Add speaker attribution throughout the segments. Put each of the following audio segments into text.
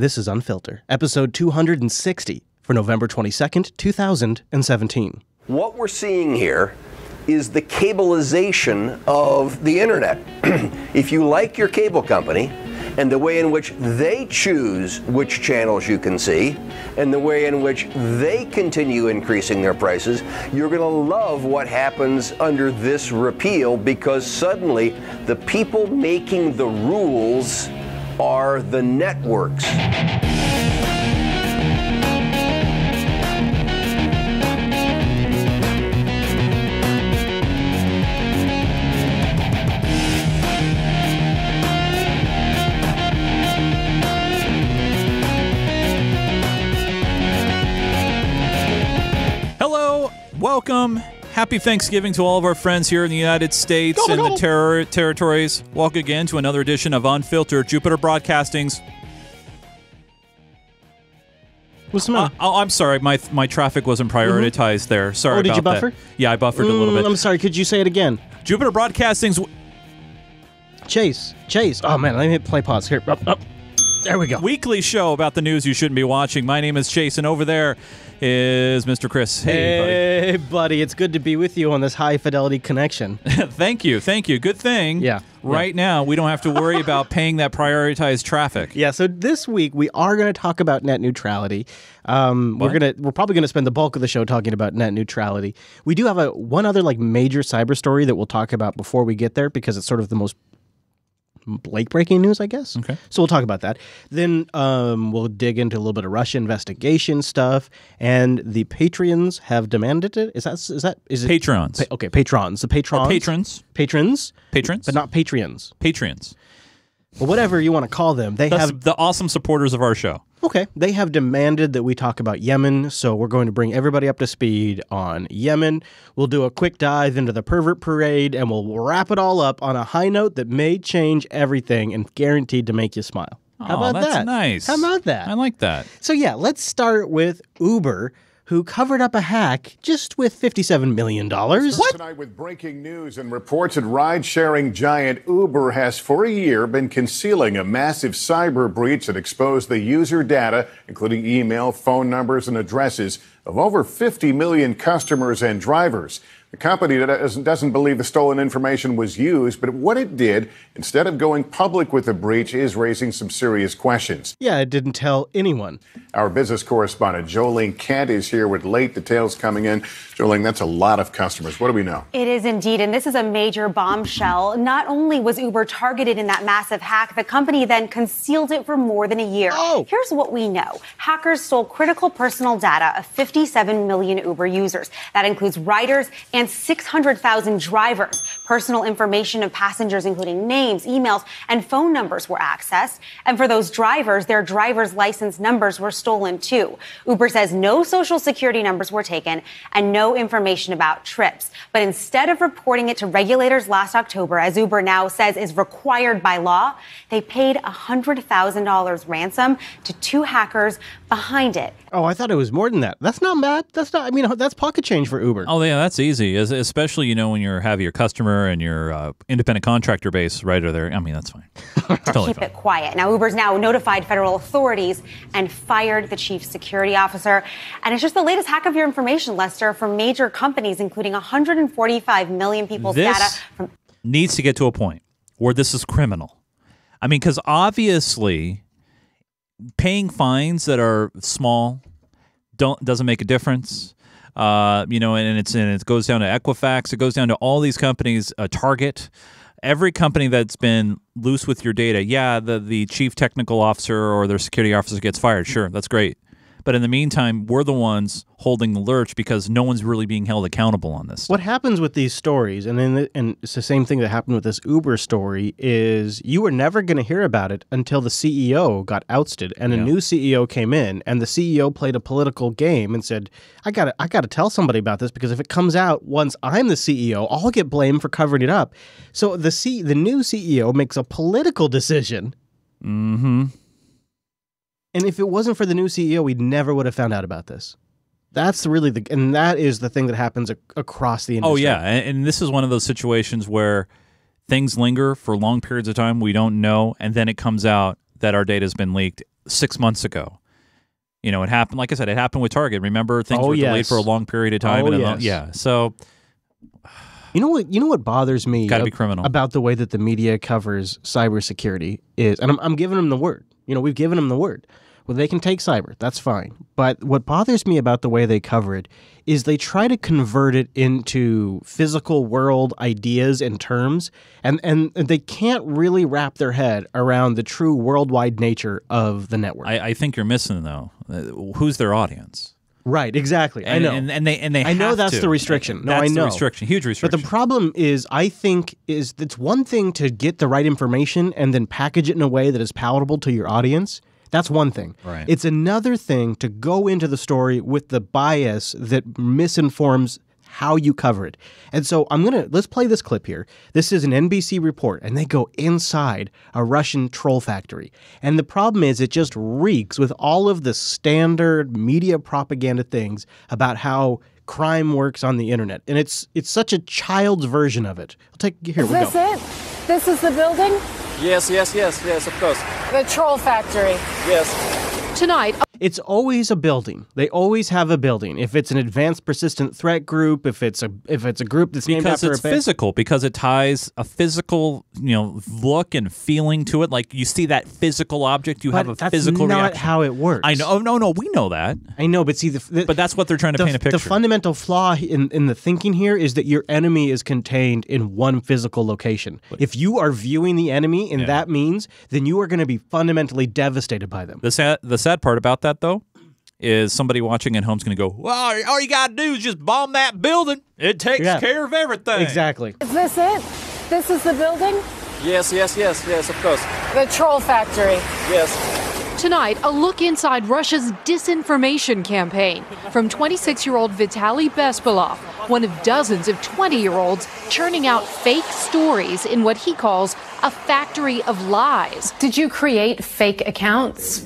Speaker 1: This is Unfilter, episode 260 for November 22nd, 2017.
Speaker 2: What we're seeing here is the cableization of the internet. If you like your cable company and the way in which they choose which channels you can see and the way in which they continue increasing their prices, you're going to love what happens under this repeal, because suddenly the people making the rules are the networks.
Speaker 3: Hello, welcome. Happy Thanksgiving to all of our friends here in the United States and the territories. Welcome again to another edition of Unfiltered, Jupiter Broadcasting's.
Speaker 1: What's the matter?
Speaker 3: I'm sorry, my traffic wasn't prioritized there. Sorry about that.
Speaker 1: Did you buffer?
Speaker 3: Yeah, I buffered a little bit.
Speaker 1: I'm sorry, could you say it again?
Speaker 3: Jupiter Broadcasting's.
Speaker 1: Chase. Oh man, let me hit play pause here. There we go.
Speaker 3: Weekly show about the news you shouldn't be watching. My name is Chase, and over there is Mr. Chris.
Speaker 1: Hey, buddy. It's good to be with you on this high-fidelity connection.
Speaker 3: Thank you. Good thing.
Speaker 1: Yeah.
Speaker 3: Right now, we don't have to worry about paying that prioritized traffic.
Speaker 1: Yeah, so this week we are going to talk about net neutrality. We're probably going to spend the bulk of the show talking about net neutrality. We do have one other major cyber story that we'll talk about before we get there, because it's sort of the most late-breaking news, I guess.
Speaker 3: Okay.
Speaker 1: So we'll talk about that. Then we'll dig into a little bit of Russia investigation stuff, and the Patreons have demanded it. Is it
Speaker 3: Patrons?
Speaker 1: Okay, patrons. The patrons.
Speaker 3: Patrons,
Speaker 1: but not Patreons.
Speaker 3: Patreons.
Speaker 1: Well, whatever you want to call them,
Speaker 3: That's
Speaker 1: have
Speaker 3: the awesome supporters of our show.
Speaker 1: Okay. They have demanded that we talk about Yemen, so we're going to bring everybody up to speed on Yemen. We'll do a quick dive into the Pervert Parade, and we'll wrap it all up on a high note that may change everything and guaranteed to make you smile. How about
Speaker 3: that's
Speaker 1: that?
Speaker 3: Nice.
Speaker 1: How about that?
Speaker 3: I like that.
Speaker 1: So yeah, let's start with Uber, who covered up a hack just with $57 million.
Speaker 4: What? Tonight with breaking news and reports that ride-sharing giant Uber has for a year been concealing a massive cyber breach that exposed the user data, including email, phone numbers, and addresses of over 50 million customers and drivers. The company doesn't believe the stolen information was used, but what it did, instead of going public with the breach, is raising some serious questions.
Speaker 1: Yeah, it didn't tell anyone.
Speaker 4: Our business correspondent, Jolene Kent, is here with late details coming in. Jolene, that's a lot of customers. What do we know?
Speaker 5: It is indeed, and this is a major bombshell. Not only was Uber targeted in that massive hack, the company then concealed it for more than a year.
Speaker 1: Oh.
Speaker 5: Here's what we know. Hackers stole critical personal data of 57 million Uber users. That includes riders and 600,000 drivers. Personal information of passengers, including names, emails, and phone numbers, were accessed. And for those drivers, their driver's license numbers were stolen too. Uber says no social security numbers were taken and no information about trips. But instead of reporting it to regulators last October, as Uber now says is required by law, they paid $100,000 ransom to two hackers behind it.
Speaker 1: Oh, I thought it was more than that. That's not bad. That's pocket change for Uber.
Speaker 3: Oh, yeah, that's easy, especially, when you have your customer and your independent contractor base right there. I mean, that's fine. Totally
Speaker 5: Keep
Speaker 3: fine.
Speaker 5: it quiet. Now, Uber's now notified federal authorities and fired the chief security officer. And it's just the latest hack of your information, Lester, from major companies, including 145 million people's data.
Speaker 3: Needs to get to a point where this is criminal. I mean, because obviously paying fines that are small doesn't make a difference. And it goes down to Equifax. It goes down to all these companies, Target. Every company that's been loose with your data, the chief technical officer or their security officer gets fired. Sure, that's great. But in the meantime, we're the ones holding the lurch because no one's really being held accountable on this.
Speaker 1: What happens with these stories, and it's the same thing that happened with this Uber story, is you were never going to hear about it until the CEO got ousted and a new CEO came in, and the CEO played a political game and said, I gotta tell somebody about this, because if it comes out once I'm the CEO, I'll get blamed for covering it up. So the new CEO makes a political decision.
Speaker 3: Mm-hmm.
Speaker 1: And if it wasn't for the new CEO, we never would have found out about this. That's really and that is the thing that happens across the industry.
Speaker 3: Oh, yeah. And this is one of those situations where things linger for long periods of time. We don't know. And then it comes out that our data has been leaked. 6 months ago. You know, it happened. Like I said, it happened with Target. Remember, things were delayed for a long period of time. Yeah. So,
Speaker 1: you know what bothers me
Speaker 3: gotta be criminal
Speaker 1: about the way that the media covers cybersecurity is, and I'm giving them the word. You know, we've given them the word. Well, they can take cyber. That's fine. But what bothers me about the way they cover it is they try to convert it into physical world ideas and terms, and they can't really wrap their head around the true worldwide nature of the network.
Speaker 3: I think you're missing, though. Who's their audience?
Speaker 1: Right, exactly. I know.
Speaker 3: And they
Speaker 1: I know
Speaker 3: have
Speaker 1: that's
Speaker 3: to.
Speaker 1: the restriction. No,
Speaker 3: That's
Speaker 1: I know.
Speaker 3: the restriction. Huge restriction.
Speaker 1: But the problem is, I think, is it's one thing to get the right information and then package it in a way that is palatable to your audience. That's one thing.
Speaker 3: Right.
Speaker 1: It's another thing to go into the story with the bias that misinforms how you cover it. And so let's play this clip here. This is an NBC report, and they go inside a Russian troll factory. And the problem is, it just reeks with all of the standard media propaganda things about how crime works on the internet. And it's such a child's version of it. Here we go.
Speaker 6: Is this it? This is the building?
Speaker 7: Yes, of course.
Speaker 6: The troll factory.
Speaker 7: Yes.
Speaker 6: Tonight.
Speaker 1: It's always a building. They always have a building. If it's an advanced persistent threat group, if it's a group that's named after
Speaker 3: because it's physical, because it ties a physical, look and feeling to it. Like you see that physical object, you have a physical reaction.
Speaker 1: That's not how it works.
Speaker 3: I know. Oh, no, we know that.
Speaker 1: I know, but see,
Speaker 3: but that's what they're trying to paint a picture.
Speaker 1: The fundamental flaw in the thinking here is that your enemy is contained in one physical location. If you are viewing the enemy in that means, then you are going to be fundamentally devastated by them.
Speaker 3: The sad part about that, though, is somebody watching at home is going to go, well, all you got to do is just bomb that building. It takes care of everything.
Speaker 1: Exactly.
Speaker 6: Is this it? This is the building?
Speaker 7: Yes, of course.
Speaker 6: The troll factory.
Speaker 7: Yes.
Speaker 6: Tonight, a look inside Russia's disinformation campaign from 26-year-old Vitaly Bespalov, one of dozens of 20-year-olds churning out fake stories in what he calls a factory of lies. Did you create fake accounts?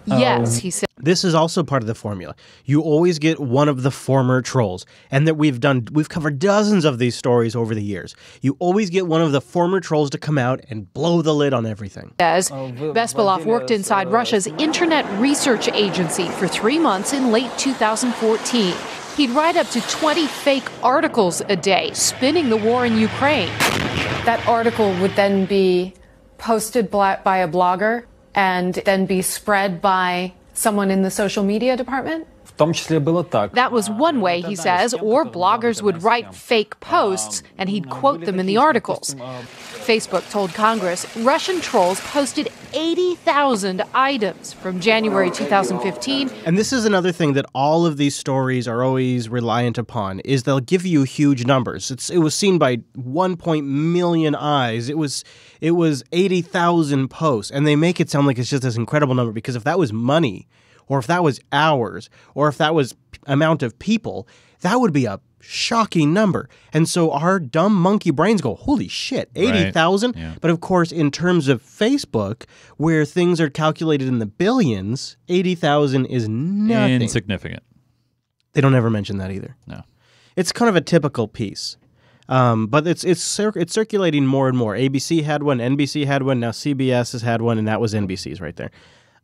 Speaker 6: Yes, he said.
Speaker 1: This is also part of the formula. You always get one of the former trolls, and that we've covered dozens of these stories over the years. You always get one of the former trolls to come out and blow the lid on everything.
Speaker 6: As Bespalov worked inside Russia's Internet Research Agency for 3 months in late 2014. He'd write up to 20 fake articles a day, spinning the war in Ukraine. That article would then be posted by a blogger and then be spread by someone in the social media department? That was one way, he says, or bloggers would write fake posts and he'd quote them in the articles. Facebook told Congress Russian trolls posted 80,000 items from January 2015.
Speaker 1: And this is another thing that all of these stories are always reliant upon, is they'll give you huge numbers. It was seen by 1 million eyes. It was 80,000 posts, and they make it sound like it's just this incredible number, because if that was money, or if that was hours, or if that was amount of people, that would be a shocking number. And so our dumb monkey brains go, holy shit, 80,000?
Speaker 3: Right. Yeah.
Speaker 1: But of course, in terms of Facebook, where things are calculated in the billions, 80,000 is nothing.
Speaker 3: Insignificant.
Speaker 1: They don't ever mention that either.
Speaker 3: No.
Speaker 1: It's kind of a typical piece. But it's circulating more and more. ABC had one, NBC had one, now CBS has had one, and that was NBC's right there.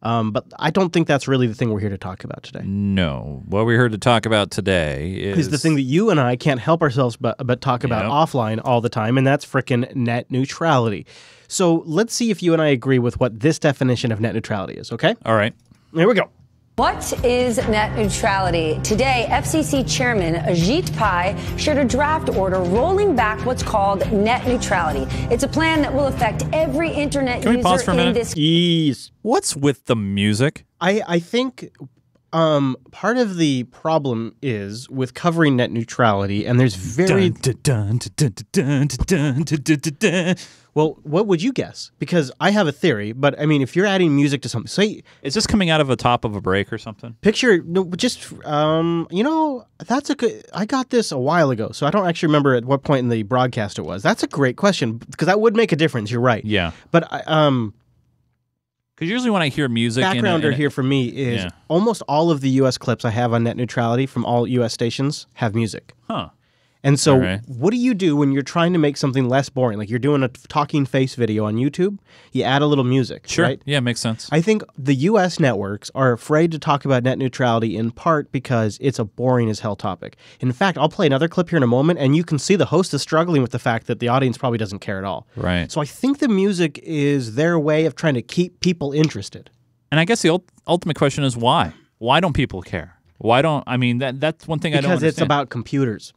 Speaker 1: But I don't think that's really the thing we're here to talk about today.
Speaker 3: No. What we're here to talk about today is
Speaker 1: the thing that you and I can't help ourselves but talk about offline all the time, and that's frickin' net neutrality. So let's see if you and I agree with what this definition of net neutrality is, okay?
Speaker 3: All right.
Speaker 1: Here we go.
Speaker 8: What is net neutrality? Today, FCC Chairman Ajit Pai shared a draft order rolling back what's called net neutrality. It's a plan that will affect every internet
Speaker 3: Can we
Speaker 8: user
Speaker 3: pause for a minute?
Speaker 8: in this.
Speaker 1: Yes.
Speaker 3: What's with the music?
Speaker 1: I think part of the problem is with covering net neutrality, and there's very... Well, what would you guess? Because I have a theory, but I mean, if you're adding music to something, say...
Speaker 3: Is this coming out of the top of a break or something?
Speaker 1: Picture, no, just, that's a good... I got this a while ago, so I don't actually remember at what point in the broadcast it was. That's a great question, because that would make a difference, you're right.
Speaker 3: Yeah.
Speaker 1: But,
Speaker 3: because usually when I hear music...
Speaker 1: Backgrounder here for me is almost all of the U.S. clips I have on net neutrality from all U.S. stations have music.
Speaker 3: Huh.
Speaker 1: And so
Speaker 3: All right.
Speaker 1: what do you do when you're trying to make something less boring? Like you're doing a talking face video on YouTube, you add a little music,
Speaker 3: Sure.
Speaker 1: right?
Speaker 3: Yeah, makes sense.
Speaker 1: I think the U.S. networks are afraid to talk about net neutrality in part because it's a boring as hell topic. In fact, I'll play another clip here in a moment, and you can see the host is struggling with the fact that the audience probably doesn't care at all.
Speaker 3: Right.
Speaker 1: So I think the music is their way of trying to keep people interested.
Speaker 3: And I guess the ultimate question is why? Why don't people care? Why don't, I mean, that's one thing I don't
Speaker 1: Because it's
Speaker 3: understand.
Speaker 1: about computers.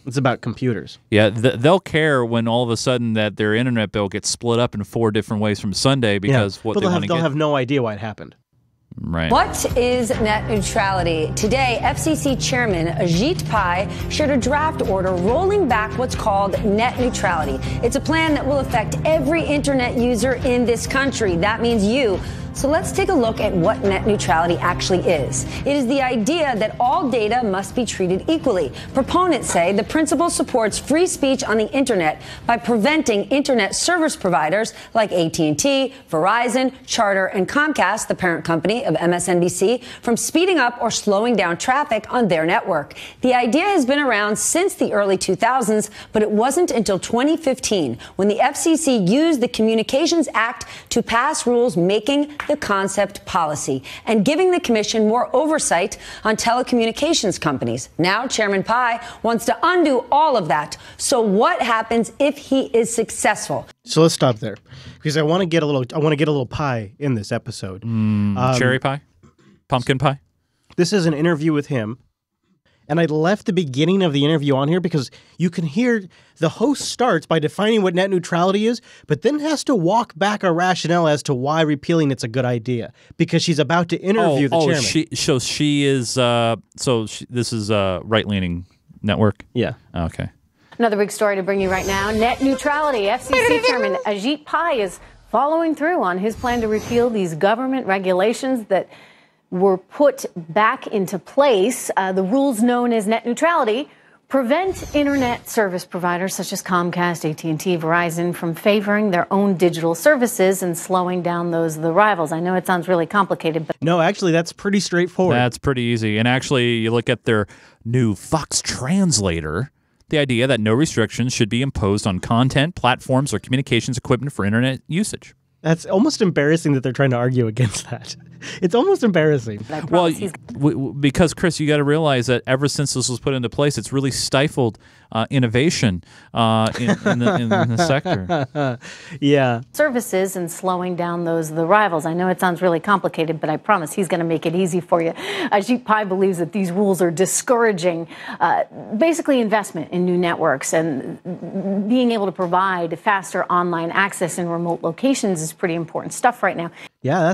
Speaker 1: It's about computers.
Speaker 3: Yeah, they'll care when all of a sudden that their internet bill gets split up in 4 different ways from Sunday because what
Speaker 1: but
Speaker 3: they want to
Speaker 1: they'll
Speaker 3: get.
Speaker 1: have no idea why it happened.
Speaker 3: Right.
Speaker 8: What is net neutrality? Today, FCC Chairman Ajit Pai shared a draft order rolling back what's called net neutrality. It's a plan that will affect every internet user in this country. That means you. So let's take a look at what net neutrality actually is. It is the idea that all data must be treated equally. Proponents say the principle supports free speech on the internet by preventing internet service providers like AT&T, Verizon, Charter, and Comcast, the parent company of MSNBC, from speeding up or slowing down traffic on their network. The idea has been around since the early 2000s, but it wasn't until 2015 when the FCC used the Communications Act to pass rules making the concept policy and giving the commission more oversight on telecommunications companies. Now, Chairman Pai wants to undo all of that. So what happens if he is successful?
Speaker 1: So let's stop there because I want to get a little pie in this episode.
Speaker 3: Cherry pie? Pumpkin pie?
Speaker 1: This is an interview with him. And I left the beginning of the interview on here because you can hear the host starts by defining what net neutrality is, but then has to walk back a rationale as to why repealing it's a good idea because she's about to interview the chairman.
Speaker 3: This is a right-leaning network?
Speaker 1: Yeah.
Speaker 3: Okay.
Speaker 9: Another big story to bring you right now. Net neutrality. FCC Chairman Ajit Pai is following through on his plan to repeal these government regulations that were put back into place. The rules known as net neutrality prevent internet service providers such as Comcast, AT&T, Verizon from favoring their own digital services and slowing down those of the rivals. I know it sounds really complicated, but
Speaker 1: no, actually, that's pretty straightforward.
Speaker 3: That's pretty easy. And actually, you look at their new Fox translator, the idea that no restrictions should be imposed on content, platforms, or communications equipment for internet usage.
Speaker 1: That's almost embarrassing that they're trying to argue against that. It's almost embarrassing.
Speaker 3: Well, because, Chris, you got to realize that ever since this was put into place, it's really stifled innovation in the sector.
Speaker 1: Yeah.
Speaker 9: Services and slowing down those of the rivals. I know it sounds really complicated, but I promise he's going to make it easy for you. Ajit Pai believes that these rules are discouraging basically investment in new networks, and being able to provide faster online access in remote locations is pretty important stuff right now.
Speaker 1: Yeah,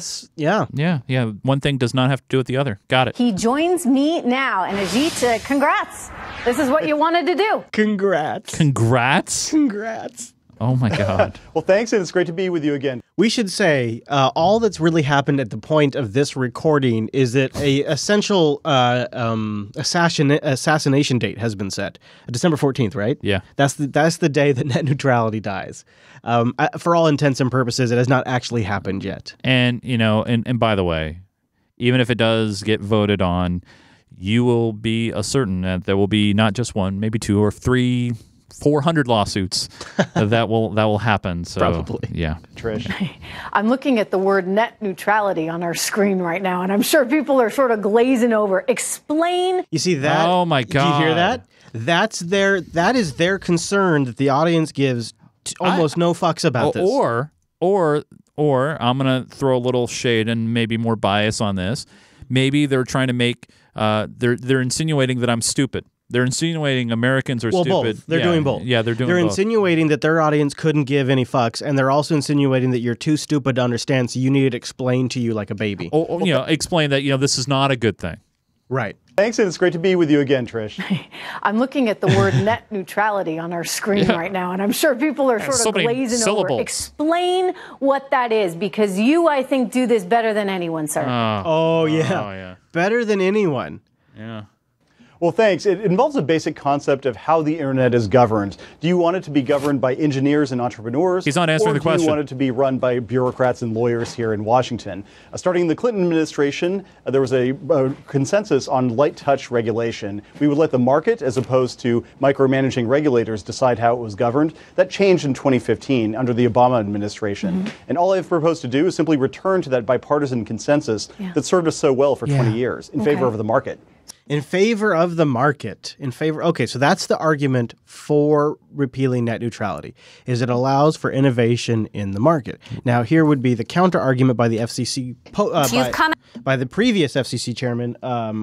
Speaker 3: Yeah. One thing does not have to do with the other. Got it.
Speaker 9: He joins me now. And Ajit, congrats. This is what you wanted to do.
Speaker 1: Congrats.
Speaker 3: Oh, my God.
Speaker 10: Well, thanks, and it's great to be with you again.
Speaker 1: We should say all that's really happened at the point of this recording is that a essential assassination date has been set, December 14th, right?
Speaker 3: Yeah.
Speaker 1: That's the day that net neutrality dies. For all intents and purposes, it has not actually happened yet.
Speaker 3: And, and by the way, even if it does get voted on, you will be certain that there will be not just one, maybe 2 or 3, 400 lawsuits that will happen. So,
Speaker 1: probably.
Speaker 3: Yeah.
Speaker 10: Trish.
Speaker 9: I'm looking at the word net neutrality on our screen right now, and I'm sure people are sort of glazing over. Explain.
Speaker 1: You see that?
Speaker 3: Oh, my God.
Speaker 1: Do you hear that? That is their concern that the audience gives almost no fucks about this.
Speaker 3: Or I'm going to throw a little shade and maybe more bias on this. Maybe they're trying to make they're insinuating that I'm stupid. They're insinuating Americans are stupid.
Speaker 1: Both. They're doing both.
Speaker 3: Yeah, they're doing
Speaker 1: They're
Speaker 3: both.
Speaker 1: insinuating that their audience couldn't give any fucks, and they're also insinuating that you're too stupid to understand, so you need it explained to you like a baby.
Speaker 3: Explain that this is not a good thing.
Speaker 1: Right.
Speaker 10: Thanks, and it's great to be with you again, Trish.
Speaker 9: I'm looking at the word net neutrality on our screen right now, and I'm sure people are sort of glazing over. Explain what that is, because you, I think, do this better than anyone, sir.
Speaker 1: Oh, yeah. Better than anyone.
Speaker 3: Yeah.
Speaker 10: Well, thanks. It involves a basic concept of how the internet is governed. Do you want it to be governed by engineers and entrepreneurs?
Speaker 3: He's not answering the question.
Speaker 10: Or do you want it to be run by bureaucrats and lawyers here in Washington? Starting in the Clinton administration, there was a consensus on light touch regulation. We would let the market, as opposed to micromanaging regulators, decide how it was governed. That changed in 2015 under the Obama administration. And all I've proposed to do is simply return to that bipartisan consensus that served us so well for 20 years in favor of the market.
Speaker 1: In favor of the market. Okay, so that's the argument for repealing net neutrality, is it allows for innovation in the market. Now, here would be the counter argument by the FCC, by the previous FCC chairman,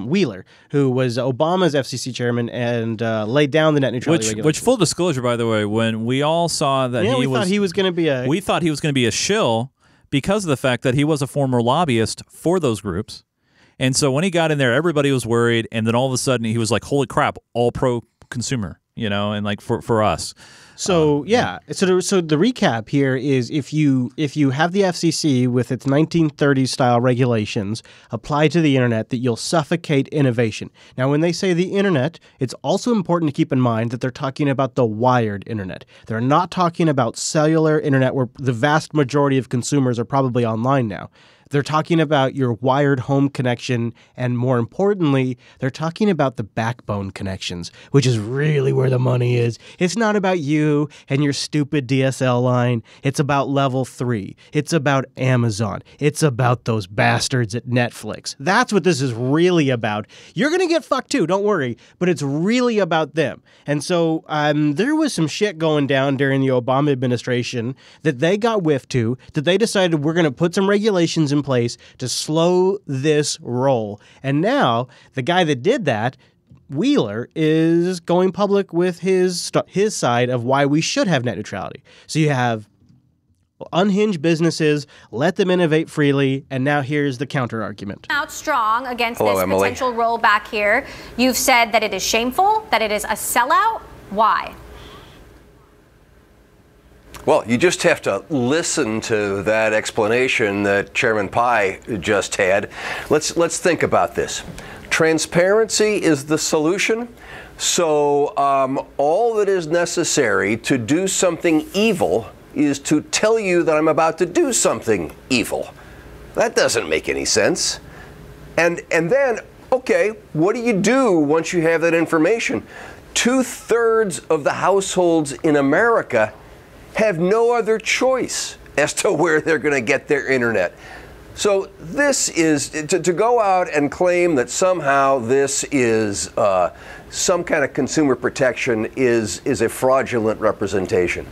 Speaker 1: Wheeler, who was Obama's FCC chairman and laid down the net neutrality regulation.
Speaker 3: Which, full disclosure, by the way, when we all saw that
Speaker 1: we thought he was going to be a...
Speaker 3: We thought he was going to be a shill because of the fact that he was a former lobbyist for those groups. And so when he got in there, everybody was worried, and then all of a sudden he was like, "Holy crap! All pro consumer," and like for us.
Speaker 1: So so the recap here is if you have the FCC with its 1930s style regulations applied to the internet, that you'll suffocate innovation. Now, when they say the internet, it's also important to keep in mind that they're talking about the wired internet. They're not talking about cellular internet, where the vast majority of consumers are probably online now. They're talking about your wired home connection, and more importantly, they're talking about the backbone connections, which is really where the money is. It's not about you and your stupid DSL line. It's about Level 3. It's about Amazon. It's about those bastards at Netflix. That's what this is really about. You're going to get fucked too, don't worry, but it's really about them. And so there was some shit going down during the Obama administration that they got whiffed to, that they decided we're going to put some regulations in place to slow this roll. And now the guy that did that, Wheeler, is going public with his side of why we should have net neutrality. So you have unhinged businesses, let them innovate freely, and now here's the counter argument.
Speaker 11: Out strong against this potential rollback here. You've said that it is shameful, that it is a sellout. Why?
Speaker 2: Well, you just have to listen to that explanation that Chairman Pai just had. Let's think about this. Transparency is the solution. So all that is necessary to do something evil is to tell you that I'm about to do something evil. That doesn't make any sense. And then, okay, what do you do once you have that information? 2/3 of the households in America have no other choice as to where they're going to get their internet. So this is, to go out and claim that somehow this is some kind of consumer protection is a fraudulent representation.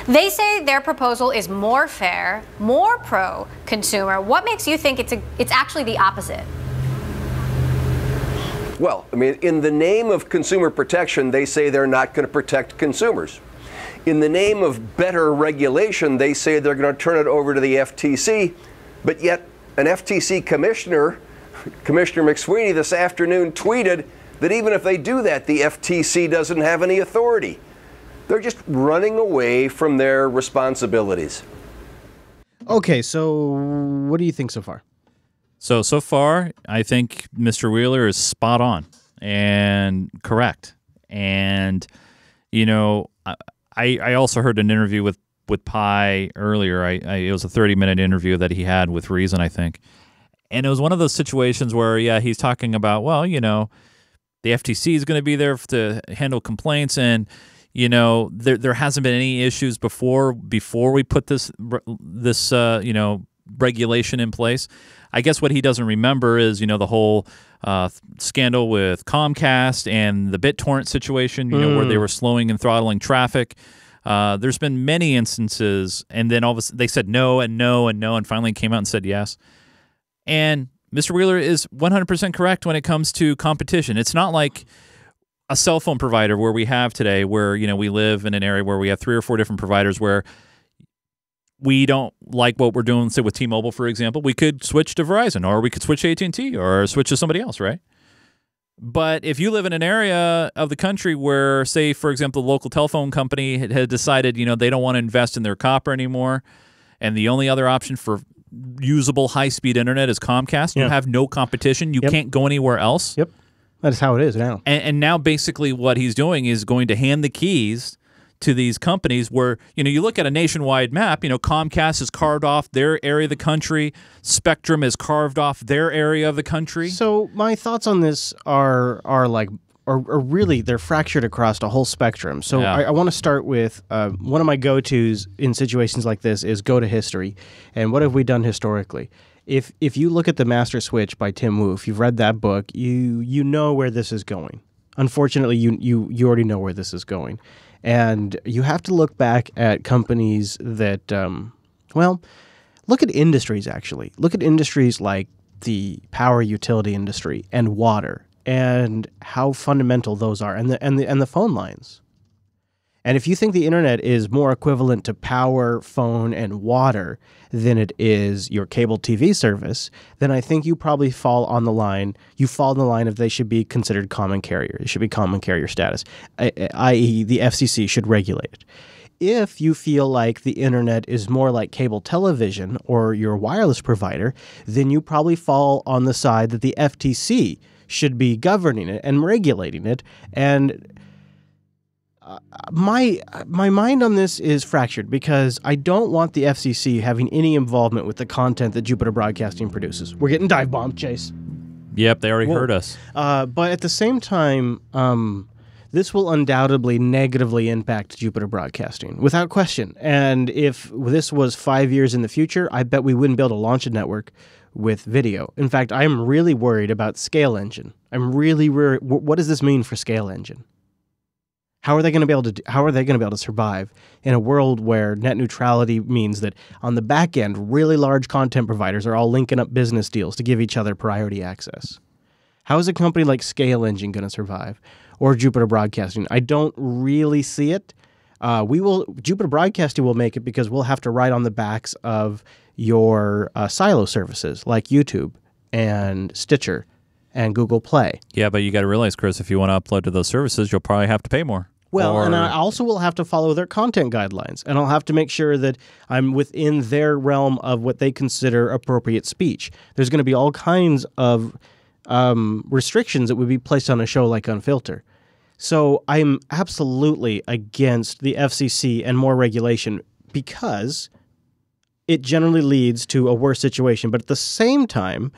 Speaker 11: They say their proposal is more fair, more pro-consumer. What makes you think it's actually the opposite?
Speaker 2: Well, I mean, in the name of consumer protection, they say they're not going to protect consumers. In the name of better regulation, they say they're going to turn it over to the FTC, but yet an FTC commissioner, Commissioner McSweeney, this afternoon tweeted that even if they do that, the FTC doesn't have any authority. They're just running away from their responsibilities.
Speaker 1: Okay, so what do you think so far?
Speaker 3: So far, I think Mr. Wheeler is spot on and correct. And, I also heard an interview with Pai earlier. It was a 30-minute interview that he had with Reason, I think. And it was one of those situations where, he's talking about, the FTC is going to be there to handle complaints, and, there hasn't been any issues before we put this regulation in place. I guess what he doesn't remember is, the whole scandal with Comcast and the BitTorrent situation, where they were slowing and throttling traffic. There's been many instances, and then all of a sudden they said no and no and no, and finally came out and said yes. And Mr. Wheeler is 100% correct when it comes to competition. It's not like a cell phone provider where we have today, where we live in an area where we have 3 or 4 different providers where we don't like what we're doing, say with T-Mobile, for example. We could switch to Verizon, or we could switch to AT&T, or switch to somebody else, right? But if you live in an area of the country where, say, for example, the local telephone company had decided, they don't want to invest in their copper anymore, and the only other option for usable high-speed internet is Comcast, you have no competition. You can't go anywhere else.
Speaker 1: Yep. That's how it is now.
Speaker 3: And now basically what he's doing is going to hand the keys to these companies where, you look at a nationwide map, Comcast has carved off their area of the country, Spectrum has carved off their area of the country.
Speaker 1: So my thoughts on this are really, they're fractured across a whole spectrum. So
Speaker 3: Yeah.
Speaker 1: I want to start with one of my go-tos in situations like this is go to history. And what have we done historically? If you look at The Master Switch by Tim Wu, if you've read that book, you know where this is going. Unfortunately, you already know where this is going. And you have to look back at companies that, look at industries, actually. Look at industries like the power utility industry and water and how fundamental those are, and the phone lines. And if you think the internet is more equivalent to power, phone, and water than it is your cable TV service, then I think you probably fall on the line. You fall in the line of they should be considered common carrier. It should be common carrier status, i.e. the FCC should regulate it. If you feel like the internet is more like cable television or your wireless provider, then you probably fall on the side that the FTC should be governing it and regulating it. And my mind on this is fractured because I don't want the FCC having any involvement with the content that Jupiter Broadcasting produces. We're getting dive bombed, Chase.
Speaker 3: Yep, they already heard us.
Speaker 1: But at the same time, this will undoubtedly negatively impact Jupiter Broadcasting, without question. And if this was 5 years in the future, I bet we wouldn't be able to launch a network with video. In fact, I'm really worried about Scale Engine. I'm really worried. What does this mean for Scale Engine? How are they going to be able to survive in a world where net neutrality means that on the back end, really large content providers are all linking up business deals to give each other priority access? How is a company like Scale Engine going to survive, or Jupiter Broadcasting? I don't really see it. Jupiter Broadcasting will make it because we'll have to ride on the backs of your silo services like YouTube and Stitcher and Google Play.
Speaker 3: Yeah, but you got to realize, Chris, if you want to upload to those services, you'll probably have to pay more.
Speaker 1: Well, and I also will have to follow their content guidelines, and I'll have to make sure that I'm within their realm of what they consider appropriate speech. There's going to be all kinds of restrictions that would be placed on a show like Unfilter. So I'm absolutely against the FCC and more regulation because it generally leads to a worse situation. But at the same time,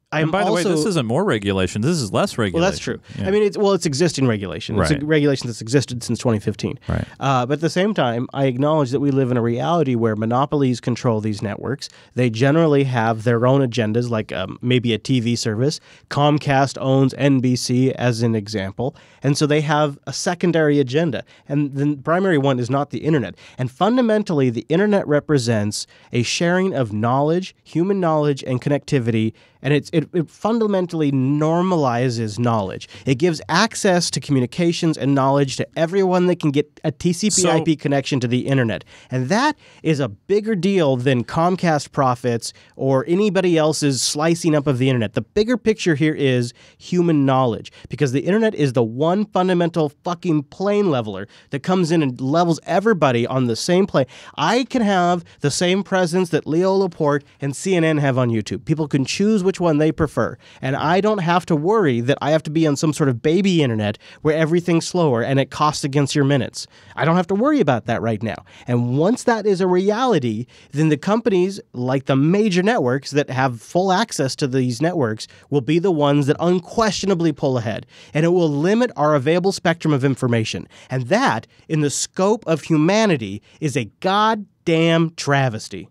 Speaker 3: and by the way, this isn't more regulation. This is less regulation.
Speaker 1: Well, that's true.
Speaker 3: Yeah.
Speaker 1: I mean, it's existing regulation. It's
Speaker 3: Right.
Speaker 1: a regulation that's existed since 2015.
Speaker 3: Right.
Speaker 1: But at the same time, I acknowledge that we live in a reality where monopolies control these networks. They generally have their own agendas, like maybe a TV service. Comcast owns NBC as an example. And so they have a secondary agenda. And the primary one is not the internet. And fundamentally, the internet represents a sharing of knowledge, human knowledge, and connectivity. And it fundamentally normalizes knowledge. It gives access to communications and knowledge to everyone that can get a TCP/IP connection to the internet. And that is a bigger deal than Comcast profits or anybody else's slicing up of the internet. The bigger picture here is human knowledge, because the internet is the one fundamental fucking plane leveler that comes in and levels everybody on the same plane. I can have the same presence that Leo Laporte and CNN have on YouTube. People can choose which one they prefer. And I don't have to worry that I have to be on some sort of baby internet where everything's slower and it costs against your minutes. I don't have to worry about that right now. And once that is a reality, then the companies like the major networks that have full access to these networks will be the ones that unquestionably pull ahead. And it will limit our available spectrum of information. And that, in the scope of humanity, is a goddamn travesty.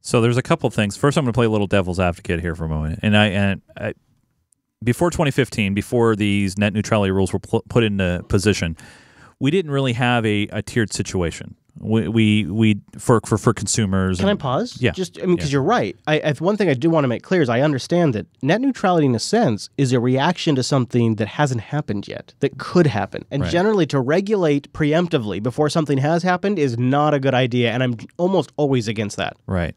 Speaker 3: So there's a couple things. First, I'm going to play a little devil's advocate here for a moment. And I before 2015, before these net neutrality rules were put into position, we didn't really have a tiered situation. We for consumers.
Speaker 1: Can I pause?
Speaker 3: Yeah.
Speaker 1: Because you're right. One thing I do want to make clear is I understand that net neutrality, in a sense, is a reaction to something that hasn't happened yet, that could happen. And generally, to regulate preemptively before something has happened is not a good idea, and I'm almost always against that.
Speaker 3: Right.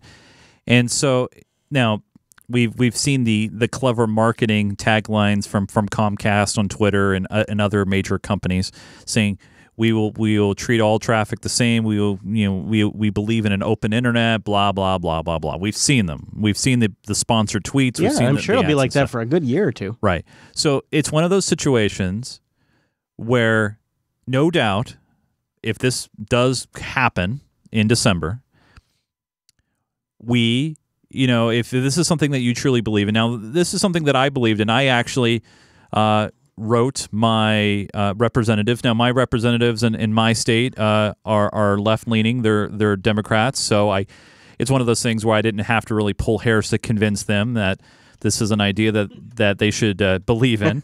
Speaker 3: And so now we've seen the clever marketing taglines from Comcast on Twitter and other major companies saying, We will treat all traffic the same. We believe in an open internet. Blah blah blah blah blah. We've seen them. We've seen the sponsored tweets.
Speaker 1: Yeah,
Speaker 3: We've seen
Speaker 1: I'm sure it'll be like that
Speaker 3: stuff.
Speaker 1: for a good year or two.
Speaker 3: Right. So it's one of those situations where, no doubt, if this does happen in December, if this is something that you truly believe in. Now, this is something that I believed in. I actually wrote my representatives. Now, my representatives in my state are left-leaning. They're Democrats. So it's one of those things where I didn't have to really pull hairs to convince them that this is an idea that they should believe in.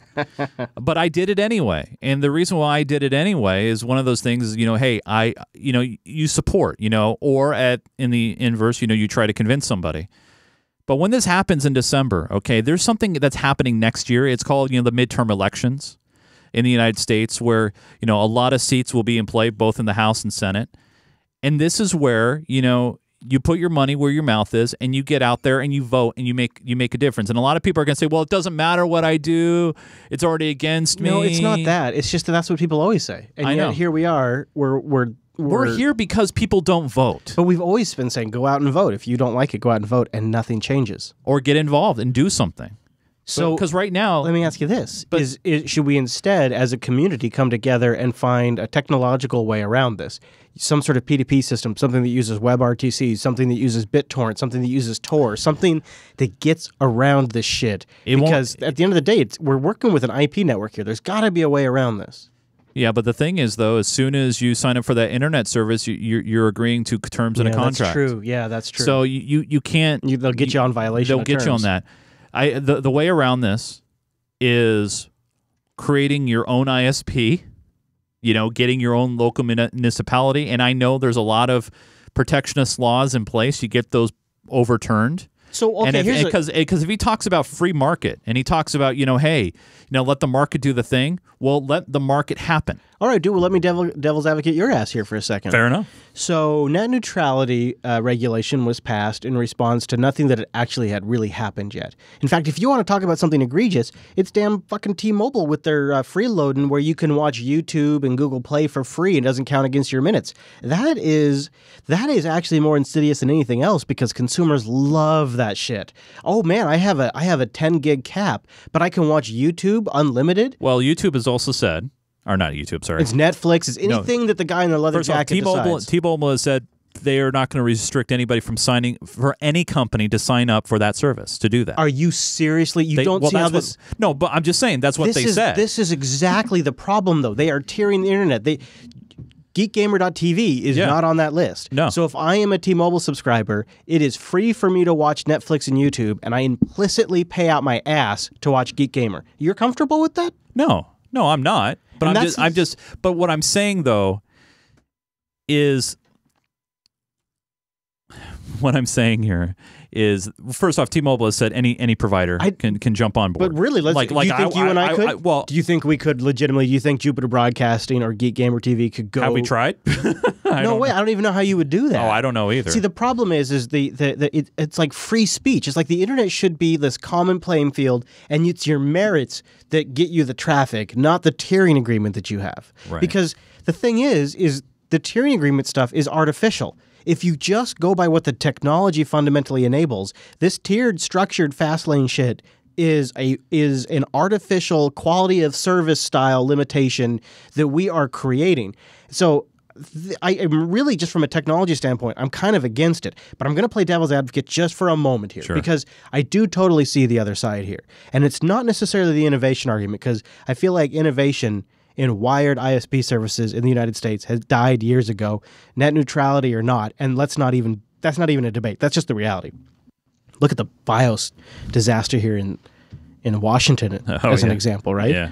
Speaker 3: But I did it anyway. And the reason why I did it anyway is one of those things is, hey, you support, or in the inverse, you try to convince somebody. But when this happens in December, okay, there's something that's happening next year. It's called, the midterm elections in the United States, where, a lot of seats will be in play both in the House and Senate. And this is where, you put your money where your mouth is, and you get out there and you vote and you make a difference. And a lot of people are going to say, well, it doesn't matter what I do. It's already against me.
Speaker 1: No, it's not that. It's just that's what people always say. And
Speaker 3: I know.
Speaker 1: Yet here we are.
Speaker 3: We're here because people don't vote.
Speaker 1: But we've always been saying, go out and vote. If you don't like it, go out and vote, and nothing changes.
Speaker 3: Or get involved and do something.
Speaker 1: So,
Speaker 3: because right now,
Speaker 1: let me ask you this: should we instead, as a community, come together and find a technological way around this? Some sort of P2P system, something that uses WebRTC, something that uses BitTorrent, something that uses Tor, something that gets around this shit. Because at the end of the day, we're working with an IP network here. There's got to be a way around this.
Speaker 3: Yeah, but the thing is, though, as soon as you sign up for that internet service, you're agreeing to terms in a contract.
Speaker 1: That's true. Yeah, that's true.
Speaker 3: So you can't.
Speaker 1: They'll get you on violation.
Speaker 3: They'll get you on that. The way around this is creating your own ISP. Getting your own local municipality. And I know there's a lot of protectionist laws in place. You get those overturned.
Speaker 1: So, okay,
Speaker 3: because if he talks about free market and he talks about, hey, let the market do the thing, well, let the market happen.
Speaker 1: All right, dude, well, let me devil's advocate your ass here for a second.
Speaker 3: Fair enough.
Speaker 1: So net neutrality regulation was passed in response to nothing that actually had really happened yet. In fact, if you want to talk about something egregious, it's damn fucking T-Mobile with their freeloading where you can watch YouTube and Google Play for free and it doesn't count against your minutes. That is actually more insidious than anything else because consumers love that shit. Oh man, I have a 10 gig cap, but I can watch YouTube unlimited.
Speaker 3: Well, YouTube has also said, or not YouTube, sorry.
Speaker 1: It's Netflix. It's anything that the guy in the leather jacket decides.
Speaker 3: T-Mobile has said they are not going to restrict anybody from signing for any company to sign up for that service to do that.
Speaker 1: Are you seriously? You don't see how this?
Speaker 3: No, but I'm just saying that's what they said.
Speaker 1: This is exactly the problem, though. They are tearing the internet. GeekGamer.tv is not on that list.
Speaker 3: No.
Speaker 1: So if I am a T-Mobile subscriber, it is free for me to watch Netflix and YouTube, and I implicitly pay out my ass to watch Geek Gamer. You're comfortable with that?
Speaker 3: No, I'm not. But But what I'm saying though is, what I'm saying here is, first off, T-Mobile has said any provider can jump on board.
Speaker 1: But really, do you think you and I could? Do you think we could legitimately? Do you think Jupiter Broadcasting or Geek Gamer TV could go?
Speaker 3: Have we tried?
Speaker 1: No way. I don't even know how you would do that.
Speaker 3: Oh, I don't know either.
Speaker 1: See, the problem is it's like free speech. It's like the internet should be this common playing field, and it's your merits that get you the traffic, not the tiering agreement that you have.
Speaker 3: Right.
Speaker 1: Because the thing is the tiering agreement stuff is artificial. If you just go by what the technology fundamentally enables, this tiered, structured, fast lane shit is an artificial quality of service style limitation that we are creating. So I am really, just from a technology standpoint, I'm kind of against it. But I'm going to play devil's advocate just for a moment here, because I do totally see the other side here. And it's not necessarily the innovation argument, because I feel like innovation in wired ISP services in the United States has died years ago, net neutrality or not. And that's not even a debate. That's just the reality. Look at the BIOS disaster here in Washington as an example, right?
Speaker 3: Yeah.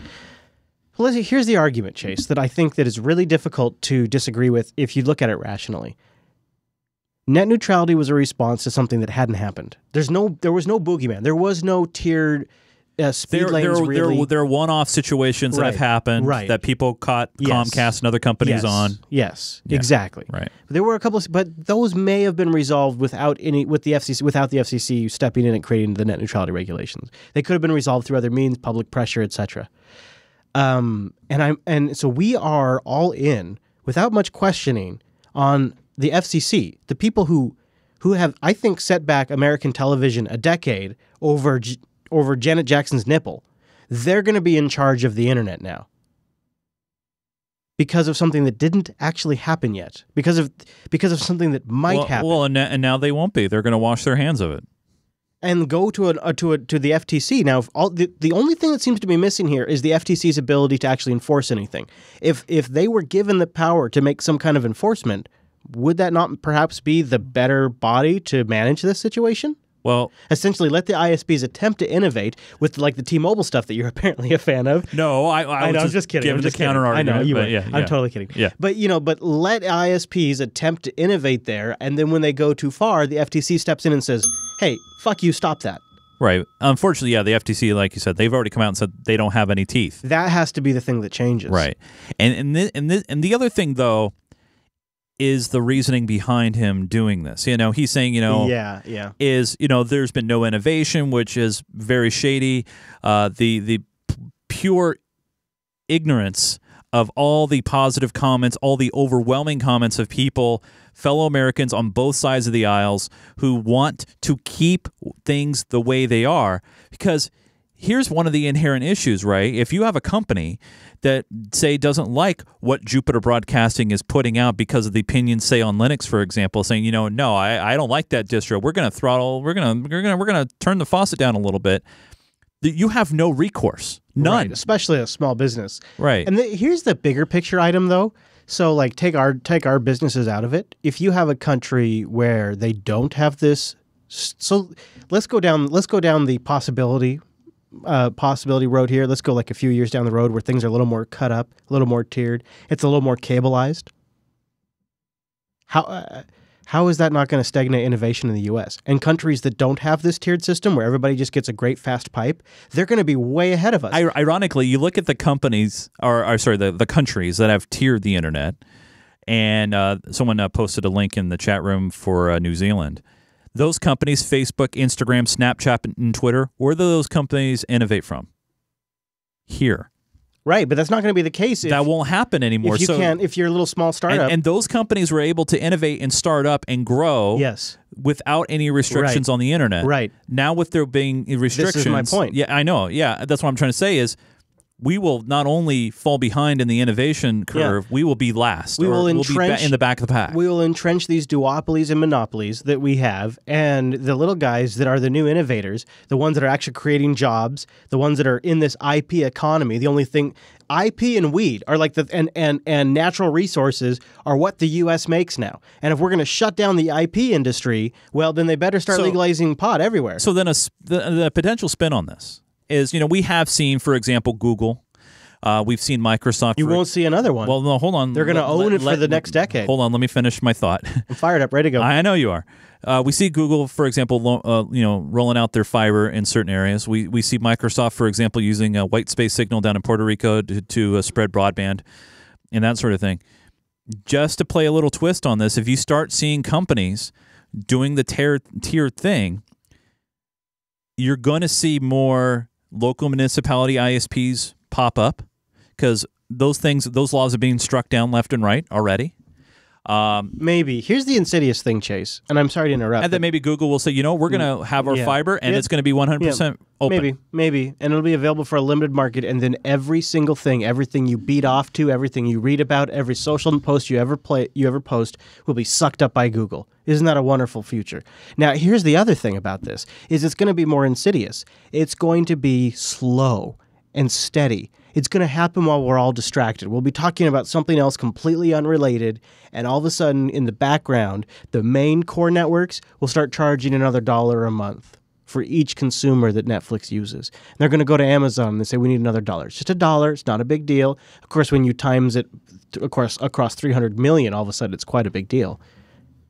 Speaker 1: Well, here's the argument, Chase, that I think that is really difficult to disagree with if you look at it rationally. Net neutrality was a response to something that hadn't happened. There was no boogeyman. There was no tiered speed lanes.
Speaker 3: There are one-off situations that have happened that people caught Comcast and other companies on.
Speaker 1: Yes, exactly.
Speaker 3: Right.
Speaker 1: There were a couple, but those may have been resolved without the FCC stepping in and creating the net neutrality regulations. They could have been resolved through other means, public pressure, etc. And so we are all in without much questioning on the FCC, the people who have, I think, set back American television a decade over Janet Jackson's nipple. They're going to be in charge of the internet now because of something that didn't actually happen yet, because of something that might happen.
Speaker 3: Well, and now they won't be. They're going to wash their hands of it
Speaker 1: and go to the FTC. Now, the only thing that seems to be missing here is the FTC's ability to actually enforce anything. If they were given the power to make some kind of enforcement, would that not perhaps be the better body to manage this situation?
Speaker 3: Well,
Speaker 1: essentially, let the ISPs attempt to innovate with like the T-Mobile stuff that you're apparently a fan of.
Speaker 3: No, I was
Speaker 1: I'm just kidding.
Speaker 3: Give the counter argument.
Speaker 1: I know you were.
Speaker 3: Yeah,
Speaker 1: I'm totally kidding.
Speaker 3: Yeah.
Speaker 1: But let ISPs attempt to innovate there, and then when they go too far, the FTC steps in and says, "Hey, fuck you, stop that."
Speaker 3: Right. Unfortunately, yeah, the FTC, like you said, they've already come out and said they don't have any teeth.
Speaker 1: That has to be the thing that changes.
Speaker 3: Right. And the other thing though is the reasoning behind him doing this. He's saying, is, there's been no innovation, which is very shady. The pure ignorance of all the positive comments, all the overwhelming comments of people, fellow Americans on both sides of the aisles who want to keep things the way they are. Because here's one of the inherent issues, right? If you have a company that, say, doesn't like what Jupiter Broadcasting is putting out because of the opinions, say, on Linux, for example, saying, no, I don't like that distro. We're going to throttle. We're going to turn the faucet down a little bit. You have no recourse, none,
Speaker 1: right, especially a small business,
Speaker 3: right?
Speaker 1: And here's the bigger picture item, though. So, like, take our businesses out of it. If you have a country where they don't have this, so let's go down the possibility road here. Let's go like a few years down the road where things are a little more cut up, a little more tiered. It's a little more cableized. How is that not going to stagnate innovation in the U.S.? And countries that don't have this tiered system where everybody just gets a great fast pipe, they're going to be way ahead of us.
Speaker 3: Ironically, you look at the companies, the countries that have tiered the internet, and someone posted a link in the chat room for New Zealand. Those companies, Facebook, Instagram, Snapchat, and Twitter, where do those companies innovate from? Here.
Speaker 1: Right, but that's not going to be the case.
Speaker 3: That won't happen anymore.
Speaker 1: If you're a little small startup.
Speaker 3: And those companies were able to innovate and start up and grow without any restrictions on the internet.
Speaker 1: Right.
Speaker 3: Now with there being restrictions.
Speaker 1: This is my point.
Speaker 3: Yeah, I know. Yeah, that's what I'm trying to say is we will not only fall behind in the innovation curve, we will be last. We'll be in the back of the pack.
Speaker 1: We will entrench these duopolies and monopolies that we have, and the little guys that are the new innovators, the ones that are actually creating jobs, the ones that are in this IP economy. The only thing, IP and weed are like and natural resources are what the U.S. makes now. And if we're going to shut down the IP industry, well, then they better start legalizing pot everywhere.
Speaker 3: So then the potential spin on this is, we have seen, for example, Google. We've seen Microsoft.
Speaker 1: You won't see another one.
Speaker 3: Well, no, hold on.
Speaker 1: They're going to own it for the next decade.
Speaker 3: Hold on, let me finish my thought.
Speaker 1: I'm fired up, ready to go.
Speaker 3: I know you are. We see Google, for example, rolling out their fiber in certain areas. We see Microsoft, for example, using a white space signal down in Puerto Rico to spread broadband and that sort of thing. Just to play a little twist on this, if you start seeing companies doing the tiered thing, you're going to see more local municipality ISPs pop up because those laws are being struck down left and right already.
Speaker 1: Maybe. Here's the insidious thing, Chase, and I'm sorry to interrupt.
Speaker 3: And then maybe Google will say, we're going to have our fiber and it's going to be 100% open.
Speaker 1: Maybe. And it'll be available for a limited market, and then every single thing, everything you beat off to, everything you read about, every social post you ever post will be sucked up by Google. Isn't that a wonderful future? Now, here's the other thing about this, is it's going to be more insidious. It's going to be slow and steady. It's going to happen while we're all distracted. We'll be talking about something else completely unrelated, and all of a sudden, in the background, the main core networks will start charging another $1 a month for each consumer that Netflix uses. And they're going to go to Amazon and they say, we need another $1. It's just $1. It's not a big deal. Of course, when you times it across 300 million, all of a sudden, it's quite a big deal.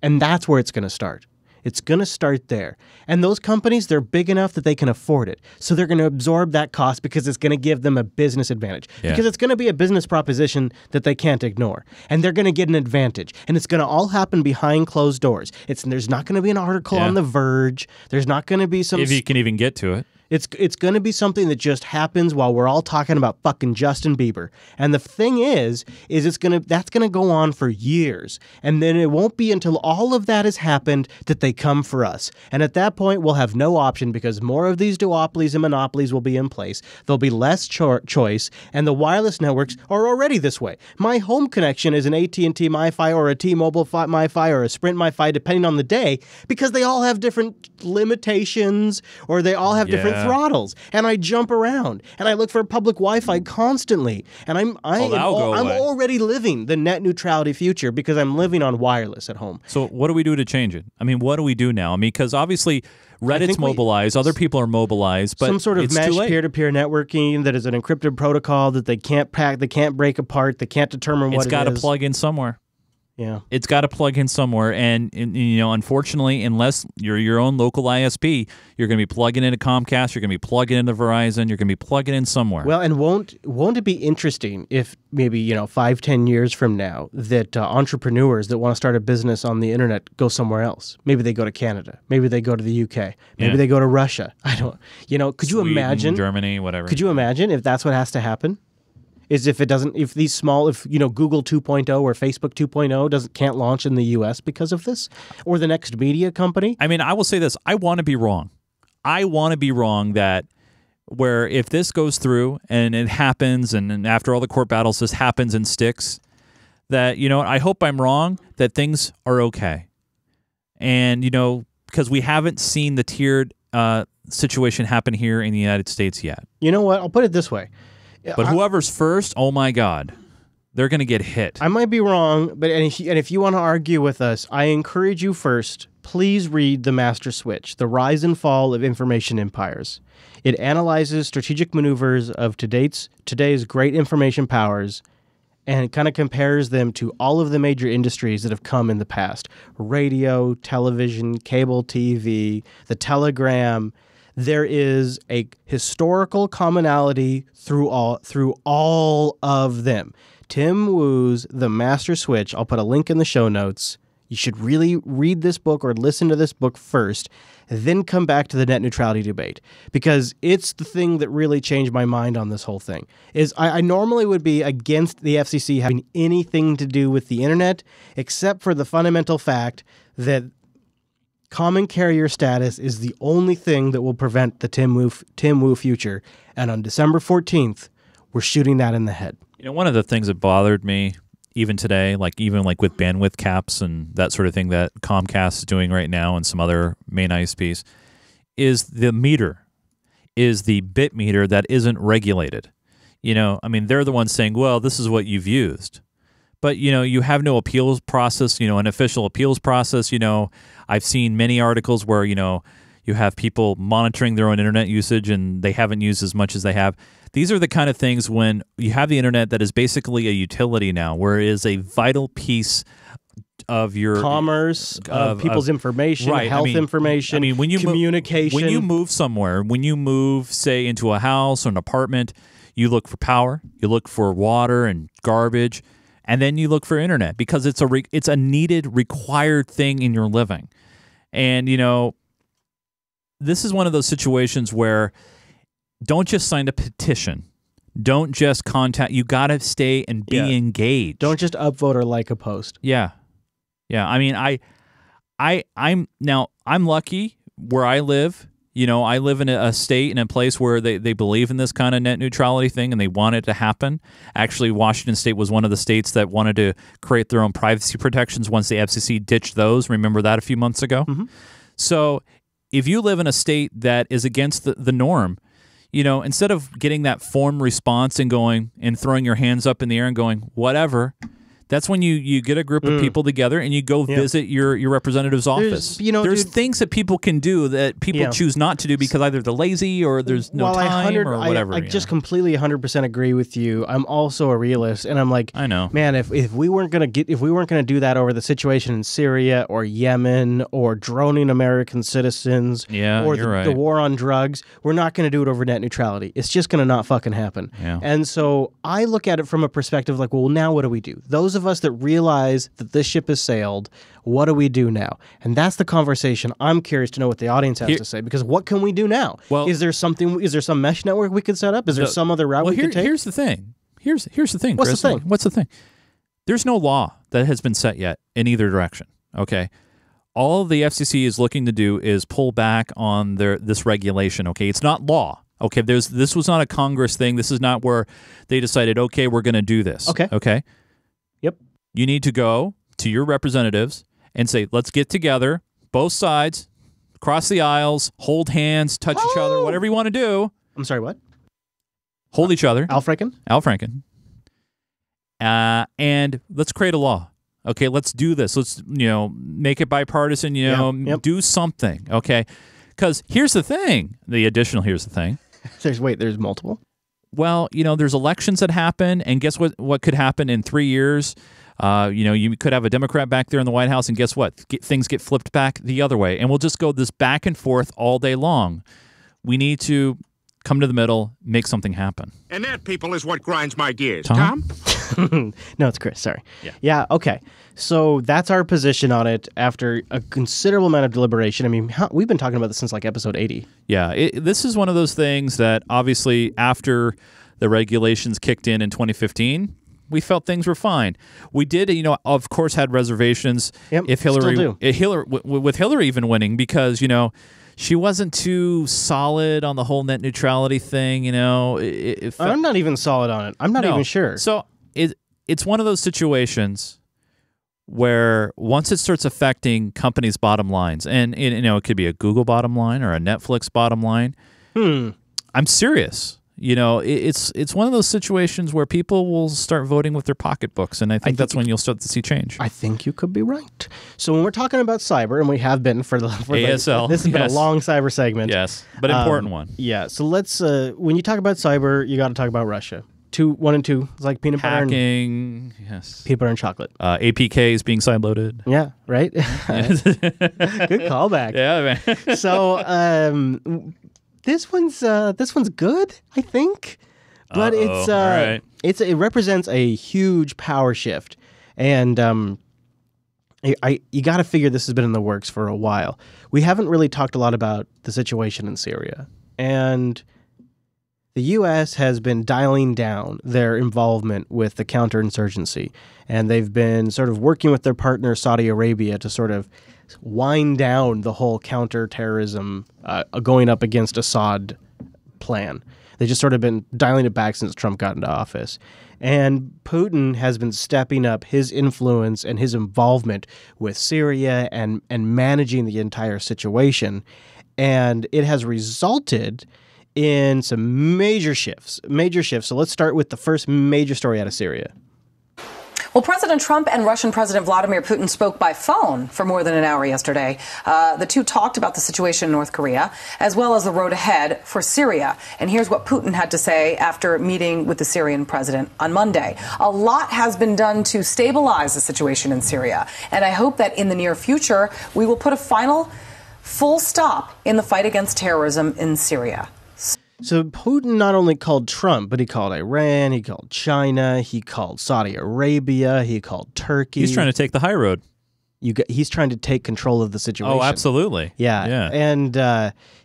Speaker 1: And that's where it's going to start. It's going to start there. And those companies, they're big enough that they can afford it. So they're going to absorb that cost because it's going to give them a business advantage. Yeah. Because it's going to be a business proposition that they can't ignore. And they're going to get an advantage. And it's going to all happen behind closed doors. There's not going to be an article on The Verge. There's not going to be some...
Speaker 3: If you can even get to it.
Speaker 1: It's going to be something that just happens while we're all talking about fucking Justin Bieber. And the thing is that's going to go on for years. And then it won't be until all of that has happened that they come for us. And at that point, we'll have no option because more of these duopolies and monopolies will be in place. There'll be less choice, and the wireless networks are already this way. My home connection is an AT&T MiFi or a T-Mobile MiFi or a Sprint MiFi, depending on the day, because they all have different limitations or they all have different throttles, and I jump around and I look for public Wi-Fi constantly, and I'm already living the net neutrality future because I'm living on wireless at home.
Speaker 3: So what do we do to change it? I mean, what do we do now? I mean, because obviously Reddit's mobilized, other people are mobilized, but
Speaker 1: some sort of
Speaker 3: it's
Speaker 1: mesh
Speaker 3: too late.
Speaker 1: peer-to-peer networking that is an encrypted protocol that they can't break apart, they can't determine what it is.
Speaker 3: It's got to plug in somewhere.
Speaker 1: Yeah.
Speaker 3: It's got to plug in somewhere, and unfortunately, unless you're your own local ISP, you're going to be plugging into Comcast, you're going to be plugging into Verizon, you're going to be plugging in somewhere.
Speaker 1: Well, and won't it be interesting if maybe 5-10 years from now that entrepreneurs that want to start a business on the internet go somewhere else?Maybe they go to Canada, maybe they go to the UK, maybe they go to Russia. I don't. Could you imagine
Speaker 3: Germany, whatever?
Speaker 1: Could you imagine if that's what has to happen? Is if Google 2.0 or Facebook 2.0 can't launch in the U.S. because of this, or the next media company?
Speaker 3: I mean, I will say this: I want to be wrong. I want to be wrong that where if this goes through and it happens, and after all the court battles, this happens and sticks, that I hope I'm wrong. That things are okay, and because we haven't seen the tiered situation happen here in the United States yet.
Speaker 1: You know what? I'll put it this way.
Speaker 3: But whoever's first, oh my God, they're going to get hit.
Speaker 1: I might be wrong, but if you want to argue with us, I encourage you first, please read The Master Switch, The Rise and Fall of Information Empires. It analyzes strategic maneuvers of today's great information powers and kind of compares them to all of the major industries that have come in the past. Radio, television, cable TV, the telegram. There is a historical commonality through all of them. Tim Wu's The Master Switch, I'll put a link in the show notes. You should really read this book or listen to this book first, then come back to the net neutrality debate, because it's the thing that really changed my mind on this whole thing. I normally would be against the FCC having anything to do with the internet, except for the fundamental fact that common carrier status is the only thing that will prevent the Tim Wu future. And on December 14th, we're shooting that in the head.
Speaker 3: One of the things that bothered me even today, even with bandwidth caps and that sort of thing that Comcast is doing right now and some other main ISPs, is the meter, is the bit meter that isn't regulated. I mean, they're the ones saying, well, this is what you've used. But, you have no appeals process, an official appeals process. I've seen many articles where, you have people monitoring their own internet usage and they haven't used as much as they have. These are the kind of things when you have the internet that is basically a utility now, where it is a vital piece of your
Speaker 1: commerce, of people's information,
Speaker 3: right,
Speaker 1: health information,
Speaker 3: when you
Speaker 1: communication.
Speaker 3: When you move somewhere, when you move, say, into a house or an apartment, you look for power, you look for water and garbage. And then you look for internet because it's a needed, required thing in your living. And, this is one of those situations where don't just sign a petition. Don't just contact. You got to stay and be engaged.
Speaker 1: Don't just upvote or like a post.
Speaker 3: Yeah. I mean, I'm lucky where I live. I live in a state, in a place where they believe in this kind of net neutrality thing and they want it to happen. Actually, Washington State was one of the states that wanted to create their own privacy protections once the FCC ditched those. Remember that a few months ago? Mm-hmm. So if you live in a state that is against the norm, instead of getting that form response and going and throwing your hands up in the air and going, whatever, that's when you get a group of people together and you go visit your representative's office. There's things that people can do that people choose not to do because either they're lazy or there's no time or whatever.
Speaker 1: I just completely 100% agree with you. I'm also a realist, and I'm like,
Speaker 3: I know,
Speaker 1: man. If we weren't gonna do that over the situation in Syria or Yemen or droning American citizens, or the war on drugs, we're not gonna do it over net neutrality. It's just gonna not fucking happen.
Speaker 3: Yeah.
Speaker 1: And so I look at it from a perspective like, well, now what do we do? Those of of us that realize that this ship has sailed, what do we do now? And that's the conversation I'm curious to know what the audience has to say, because what can we do now?
Speaker 3: Well,
Speaker 1: is there some mesh network we could set up? Is there some other route we could take?
Speaker 3: Here's the thing. Here's the thing,
Speaker 1: What's
Speaker 3: Chris.
Speaker 1: the thing?
Speaker 3: What's the thing? There's no law that has been set yet in either direction, okay? All the FCC is looking to do is pull back on this regulation, okay? It's not law. Okay, this was not a Congress thing. This is not where they decided, okay, we're going to do this. Okay?
Speaker 1: Yep.
Speaker 3: You need to go to your representatives and say, let's get together, both sides, cross the aisles, hold hands, touch each other, whatever you want to do.
Speaker 1: I'm sorry, what?
Speaker 3: Hold each other.
Speaker 1: Al Franken?
Speaker 3: Al Franken. And let's create a law. Okay, let's do this. Let's, make it bipartisan, do something, okay? Because here's the thing, here's the thing.
Speaker 1: There's multiple?
Speaker 3: Well, there's elections that happen, and guess what could happen in 3 years? You could have a Democrat back there in the White House, and guess what? Things get flipped back the other way, and we'll just go this back and forth all day long. We need to come to the middle, make something happen.
Speaker 12: And that, people, is what grinds my gears.
Speaker 3: Tom?
Speaker 1: No, it's Chris. Sorry. Yeah. Okay. So that's our position on it after a considerable amount of deliberation. I mean, we've been talking about this since like episode 80.
Speaker 3: Yeah. This is one of those things that obviously after the regulations kicked in 2015, we felt things were fine. We did, of course, had reservations if with Hillary even winning because, she wasn't too solid on the whole net neutrality thing,
Speaker 1: I'm not even solid on it. I'm not even sure.
Speaker 3: So it's one of those situations where once it starts affecting companies' bottom lines, and it could be a Google bottom line or a Netflix bottom line. I'm serious. It's one of those situations where people will start voting with their pocketbooks, and I think that's when you'll start to see change.
Speaker 1: I think you could be right. So when we're talking about cyber, and we have been for
Speaker 3: ASL,
Speaker 1: this has been a long cyber segment.
Speaker 3: Yes, but important one.
Speaker 1: Yeah. So let's when you talk about cyber, you got to talk about Russia. 1 and 2. It's like peanut butter
Speaker 3: hacking. Yes.
Speaker 1: Peanut butter and chocolate.
Speaker 3: APKs being sideloaded.
Speaker 1: Yeah. Right. Good callback.
Speaker 3: Yeah, man.
Speaker 1: So this one's good, I think, but it represents a huge power shift, and you got to figure this has been in the works for a while. We haven't really talked a lot about the situation in Syria, and the U.S. has been dialing down their involvement with the counterinsurgency, and they've been sort of working with their partner Saudi Arabia to sort of wind down the whole counterterrorism going up against Assad plan. They've just sort of been dialing it back since Trump got into office. And Putin has been stepping up his influence and his involvement with Syria and managing the entire situation. And it has resulted in some major shifts. So let's start with the first major story out of Syria.
Speaker 13: Well, President Trump and Russian President Vladimir Putin spoke by phone for more than an hour yesterday. The two talked about the situation in North Korea, as well as the road ahead for Syria. And here's what Putin had to say after meeting with the Syrian president on Monday. A lot has been done to stabilize the situation in Syria. And I hope that in the near future, we will put a final full stop in the fight against terrorism in Syria.
Speaker 1: So Putin not only called Trump, but he called Iran, he called China, he called Saudi Arabia, he called Turkey.
Speaker 3: He's trying to take the high road.
Speaker 1: He's trying to take control of the situation.
Speaker 3: Oh, absolutely.
Speaker 1: Yeah. And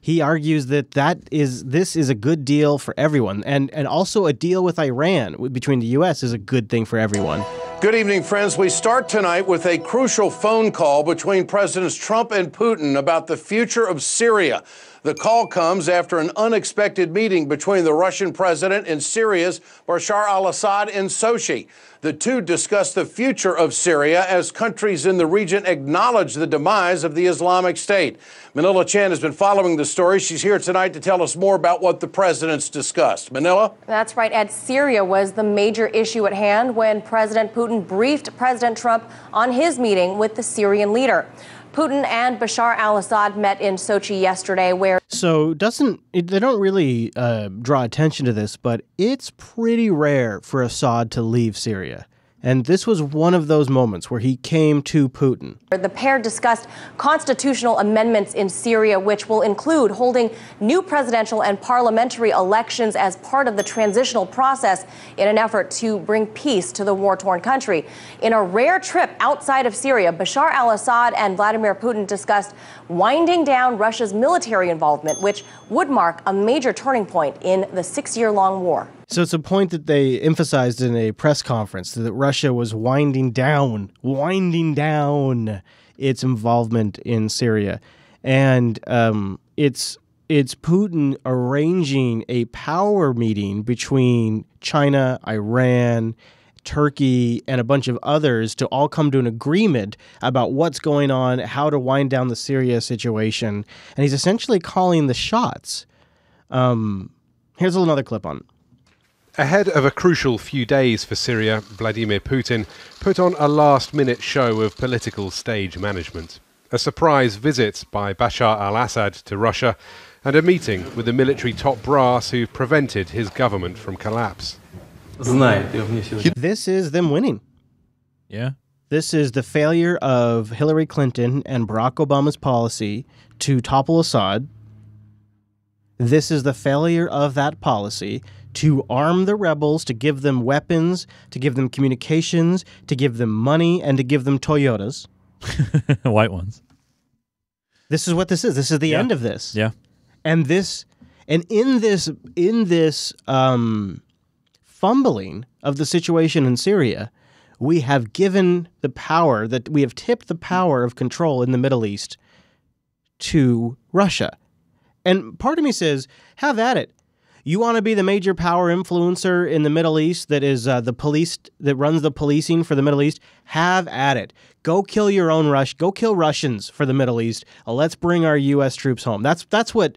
Speaker 1: he argues that this is a good deal for everyone. And also a deal with Iran between the U.S. is a good thing for everyone.
Speaker 14: Good evening, friends. We start tonight with a crucial phone call between Presidents Trump and Putin about the future of Syria. The call comes after an unexpected meeting between the Russian president and Syria's Bashar al-Assad in Sochi. The two discussed the future of Syria as countries in the region acknowledge the demise of the Islamic State. Manila Chen has been following the story. She's here tonight to tell us more about what the presidents discussed. Manila?
Speaker 15: That's right, Ed. Syria was the major issue at hand when President Putin briefed President Trump on his meeting with the Syrian leader. Putin and Bashar al-Assad met in Sochi yesterday where...
Speaker 1: So they don't really draw attention to this, but it's pretty rare for Assad to leave Syria. And this was one of those moments where he came to Putin.
Speaker 15: The pair discussed constitutional amendments in Syria, which will include holding new presidential and parliamentary elections as part of the transitional process in an effort to bring peace to the war-torn country. In a rare trip outside of Syria, Bashar al-Assad and Vladimir Putin discussed winding down Russia's military involvement, which would mark a major turning point in the 6-year-long war.
Speaker 1: So it's a point that they emphasized in a press conference, that Russia was winding down its involvement in Syria. And it's Putin arranging a power meeting between China, Iran, Turkey, and a bunch of others to all come to an agreement about what's going on, how to wind down the Syria situation. And he's essentially calling the shots. Here's another clip on it.
Speaker 16: Ahead of a crucial few days for Syria, Vladimir Putin put on a last-minute show of political stage management. A surprise visit by Bashar al-Assad to Russia and a meeting with the military top brass who prevented his government from collapse.
Speaker 1: This is them winning.
Speaker 3: Yeah.
Speaker 1: This is the failure of Hillary Clinton and Barack Obama's policy to topple Assad. This is the failure of that policy to arm the rebels, to give them weapons, to give them communications, to give them money, and to give them Toyotas.
Speaker 3: White ones.
Speaker 1: This is what this is. This is the end of this.
Speaker 3: Yeah.
Speaker 1: And in this fumbling of the situation in Syria, we have given the power, that we have tipped the power of control in the Middle East to Russia. And part of me says, have at it. You want to be the major power influencer in the Middle East that is the police, that runs the policing for the Middle East? Have at it. Go kill your own Go kill Russians for the Middle East. Let's bring our U.S. troops home. That's what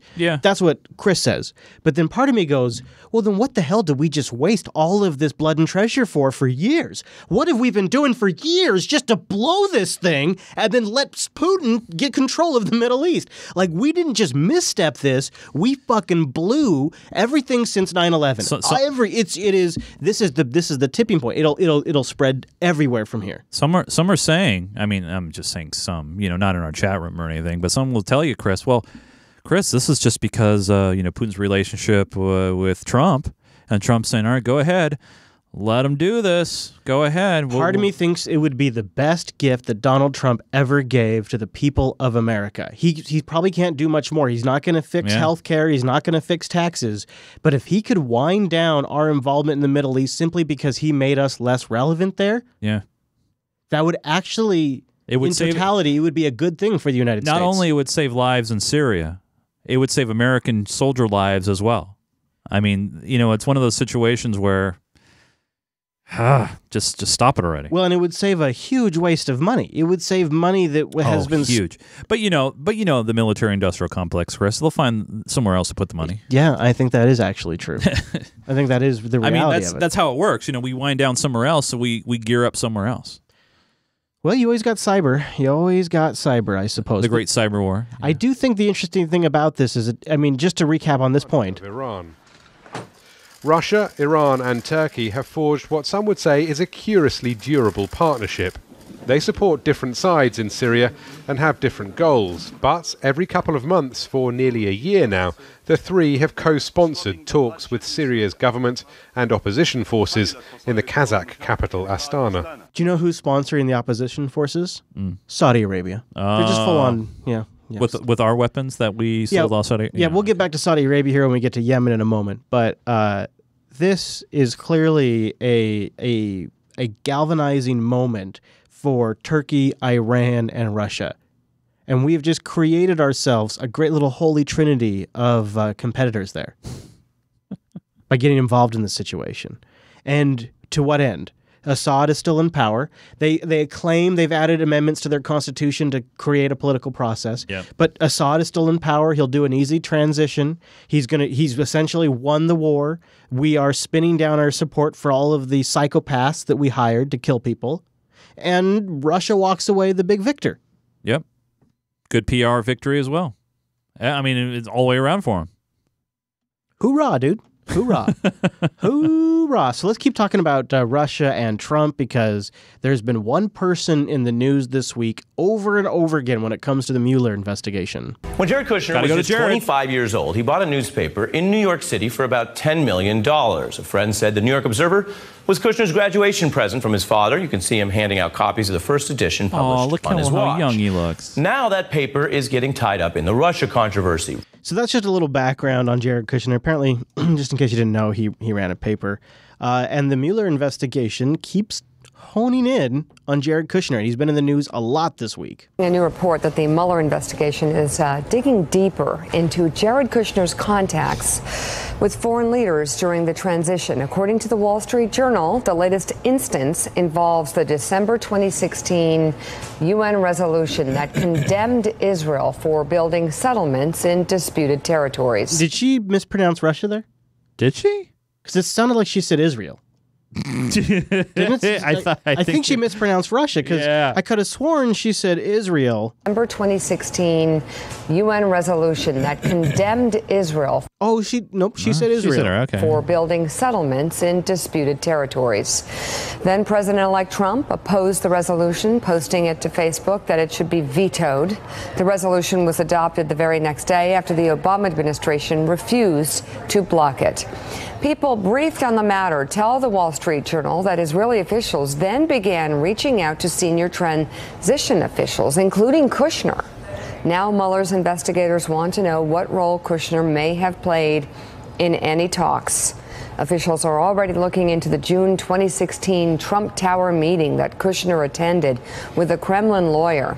Speaker 1: Chris says. But then part of me goes, well, then what the hell did we just waste all of this blood and treasure for years? What have we been doing for years just to blow this thing and then let Putin get control of the Middle East? Like, we didn't just misstep this. We fucking blew everything since 9/11. This is the tipping point. It'll spread everywhere from here.
Speaker 3: Some are saying, I mean, I'm just saying some, not in our chat room or anything, but some will tell you, Chris, this is just because, Putin's relationship with Trump, and Trump's saying, all right, go ahead, let him do this, go ahead.
Speaker 1: Part of me thinks it would be the best gift that Donald Trump ever gave to the people of America. He probably can't do much more. He's not going to fix health care. He's not going to fix taxes. But if he could wind down our involvement in the Middle East simply because he made us less relevant there, that would actually, totality, it would be a good thing for the United States.
Speaker 3: Not only it would save lives in Syria, it would save American soldier lives as well. I mean, it's one of those situations where just stop it already.
Speaker 1: Well, and it would save a huge waste of money. It would save money that has been
Speaker 3: huge. But the military-industrial complex, Chris, they'll find somewhere else to put the money.
Speaker 1: Yeah, I think that is actually true. I think that is the reality of it.
Speaker 3: That's how it works. We wind down somewhere else, so we gear up somewhere else.
Speaker 1: Well, you always got cyber. I suppose.
Speaker 3: The great cyber war. Yeah.
Speaker 1: I do think the interesting thing about this is, just to recap on this point.
Speaker 16: Iran. Russia, Iran and Turkey have forged what some would say is a curiously durable partnership. They support different sides in Syria and have different goals, but every couple of months for nearly a year now, the three have co-sponsored talks with Syria's government and opposition forces in the Kazakh capital Astana.
Speaker 1: Do you know who's sponsoring the opposition forces? Saudi Arabia. They're just full on,
Speaker 3: With our weapons that we sold off Saudi Arabia?
Speaker 1: Yeah, we'll get back to Saudi Arabia here when we get to Yemen in a moment. But this is clearly a galvanizing moment for Turkey, Iran, and Russia. And we've just created ourselves a great little holy trinity of competitors there by getting involved in the situation. And to what end? Assad is still in power. They claim they've added amendments to their constitution to create a political process.
Speaker 3: Yep.
Speaker 1: But Assad is still in power. He'll do an easy transition. He's essentially won the war. We are spinning down our support for all of the psychopaths that we hired to kill people. And Russia walks away the big victor.
Speaker 3: Yep. Good PR victory as well. I mean, it's all the way around for him.
Speaker 1: Hoorah, dude. Hoorah. Hoorah. So let's keep talking about Russia and Trump, because there's been one person in the news this week over and over again when it comes to the Mueller investigation.
Speaker 17: When Jared Kushner was just 25 years old, he bought a newspaper in New York City for about $10 million. A friend said the New York Observer was Kushner's graduation present from his father. You can see him handing out copies of the first edition published on his watch.
Speaker 3: How young he looks.
Speaker 17: Now that paper is getting tied up in the Russia controversy.
Speaker 1: So that's just a little background on Jared Kushner. Apparently, just in case you didn't know, he ran a paper. And the Mueller investigation keeps honing in on Jared Kushner. And he's been in the news a lot this week.
Speaker 18: A new report that the Mueller investigation is digging deeper into Jared Kushner's contacts with foreign leaders during the transition. According to the Wall Street Journal, the latest instance involves the December 2016 UN resolution that condemned Israel for building settlements in disputed territories.
Speaker 1: Did she mispronounce Russia there?
Speaker 3: Did she?
Speaker 1: Because it sounded like she said Israel. Didn't it? I think she mispronounced Russia, because I could have sworn she said Israel.
Speaker 18: December 2016 UN resolution that condemned Israel.
Speaker 1: Oh, she said Israel.
Speaker 3: She said her, okay.
Speaker 18: For building settlements in disputed territories. Then President-elect Trump opposed the resolution, posting it to Facebook that it should be vetoed. The resolution was adopted the very next day after the Obama administration refused to block it. People briefed on the matter tell the Wall Street Journal that Israeli officials then began reaching out to senior transition officials, including Kushner. Now Mueller's investigators want to know what role Kushner may have played in any talks. Officials are already looking into the June 2016 Trump Tower meeting that Kushner attended with a Kremlin lawyer.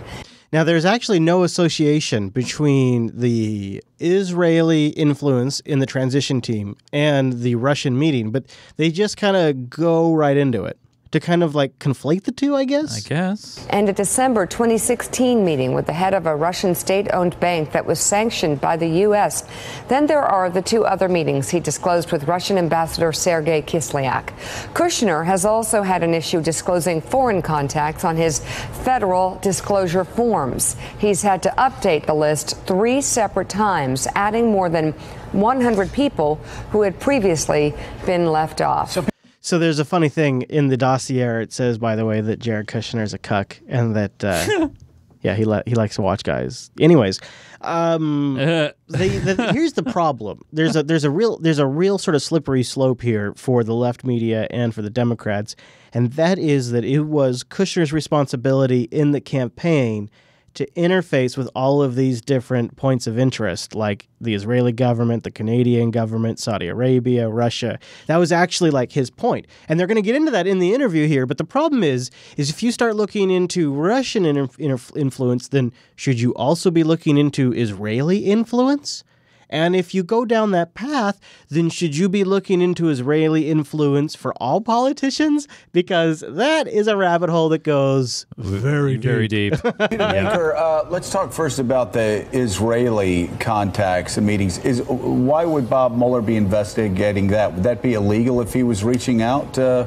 Speaker 1: Now, there's actually no association between the Israeli influence in the transition team and the Russian meeting, but they just kind of go right into it to kind of like conflate the two, I guess.
Speaker 18: And a December 2016 meeting with the head of a Russian state-owned bank that was sanctioned by the U.S. Then there are the two other meetings he disclosed with Russian Ambassador Sergei Kislyak. Kushner has also had an issue disclosing foreign contacts on his federal disclosure forms. He's had to update the list 3 separate times, adding more than 100 people who had previously been left off.
Speaker 1: So there's a funny thing in the dossier. It says, by the way, that Jared Kushner is a cuck, and that he likes to watch guys. Anyways, here's the problem. There's a real sort of slippery slope here for the left media and for the Democrats, and that is that it was Kushner's responsibility in the campaign to interface with all of these different points of interest, like the Israeli government, the Canadian government, Saudi Arabia, Russia. That was actually like his point. And they're going to get into that in the interview here. But the problem is if you start looking into Russian influence, then should you also be looking into Israeli influence? And if you go down that path, then should you be looking into Israeli influence for all politicians? Because that is a rabbit hole that goes very deep.
Speaker 19: Baker, let's talk first about the Israeli contacts and meetings. Why would Bob Mueller be investigating that? Would that be illegal if he was reaching out to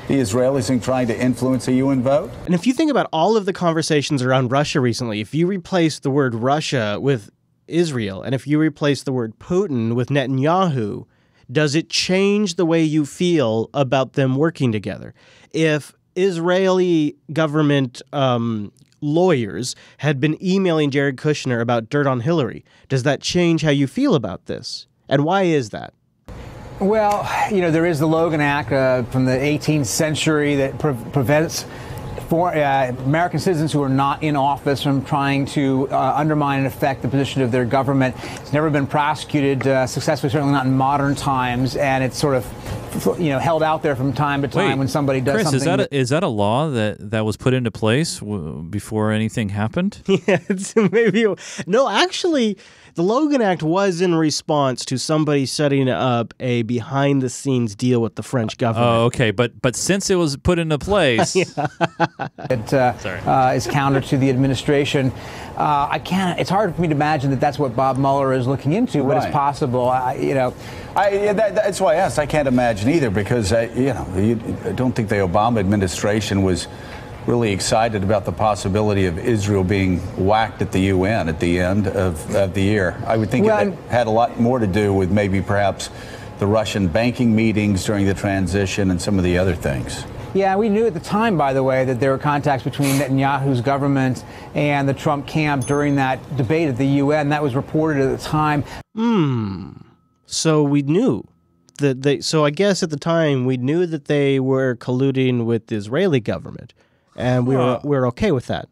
Speaker 19: the Israelis and trying to influence a UN vote?
Speaker 1: And if you think about all of the conversations around Russia recently, if you replace the word Russia with Israel, and if you replace the word Putin with Netanyahu, does it change the way you feel about them working together? If Israeli government lawyers had been emailing Jared Kushner about dirt on Hillary, does that change how you feel about this? And why is that?
Speaker 20: Well, there is the Logan Act from the 18th century that prevents for American citizens who are not in office from trying to undermine and affect the position of their government. It's never been prosecuted successfully, certainly not in modern times, and it's sort of held out there from time to time when somebody does
Speaker 3: Chris,
Speaker 20: something.
Speaker 3: Is that a law that was put into place before anything happened?
Speaker 1: Yeah, no, actually, the Logan Act was in response to somebody setting up a behind-the-scenes deal with the French government.
Speaker 3: Oh, okay, but since it was put into place,
Speaker 20: It is counter to the administration. It's hard for me to imagine that that's what Bob Mueller is looking into, but it's possible.
Speaker 19: That's why I asked. I can't imagine either, because I don't think the Obama administration was really excited about the possibility of Israel being whacked at the UN at the end of the year. I would think it had a lot more to do with maybe perhaps the Russian banking meetings during the transition and some of the other things.
Speaker 20: Yeah, we knew at the time, by the way, that there were contacts between Netanyahu's government and the Trump camp during that debate at the UN. That was reported at the time.
Speaker 1: So we knew that so I guess at the time we knew that they were colluding with the Israeli government, and we were okay with that.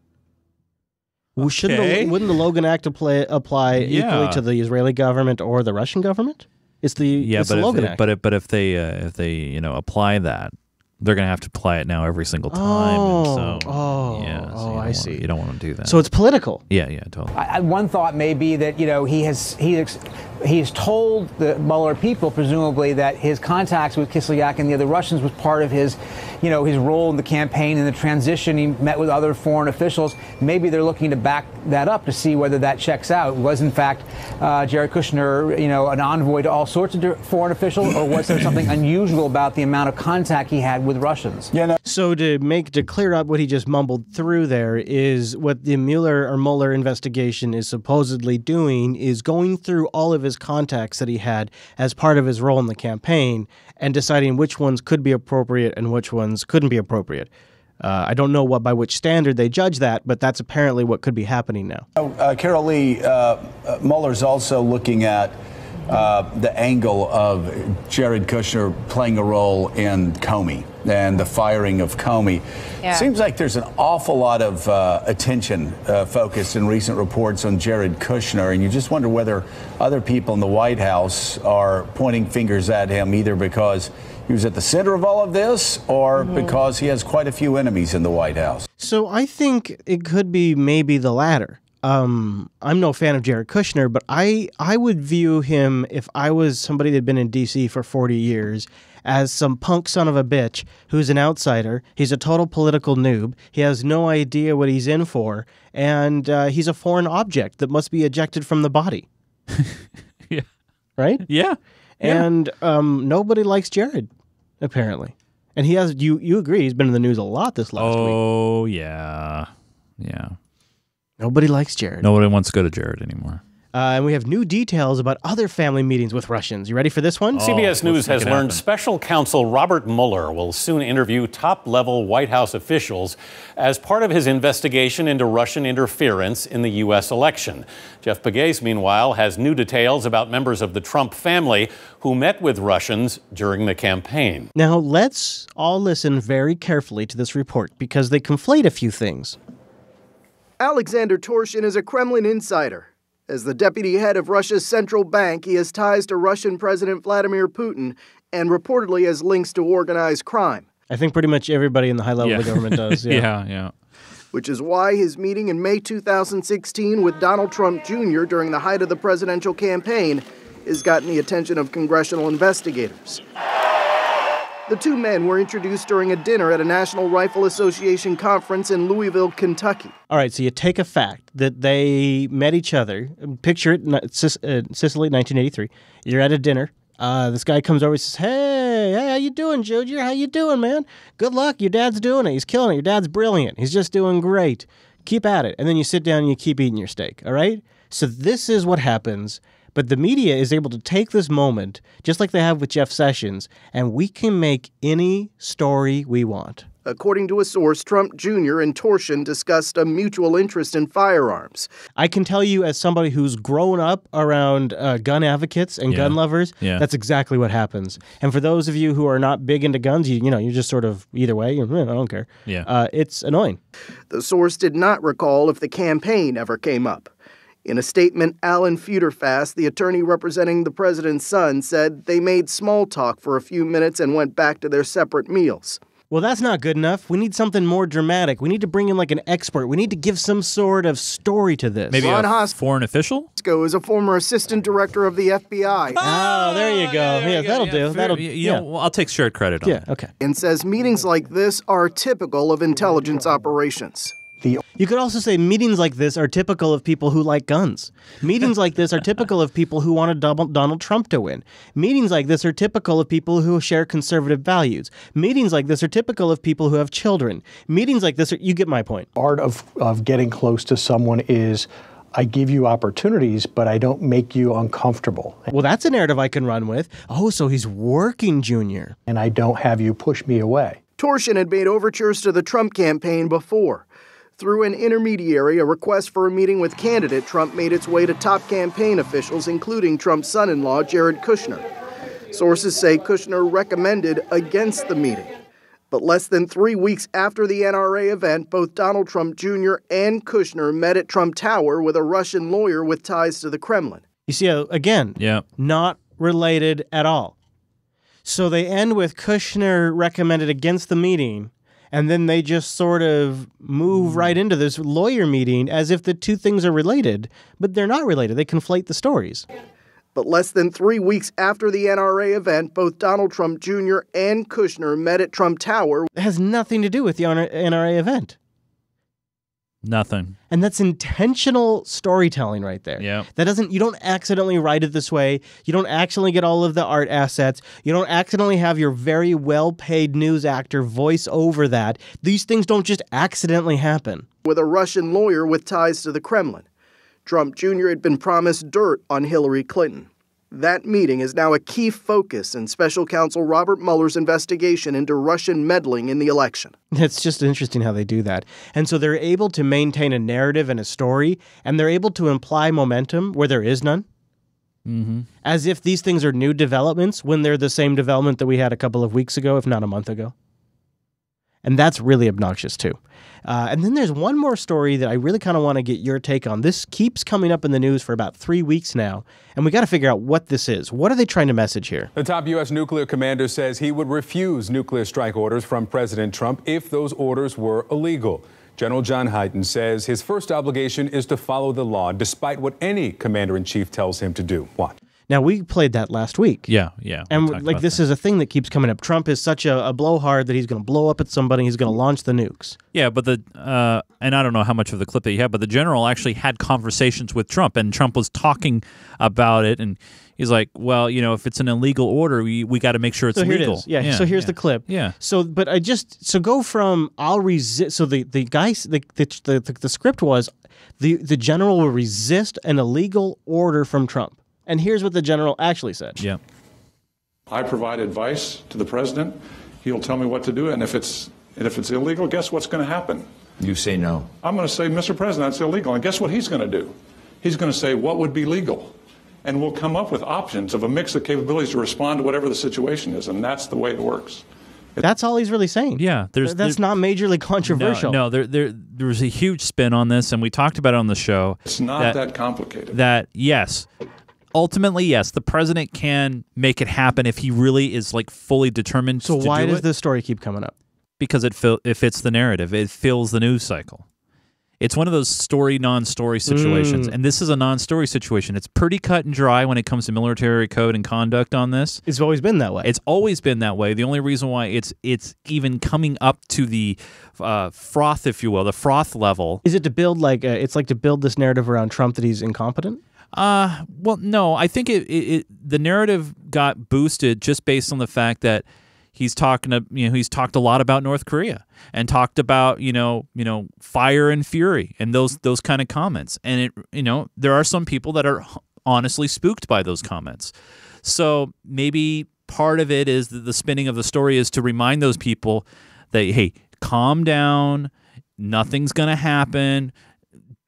Speaker 3: Okay.
Speaker 1: Wouldn't the Logan Act apply equally to the Israeli government or the Russian government? It's the Logan Act.
Speaker 3: But if they apply that, they're going to have to apply it now every single time.
Speaker 1: I see.
Speaker 3: You don't want to do that.
Speaker 1: So it's political.
Speaker 3: Yeah, totally.
Speaker 20: One thought may be that he's told the Mueller people, presumably, that his contacts with Kislyak and the other Russians was part of his role in the campaign and the transition. He met with other foreign officials. Maybe they're looking to back that up to see whether that checks out. Was in fact Jared Kushner, an envoy to all sorts of foreign officials, or was there something unusual about the amount of contact he had with Russians?
Speaker 1: So to clear up what he just mumbled through there is what the Mueller investigation is supposedly doing is going through all of his contacts that he had as part of his role in the campaign and deciding which ones could be appropriate and which ones couldn't be appropriate. I don't know by which standard they judge that, but that's apparently what could be happening now.
Speaker 19: Carol Lee, Mueller's also looking at the angle of Jared Kushner playing a role in Comey and the firing of Comey.
Speaker 11: Yeah.
Speaker 19: Seems like there's an awful lot of attention focused in recent reports on Jared Kushner, and you just wonder whether other people in the White House are pointing fingers at him, either because he was at the center of all of this or because he has quite a few enemies in the White House.
Speaker 1: So I think it could be maybe the latter. I'm no fan of Jared Kushner, but I would view him, if I was somebody that had been in D.C. for 40 years, as some punk son of a bitch who's an outsider. He's a total political noob. He has no idea what he's in for, and he's a foreign object that must be ejected from the body.
Speaker 3: Yeah.
Speaker 1: Right?
Speaker 3: Yeah.
Speaker 1: And nobody likes Jared, apparently. And he has, you agree, he's been in the news a lot this last week.
Speaker 3: Oh, yeah. Yeah.
Speaker 1: Nobody likes Jared.
Speaker 3: Nobody wants to go to Jared anymore.
Speaker 1: And we have new details about other family meetings with Russians. You ready for this one?
Speaker 21: CBS News has learned special counsel Robert Mueller will soon interview top-level White House officials as part of his investigation into Russian interference in the U.S. election. Jeff Pegues, meanwhile, has new details about members of the Trump family who met with Russians during the campaign.
Speaker 1: Now, let's all listen very carefully to this report because they conflate a few things.
Speaker 22: Alexander Torshin is a Kremlin insider. As the deputy head of Russia's central bank, he has ties to Russian President Vladimir Putin and reportedly has links to organized crime.
Speaker 1: I think pretty much everybody in the high level of the government does.
Speaker 3: Yeah.
Speaker 22: Which is why his meeting in May 2016 with Donald Trump Jr. during the height of the presidential campaign has gotten the attention of congressional investigators. The two men were introduced during a dinner at a National Rifle Association conference in Louisville, Kentucky.
Speaker 1: All right, so you take a fact that they met each other. Picture it, Sicily, 1983. You're at a dinner. This guy comes over and says, hey, how you doing, Junior? How you doing, man? Good luck. Your dad's doing it. He's killing it. Your dad's brilliant. He's just doing great. Keep at it. And then you sit down and you keep eating your steak, all right? So this is what happens. But the media is able to take this moment, just like they have with Jeff Sessions, and we can make any story we want.
Speaker 22: According to a source, Trump Jr. and Torshin discussed a mutual interest in firearms.
Speaker 1: I can tell you, as somebody who's grown up around gun advocates and gun lovers, that's exactly what happens. And for those of you who are not big into guns, you're just sort of either way. I don't care.
Speaker 3: Yeah.
Speaker 1: It's annoying.
Speaker 22: The source did not recall if the campaign ever came up. In a statement, Alan Futerfast, the attorney representing the president's son, said they made small talk for a few minutes and went back to their separate meals.
Speaker 1: Well, that's not good enough. We need something more dramatic. We need to bring in like an expert. We need to give some sort of story to this.
Speaker 3: Maybe a foreign official?
Speaker 22: Is a former assistant director of the FBI.
Speaker 1: Oh, there you go. Yeah, that'll do. That'll.
Speaker 3: Well, I'll take shared credit on it.
Speaker 1: Yeah, okay.
Speaker 22: And says meetings like this are typical of intelligence operations.
Speaker 1: You could also say meetings like this are typical of people who like guns. Meetings like this are typical of people who want Donald Trump to win. Meetings like this are typical of people who share conservative values. Meetings like this are typical of people who have children. Meetings like this you get my point.
Speaker 23: Art of getting close to someone is
Speaker 4: I give you opportunities, but I don't make you uncomfortable.
Speaker 1: Well, that's a narrative I can run with. Oh, so he's working, Junior.
Speaker 4: And I don't have you push me away.
Speaker 22: Torsion had made overtures to the Trump campaign before. Through an intermediary, a request for a meeting with candidate Trump made its way to top campaign officials, including Trump's son-in-law, Jared Kushner. Sources say Kushner recommended against the meeting. But less than 3 weeks after the NRA event, both Donald Trump Jr. and Kushner met at Trump Tower with a Russian lawyer with ties to the Kremlin.
Speaker 1: You see, again, not related at all. So they end with Kushner recommended against the meeting, and then they just sort of move right into this lawyer meeting as if the two things are related, but they're not related. They conflate the stories.
Speaker 22: But less than 3 weeks after the NRA event, both Donald Trump Jr. and Kushner met at Trump Tower.
Speaker 1: It has nothing to do with the NRA event.
Speaker 3: Nothing.
Speaker 1: And that's intentional storytelling right there.
Speaker 3: Yeah.
Speaker 1: You don't accidentally write it this way. You don't accidentally get all of the art assets. You don't accidentally have your very well-paid news actor voice over that. These things don't just accidentally happen.
Speaker 22: With a Russian lawyer with ties to the Kremlin. Trump Jr. had been promised dirt on Hillary Clinton. That meeting is now a key focus in Special Counsel Robert Mueller's investigation into Russian meddling in the election.
Speaker 1: It's just interesting how they do that. And so they're able to maintain a narrative and a story, and they're able to imply momentum where there is none.
Speaker 3: Mm-hmm.
Speaker 1: As if these things are new developments when they're the same development that we had a couple of weeks ago, if not a month ago. And that's really obnoxious, too. And then there's one more story that I really kind of want to get your take on. This keeps coming up in the news for about 3 weeks now, and we got to figure out what this is. What are they trying to message here?
Speaker 5: The top U.S. nuclear commander says he would refuse nuclear strike orders from President Trump if those orders were illegal. General John Hyten says his first obligation is to follow the law, despite what any commander-in-chief tells him to do. Watch.
Speaker 1: Now, we played that last week.
Speaker 3: Yeah.
Speaker 1: And this is a thing that keeps coming up. Trump is such a blowhard that he's going to blow up at somebody. He's going to launch the nukes.
Speaker 3: Yeah, but and I don't know how much of the clip that you have, but the general actually had conversations with Trump, and Trump was talking about it, and he's like, well, if it's an illegal order, we got to make sure it's legal.
Speaker 1: It is. Yeah. So here's the clip.
Speaker 3: Yeah.
Speaker 1: So go from I'll resist. So the script was the general will resist an illegal order from Trump. And here's what the general actually said.
Speaker 3: Yeah.
Speaker 23: I provide advice to the president. He'll tell me what to do. And if it's illegal, guess what's going to happen?
Speaker 24: You say no.
Speaker 23: I'm going to say, Mr. President, that's illegal. And guess what he's going to do? He's going to say, what would be legal? And we'll come up with options of a mix of capabilities to respond to whatever the situation is. And that's the way it works.
Speaker 1: That's all he's really saying.
Speaker 3: Yeah,
Speaker 1: that's not majorly controversial.
Speaker 3: No, there was a huge spin on this, and we talked about it on the show.
Speaker 23: It's not that complicated.
Speaker 3: Ultimately, yes, the president can make it happen if he really is fully determined to do it.
Speaker 1: So why does this story keep coming up?
Speaker 3: Because it fits the narrative. It fills the news cycle. It's one of those story, non-story situations, and this is a non-story situation. It's pretty cut and dry when it comes to military code and conduct on this.
Speaker 1: It's always been that way.
Speaker 3: It's always been that way. The only reason why it's even coming up to the froth, if you will, the froth level.
Speaker 1: Is it to build to build this narrative around Trump that he's incompetent?
Speaker 3: Well, no. I think the narrative got boosted just based on the fact that he's talked a lot about North Korea and talked about fire and fury and those kind of comments. And there are some people that are honestly spooked by those comments. So maybe part of it is the spinning of the story is to remind those people that, hey, calm down, nothing's going to happen,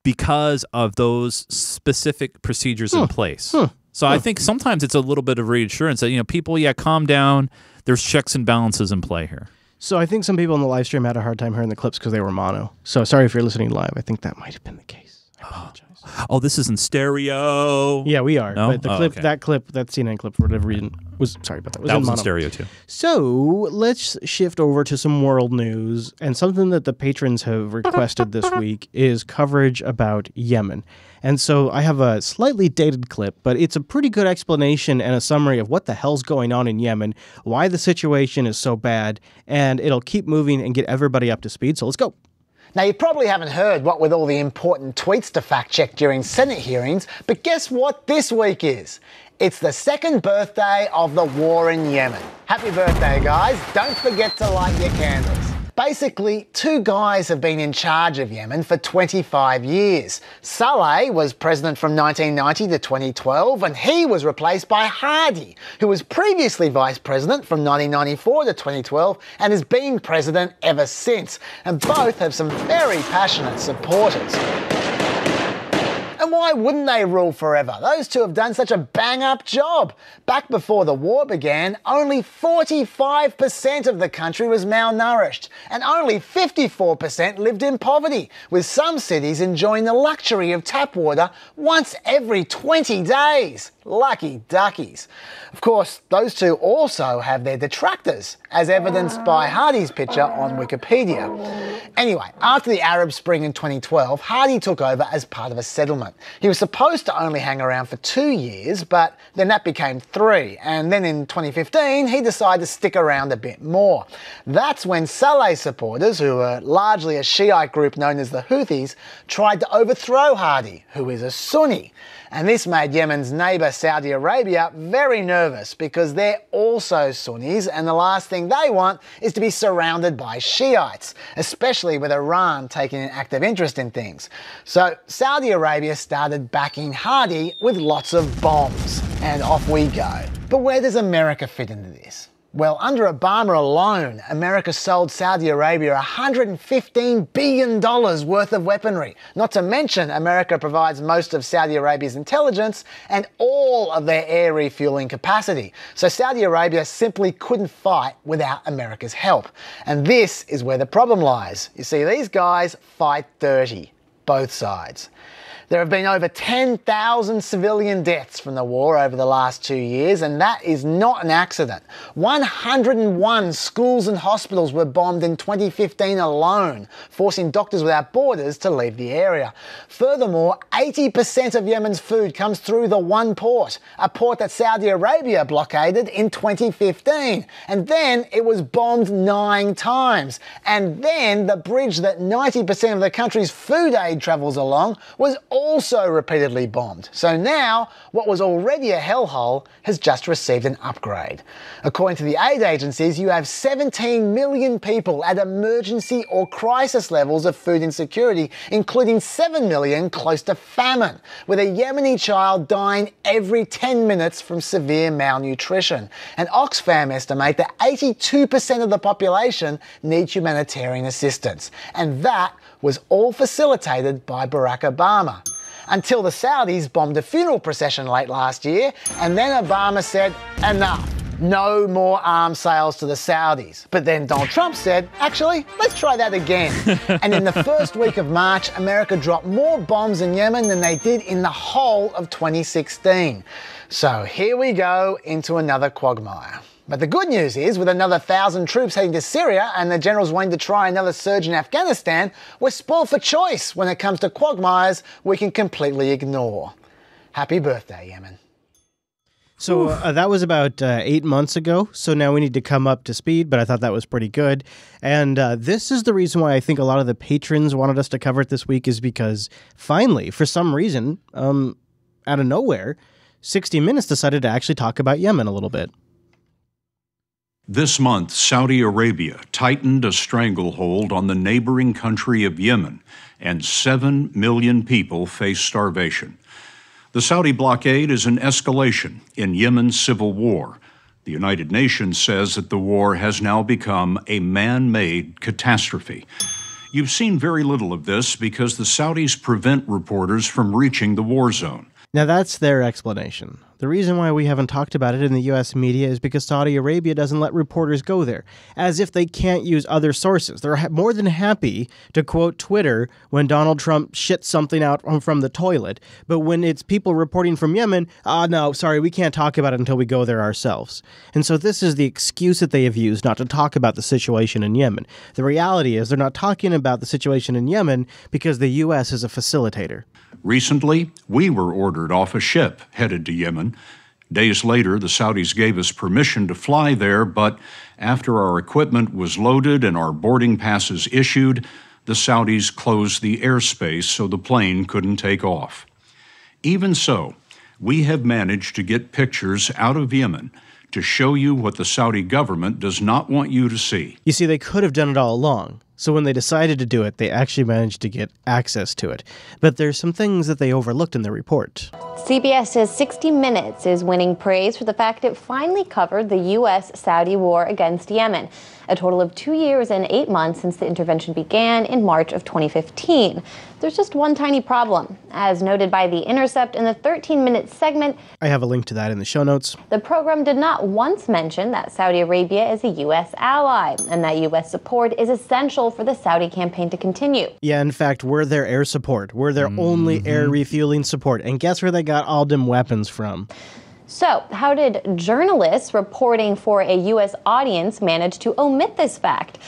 Speaker 3: because of those specific procedures in place. So I think sometimes it's a little bit of reassurance that, people, calm down. There's checks and balances in play here.
Speaker 1: So I think some people in the live stream had a hard time hearing the clips because they were mono. So sorry if you're listening live. I think that might have been the case. I apologize.
Speaker 3: Oh, this is in stereo.
Speaker 1: Yeah, we are.
Speaker 3: No?
Speaker 1: But the clip, that CNN clip, for whatever reason, was sorry about that.
Speaker 3: That was in stereo too.
Speaker 1: So let's shift over to some world news, and something that the patrons have requested this week is coverage about Yemen. And so I have a slightly dated clip, but it's a pretty good explanation and a summary of what the hell's going on in Yemen, why the situation is so bad, and it'll keep moving and get everybody up to speed. So let's go.
Speaker 25: Now, you probably haven't heard what with all the important tweets to fact-check during Senate hearings, but guess what this week is? It's the second birthday of the war in Yemen. Happy birthday, guys. Don't forget to light your candles. Basically, two guys have been in charge of Yemen for 25 years. Saleh was president from 1990 to 2012, and he was replaced by Hadi, who was previously vice president from 1994 to 2012 and has been president ever since. And both have some very passionate supporters. And why wouldn't they rule forever? Those two have done such a bang-up job. Back before the war began, only 45% of the country was malnourished, and only 54% lived in poverty, with some cities enjoying the luxury of tap water once every 20 days. Lucky duckies. Of course, those two also have their detractors, as evidenced by Hadi's picture on Wikipedia. Anyway, after the Arab Spring in 2012, Hadi took over as part of a settlement. He was supposed to only hang around for 2 years, but then that became 3, and then in 2015 he decided to stick around a bit more. That's when Saleh supporters, who are largely a Shiite group known as the Houthis, tried to overthrow Hadi, who is a Sunni. And this made Yemen's neighbour Saudi Arabia very nervous because they're also Sunnis, and the last thing they want is to be surrounded by Shiites, especially with Iran taking an active interest in things. So Saudi Arabia started backing Hadi with lots of bombs, and off we go. But where does America fit into this? Well, under Obama alone, America sold Saudi Arabia $115 billion worth of weaponry. Not to mention, America provides most of Saudi Arabia's intelligence and all of their air refueling capacity. So Saudi Arabia simply couldn't fight without America's help. And this is where the problem lies. You see, these guys fight dirty, both sides. There have been over 10,000 civilian deaths from the war over the last 2 years, and that is not an accident. 101 schools and hospitals were bombed in 2015 alone, forcing Doctors Without Borders to leave the area. Furthermore, 80% of Yemen's food comes through the one port, a port that Saudi Arabia blockaded in 2015. And then it was bombed 9 times. And then the bridge that 90% of the country's food aid travels along was also repeatedly bombed. So now, what was already a hellhole has just received an upgrade. According to the aid agencies, you have 17 million people at emergency or crisis levels of food insecurity, including 7 million close to famine, with a Yemeni child dying every 10 minutes from severe malnutrition. And Oxfam estimate that 82% of the population need humanitarian assistance. And that was all facilitated by Barack Obama. Until the Saudis bombed a funeral procession late last year, and then Obama said, enough. No more arms sales to the Saudis. But then Donald Trump said, actually, let's try that again. And in the first week of March, America dropped more bombs in Yemen than they did in the whole of 2016. So here we go into another quagmire. But the good news is, with another 1,000 troops heading to Syria and the generals wanting to try another surge in Afghanistan, we're spoiled for choice when it comes to quagmires we can completely ignore. Happy birthday, Yemen.
Speaker 1: So that was about 8 months ago, so now we need to come up to speed, but I thought that was pretty good. And this is the reason why I think a lot of the patrons wanted us to cover it this week, is because finally, for some reason, out of nowhere, 60 Minutes decided to actually talk about Yemen a little bit.
Speaker 6: This month, Saudi Arabia tightened a stranglehold on the neighboring country of Yemen, and 7 million people face starvation. The Saudi blockade is an escalation in Yemen's civil war. The United Nations says that the war has now become a man-made catastrophe. You've seen very little of this because the Saudis prevent reporters from reaching the war zone.
Speaker 1: Now that's their explanation. The reason why we haven't talked about it in the U.S. media is because Saudi Arabia doesn't let reporters go there, as if they can't use other sources. They're more than happy to quote Twitter when Donald Trump shits something out from the toilet, but when it's people reporting from Yemen, no, sorry, we can't talk about it until we go there ourselves. And so this is the excuse that they have used not to talk about the situation in Yemen. The reality is they're not talking about the situation in Yemen because the U.S. is a facilitator.
Speaker 6: Recently, we were ordered off a ship headed to Yemen. Days later, the Saudis gave us permission to fly there, but after our equipment was loaded and our boarding passes issued, the Saudis closed the airspace so the plane couldn't take off. Even so, we have managed to get pictures out of Yemen to show you what the Saudi government does not want you to see.
Speaker 1: You see, they could have done it all along. So when they decided to do it, they actually managed to get access to it. But there's some things that they overlooked in the report.
Speaker 7: CBS's 60 Minutes is winning praise for the fact it finally covered the U.S.-Saudi war against Yemen, a total of 2 years and 8 months since the intervention began in March of 2015. There's just one tiny problem. As noted by The Intercept in the 13-minute segment,
Speaker 1: I have a link to that in the show notes.
Speaker 7: The program did not once mention that Saudi Arabia is a U.S. ally and that U.S. support is essential for the Saudi campaign to continue.
Speaker 1: Yeah, in fact, we're their air support. We're their only air refueling support. And guess where they got all them weapons from?
Speaker 7: So, how did journalists reporting for a U.S. audience manage to omit this fact?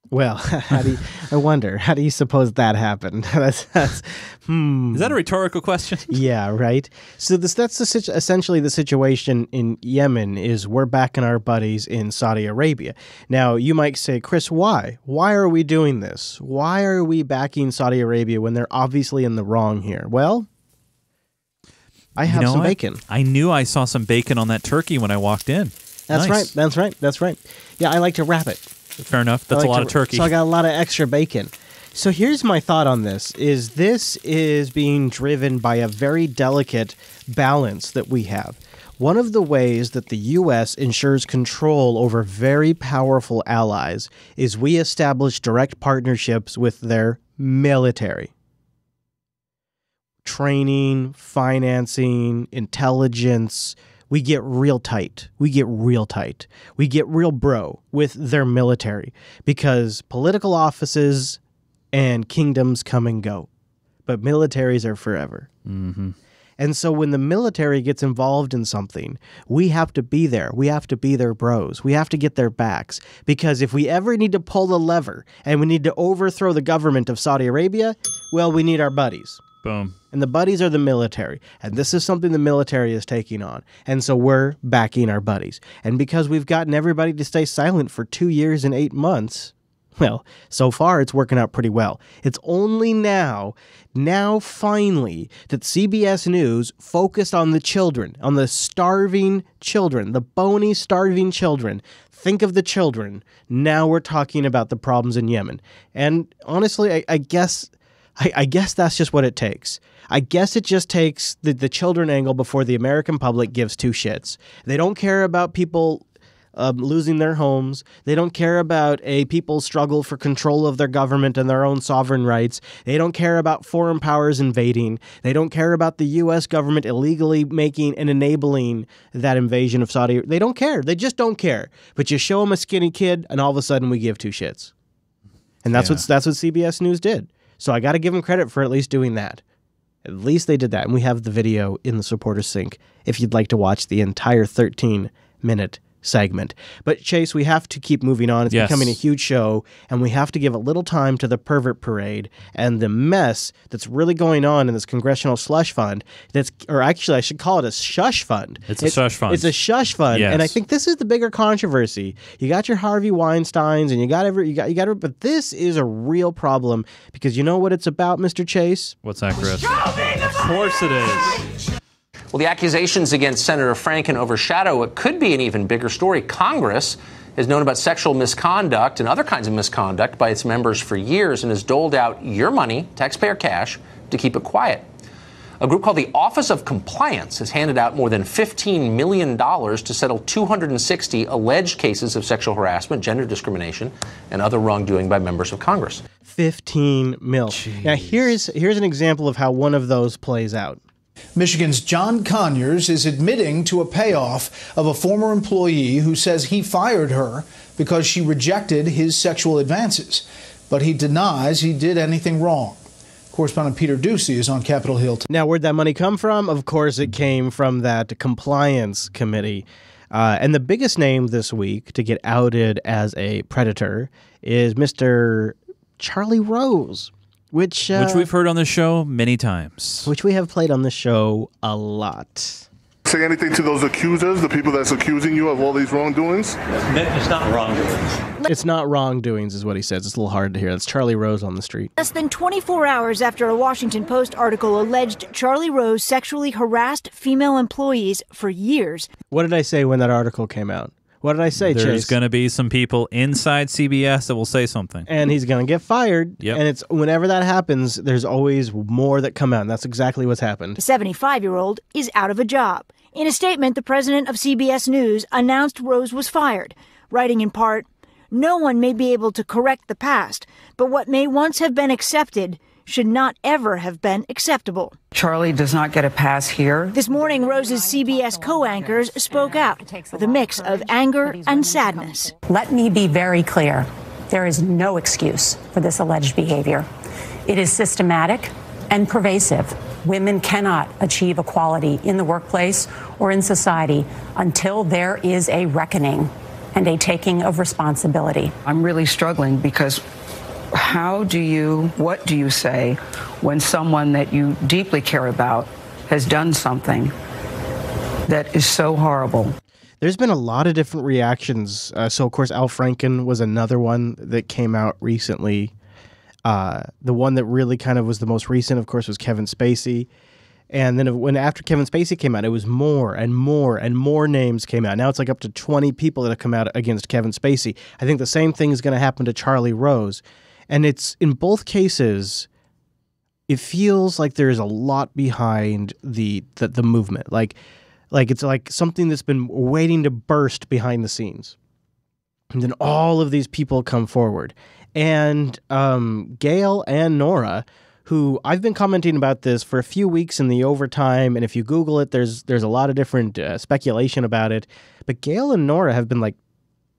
Speaker 1: Well, I wonder, how do you suppose that happened? Is
Speaker 3: that a rhetorical question?
Speaker 1: Yeah, right. So that's essentially the situation in Yemen is we're backing our buddies in Saudi Arabia. Now, you might say, Chris, why? Why are we doing this? Why are we backing Saudi Arabia when they're obviously in the wrong here? Well, I have some bacon.
Speaker 3: I knew I saw some bacon on that turkey when I walked in.
Speaker 1: That's
Speaker 3: nice.
Speaker 1: right. That's right. Yeah, I like to wrap it.
Speaker 3: Fair enough. That's a lot of turkey.
Speaker 1: So I got a lot of extra bacon. So here's my thought on this, this is being driven by a very delicate balance that we have. One of the ways that the U.S. ensures control over very powerful allies is we establish direct partnerships with their military. Training, financing, intelligence. We get real tight. We get real bro with their military because political offices and kingdoms come and go, but militaries are forever.
Speaker 3: Mm-hmm.
Speaker 1: And so when the military gets involved in something, we have to be there. We have to be their bros. We have to get their backs because if we ever need to pull the lever and we need to overthrow the government of Saudi Arabia, well, we need our buddies.
Speaker 3: Boom.
Speaker 1: And the buddies are the military. And this is something the military is taking on. And so we're backing our buddies. And because we've gotten everybody to stay silent for 2 years and 8 months, well, so far it's working out pretty well. It's only now finally, that CBS News focused on the children, on the starving children, the bony, starving children. Think of the children. Now we're talking about the problems in Yemen. And honestly, I guess that's just what it takes. I guess it just takes the children angle before the American public gives two shits. They don't care about people losing their homes. They don't care about people's struggle for control of their government and their own sovereign rights. They don't care about foreign powers invading. They don't care about the U.S. government illegally making and enabling that invasion of Saudi. They don't care. They just don't care. But you show them a skinny kid, and all of a sudden we give two shits. And that's what CBS News did. So I got to give them credit for at least doing that. At least they did that. And we have the video in the supporter sync if you'd like to watch the entire 13-minute segment. But Chase, we have to keep moving on. It's becoming a huge show, and we have to give a little time to the Pervert Parade and the mess that's really going on in this congressional slush fund. Or actually, I should call it a shush fund.
Speaker 3: It's a shush fund.
Speaker 1: It's a shush fund,
Speaker 3: yes.
Speaker 1: And I think this is the bigger controversy. You got your Harvey Weinsteins, and you got, but this is a real problem because you know what it's about, Mr. Chase?
Speaker 3: What's that, Chris? Of course it is.
Speaker 8: Well, the accusations against Senator Franken overshadow what could be an even bigger story. Congress has known about sexual misconduct and other kinds of misconduct by its members for years and has doled out your money, taxpayer cash, to keep it quiet. A group called the Office of Compliance has handed out more than $15 million to settle 260 alleged cases of sexual harassment, gender discrimination, and other wrongdoing by members of Congress.
Speaker 1: 15 mil. Jeez. Now, here's an example of how one of those plays out.
Speaker 9: Michigan's John Conyers is admitting to a payoff of a former employee who says he fired her because she rejected his sexual advances. But he denies he did anything wrong. Correspondent Peter Ducey is on Capitol Hill.
Speaker 1: Now, where'd that money come from? Of course, it came from that compliance committee. And the biggest name this week to get outed as a predator is Mr. Charlie Rose. Which
Speaker 3: we've heard on the show many times.
Speaker 1: Which we have played on the show a lot.
Speaker 2: say anything to those accusers, the people that's accusing you of all these wrongdoings?
Speaker 10: It's not wrongdoings.
Speaker 1: It's not wrongdoings is what he says. It's a little hard to hear. That's Charlie Rose on the street.
Speaker 12: Less than 24 hours after a Washington Post article alleged Charlie Rose sexually harassed female employees for years.
Speaker 1: What did I say when that article came out? What did I say, Chase?
Speaker 3: There's going to be some people inside CBS that will say something.
Speaker 1: And he's going to get fired.
Speaker 3: Yep.
Speaker 1: And it's whenever that happens, there's always more that come out. And that's exactly what's happened.
Speaker 12: The 75-year-old is out of a job. In a statement, the president of CBS News announced Rose was fired, writing in part, "No one may be able to correct the past, but what may once have been accepted should not ever have been acceptable."
Speaker 13: Charlie does not get a pass here.
Speaker 12: This morning, Rose's CBS co-anchors spoke out with a mix of anger and sadness.
Speaker 24: Let me be very clear. There is no excuse for this alleged behavior. It is systematic and pervasive. Women cannot achieve equality in the workplace or in society until there is a reckoning and a taking of responsibility.
Speaker 13: I'm really struggling because what do you say when someone that you deeply care about has done something that is so horrible?
Speaker 1: There's been a lot of different reactions. So, of course, Al Franken was another one that came out recently. The one that really kind of was the most recent, of course, was Kevin Spacey. And then after Kevin Spacey came out, it was more and more and more names came out. Now it's like up to 20 people that have come out against Kevin Spacey. I think the same thing is going to happen to Charlie Rose. And it's in both cases, it feels like there's a lot behind the movement. Like it's like something that's been waiting to burst behind the scenes. And then all of these people come forward. And Gail and Nora, who I've been commenting about this for a few weeks in the overtime, and if you Google it, there's a lot of different speculation about it. But Gail and Nora have been like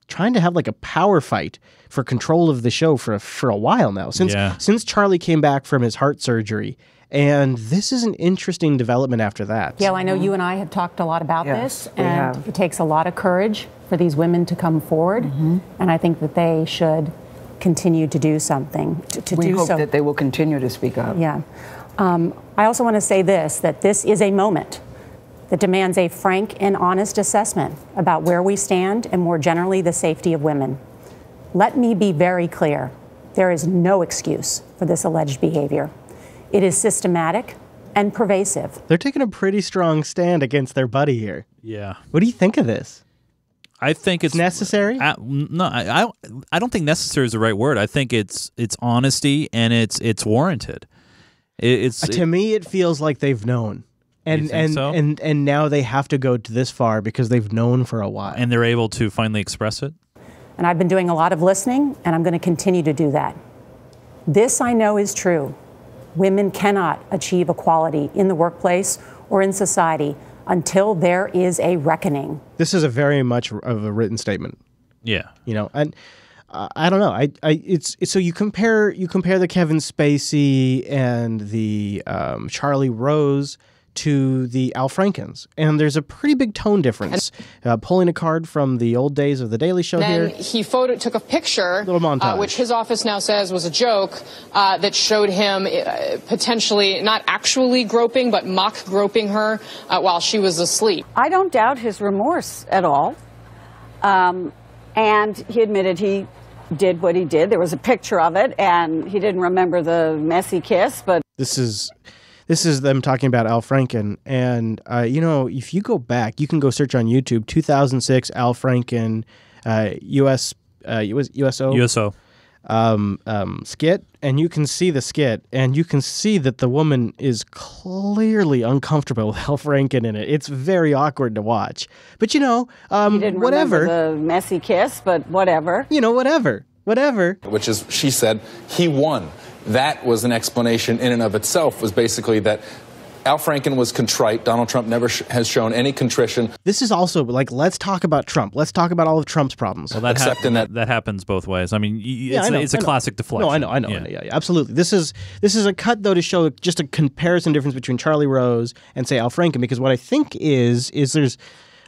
Speaker 1: trying to have like a power fight for control of the show for a while now, since Charlie came back from his heart surgery. And this is an interesting development after that.
Speaker 24: Gail, I know you and I have talked a lot about this, and it takes a lot of courage for these women to come forward, and I think that they should continue to do something.
Speaker 13: We hope that they will continue to speak up.
Speaker 24: Yeah. I also want to say that this is a moment that demands a frank and honest assessment about where we stand and more generally the safety of women. Let me be very clear. There is no excuse for this alleged behavior. It is systematic and pervasive.
Speaker 1: They're taking a pretty strong stand against their buddy here.
Speaker 3: Yeah.
Speaker 1: What do you think of this?
Speaker 3: I think it's
Speaker 1: necessary.
Speaker 3: No, I don't think necessary is the right word. I think it's honesty and it's warranted.
Speaker 1: To me, it feels like they've known, and now they have to go to this far because they've known for a while,
Speaker 3: and they're able to finally express it.
Speaker 24: And I've been doing a lot of listening, and I'm going to continue to do that. This I know is true. Women cannot achieve equality in the workplace or in society until there is a reckoning.
Speaker 1: This is a very much of a written statement.
Speaker 3: Yeah.
Speaker 1: And I don't know. It's so you compare the Kevin Spacey and the Charlie Rose to the Al Frankens, and there's a pretty big tone difference. Pulling a card from the old days of The Daily Show
Speaker 26: then
Speaker 1: here.
Speaker 26: He took a picture,
Speaker 1: little montage,
Speaker 26: which his office now says was a joke, that showed him potentially not actually groping, but mock groping her while she was asleep.
Speaker 27: I don't doubt his remorse at all. And he admitted he did what he did. There was a picture of it, and he didn't remember the messy kiss, but...
Speaker 1: This is them talking about Al Franken, and if you go back, you can go search on YouTube 2006 Al Franken USO skit, and you can see the skit, and you can see that the woman is clearly uncomfortable with Al Franken in it. It's very awkward to watch, but
Speaker 27: he didn't
Speaker 1: whatever.
Speaker 27: Remember the messy kiss, but whatever.
Speaker 1: Whatever.
Speaker 28: Which is, she said, he won. That was an explanation in and of itself, was basically that Al Franken was contrite. Donald Trump never has shown any contrition.
Speaker 1: This is also like, let's talk about Trump. Let's talk about all of Trump's problems.
Speaker 3: Well, that happens both ways. I mean, it's a classic deflection.
Speaker 1: No, I know. Yeah, absolutely. This is a cut, though, to show just a comparison difference between Charlie Rose and, say, Al Franken, because what I think is there's,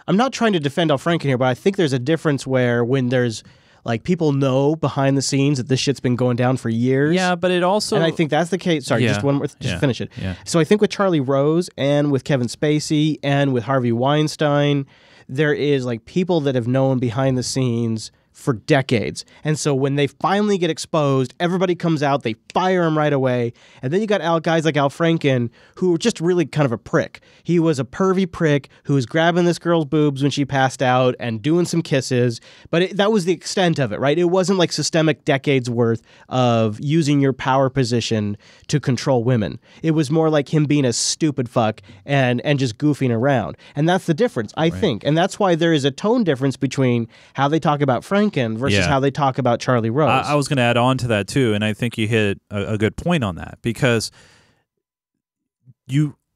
Speaker 1: I'm not trying to defend Al Franken here, but I think there's a difference where when there's Like, people know behind the scenes that this shit's been going down for years.
Speaker 3: Yeah, but it also...
Speaker 1: And I think that's the case. Sorry, just one more... Just finish it.
Speaker 3: Yeah.
Speaker 1: So I think with Charlie Rose and with Kevin Spacey and with Harvey Weinstein, there is, like, people that have known behind the scenes for decades. And so when they finally get exposed, everybody comes out, they fire him right away. And then you got guys like Al Franken, who were just really kind of a prick. He was a pervy prick who was grabbing this girl's boobs when she passed out and doing some kisses. But that was the extent of it, right? It wasn't like systemic decades worth of using your power position to control women. It was more like him being a stupid fuck and just goofing around. And that's the difference, I think. And that's why there is a tone difference between how they talk about Franken versus how they talk about Charlie Rose.
Speaker 3: I was going to add on to that too, and I think you hit a good point on that, because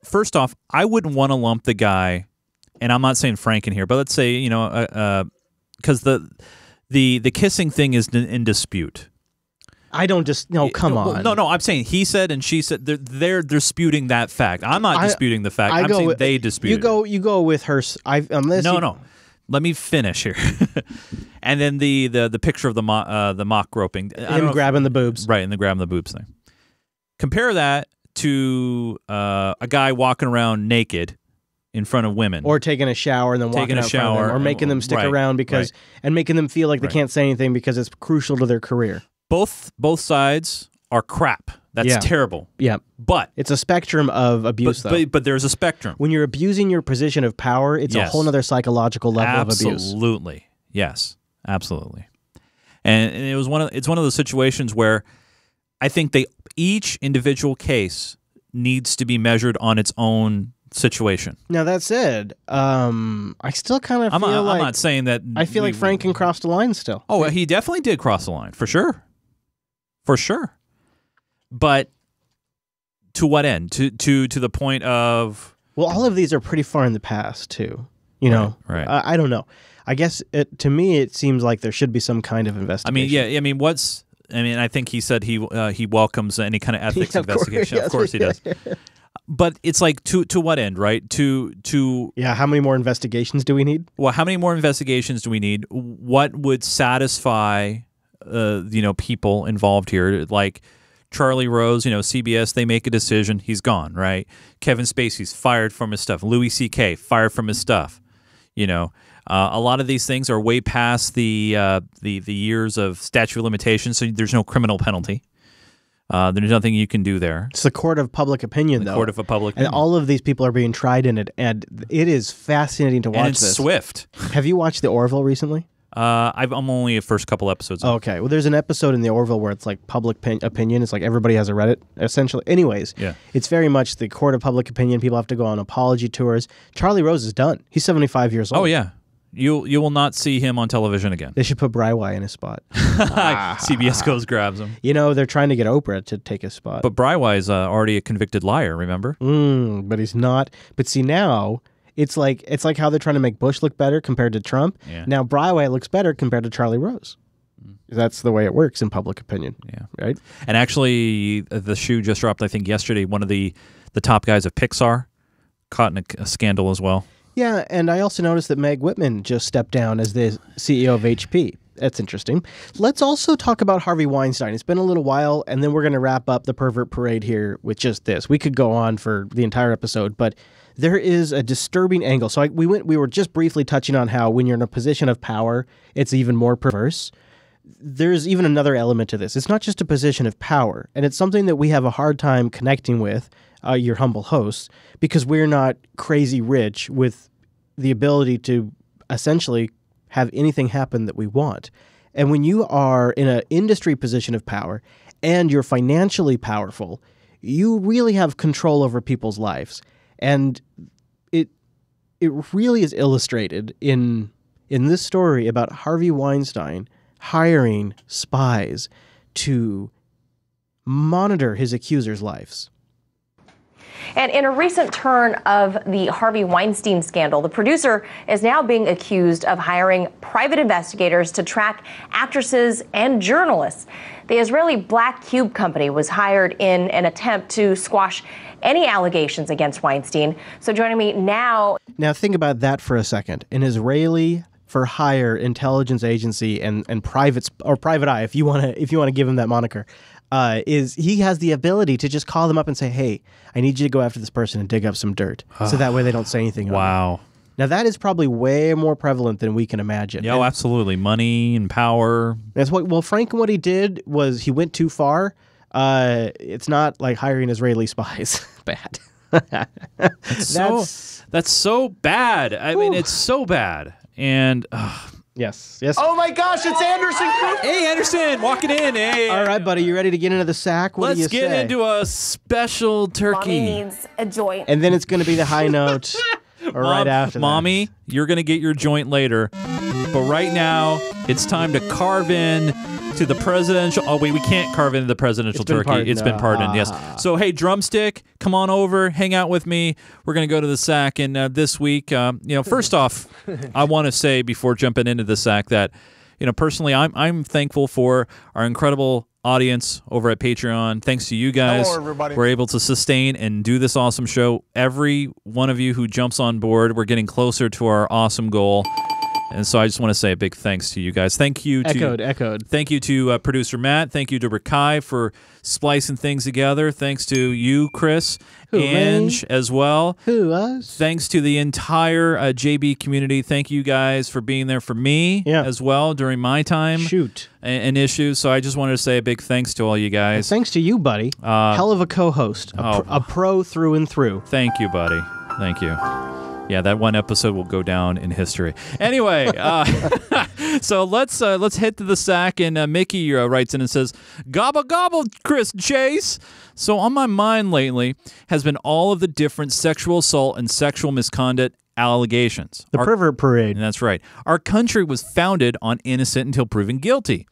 Speaker 3: first off, I wouldn't want to lump the guy, and I'm not saying Franken here, but let's say, you know, because the kissing thing is in dispute.
Speaker 1: I don't just come on.
Speaker 3: No, I'm saying he said and she said. They're disputing that fact. I'm not disputing the fact. I'm saying they dispute.
Speaker 1: You go with her.
Speaker 3: No. Let me finish here. And then the picture of the mock groping.
Speaker 1: Him grabbing the boobs.
Speaker 3: Right, and the grabbing the boobs thing. Compare that to a guy walking around naked in front of women.
Speaker 1: Or taking a shower and then walking out in front of them. Or making them stick around and making them feel like they can't say anything because it's crucial to their career.
Speaker 3: Both sides are crap. That's terrible.
Speaker 1: Yeah.
Speaker 3: But
Speaker 1: it's a spectrum of abuse, though.
Speaker 3: But there's a spectrum.
Speaker 1: When you're abusing your position of power, it's a whole other psychological level of abuse.
Speaker 3: Absolutely. Yes. Absolutely. And it's one of those situations where I think each individual case needs to be measured on its own situation.
Speaker 1: Now, that said, I still kind of feel like...
Speaker 3: I'm not saying that...
Speaker 1: I feel like Franken crossed the line still.
Speaker 3: Oh, he definitely did cross the line, for sure. For sure. But to what end? To the point of...
Speaker 1: Well, all of these are pretty far in the past, too. You know?
Speaker 3: Right.
Speaker 1: I don't know. I guess, to me, it seems like there should be some kind of investigation.
Speaker 3: I think he said he welcomes any kind of ethics investigation. Of course he does. But it's like, to what end, right?
Speaker 1: Yeah, how many more investigations do we need?
Speaker 3: Well, how many more investigations do we need? What would satisfy, people involved here? Like Charlie Rose, CBS, they make a decision, he's gone, right? Kevin Spacey's fired from his stuff. Louis C.K. fired from his stuff. A lot of these things are way past the years of statute of limitations, so there's no criminal penalty. There's nothing you can do there.
Speaker 1: It's the court of public opinion, though.
Speaker 3: The court of public opinion.
Speaker 1: And all of these people are being tried in it, and it is fascinating to watch
Speaker 3: and it's
Speaker 1: this.
Speaker 3: Swift.
Speaker 1: Have you watched The Orville recently?
Speaker 3: I'm only the first couple episodes.
Speaker 1: Okay. Well, there's an episode in The Orville where it's like public opinion. It's like everybody has a Reddit, essentially. Anyways, it's very much the court of public opinion. People have to go on apology tours. Charlie Rose is done. He's 75 years old.
Speaker 3: Oh, yeah. You will not see him on television again.
Speaker 1: They should put Breiwei in his spot.
Speaker 3: CBS goes grabs him.
Speaker 1: They're trying to get Oprah to take his spot.
Speaker 3: But Breiwei's already a convicted liar, remember?
Speaker 1: But he's not. But see, now it's like how they're trying to make Bush look better compared to Trump.
Speaker 3: Yeah.
Speaker 1: Now Breiwei looks better compared to Charlie Rose. That's the way it works in public opinion.
Speaker 3: Yeah.
Speaker 1: Right?
Speaker 3: And actually, the shoe just dropped, I think, yesterday. One of the top guys of Pixar caught in a scandal as well.
Speaker 1: Yeah, and I also noticed that Meg Whitman just stepped down as the CEO of HP. That's interesting. Let's also talk about Harvey Weinstein. It's been a little while, and then we're going to wrap up the Pervert Parade here with just this. We could go on for the entire episode, but there is a disturbing angle. So we were just briefly touching on how when you're in a position of power, it's even more perverse. There's even another element to this. It's not just a position of power, and it's something that we have a hard time connecting with, your humble hosts, because we're not crazy rich with the ability to essentially have anything happen that we want. And when you are in an industry position of power and you're financially powerful, you really have control over people's lives. And it really is illustrated in this story about Harvey Weinstein hiring spies to monitor his accusers' lives.
Speaker 11: And in a recent turn of the Harvey Weinstein scandal, the producer is now being accused of hiring private investigators to track actresses and journalists. The Israeli Black Cube company was hired in an attempt to squash any allegations against Weinstein. So joining me now...
Speaker 1: Now think about that for a second. An Israeli for hire intelligence agency and private eye, if you want to give him that moniker, is he has the ability to just call them up and say, "Hey, I need you to go after this person and dig up some dirt," so that way they don't say anything.
Speaker 3: Wow.
Speaker 1: Now that is probably way more prevalent than we can imagine.
Speaker 3: Yeah, absolutely. Money and power.
Speaker 1: That's what. Well, Frank, what he did was he went too far. It's not like hiring Israeli spies. Bad.
Speaker 3: That's so bad. I mean, it's so bad. And
Speaker 1: yes.
Speaker 25: Oh my gosh, it's Anderson.
Speaker 3: Hey, Anderson, walking in. Hey.
Speaker 1: All right, buddy, you ready to get into the sack? What do you say?
Speaker 3: Let's get into a special turkey.
Speaker 11: Mommy needs a joint.
Speaker 1: And then it's going to be the high note. Or right after that.
Speaker 3: Mommy, you're going to get your joint later. But right now, it's time to carve in to the presidential. Oh, wait, we can't carve into the presidential turkey. It's been pardoned, yes. So, hey, Drumstick, come on over, hang out with me. We're going to go to the sack. And this week, first off, I want to say before jumping into the sack that, personally, I'm thankful for our incredible audience over at Patreon. Thanks to you guys,
Speaker 25: hello, everybody.
Speaker 3: We're able to sustain and do this awesome show. Every one of you who jumps on board, we're getting closer to our awesome goal. And so I just want to say a big thanks to you guys. Thank you to
Speaker 1: Echoed.
Speaker 3: Thank you to producer Matt. Thank you to Rakai for splicing things together. Thanks to you, Chris, Ange as well.
Speaker 1: Who us?
Speaker 3: Thanks to the entire JB community. Thank you guys for being there for me as well during my time. And issues. So I just wanted to say a big thanks to all you guys.
Speaker 1: And thanks to you, buddy. Hell of a co-host. A pro through and through.
Speaker 3: Thank you, buddy. Thank you. Yeah, that one episode will go down in history. Anyway, so let's head to the sack. And Mickey writes in and says, "Gobble gobble, Chris Chase." So on my mind lately has been all of the different sexual assault and sexual misconduct allegations.
Speaker 1: The Pervert Parade.
Speaker 3: That's right. Our country was founded on innocent until proven guilty.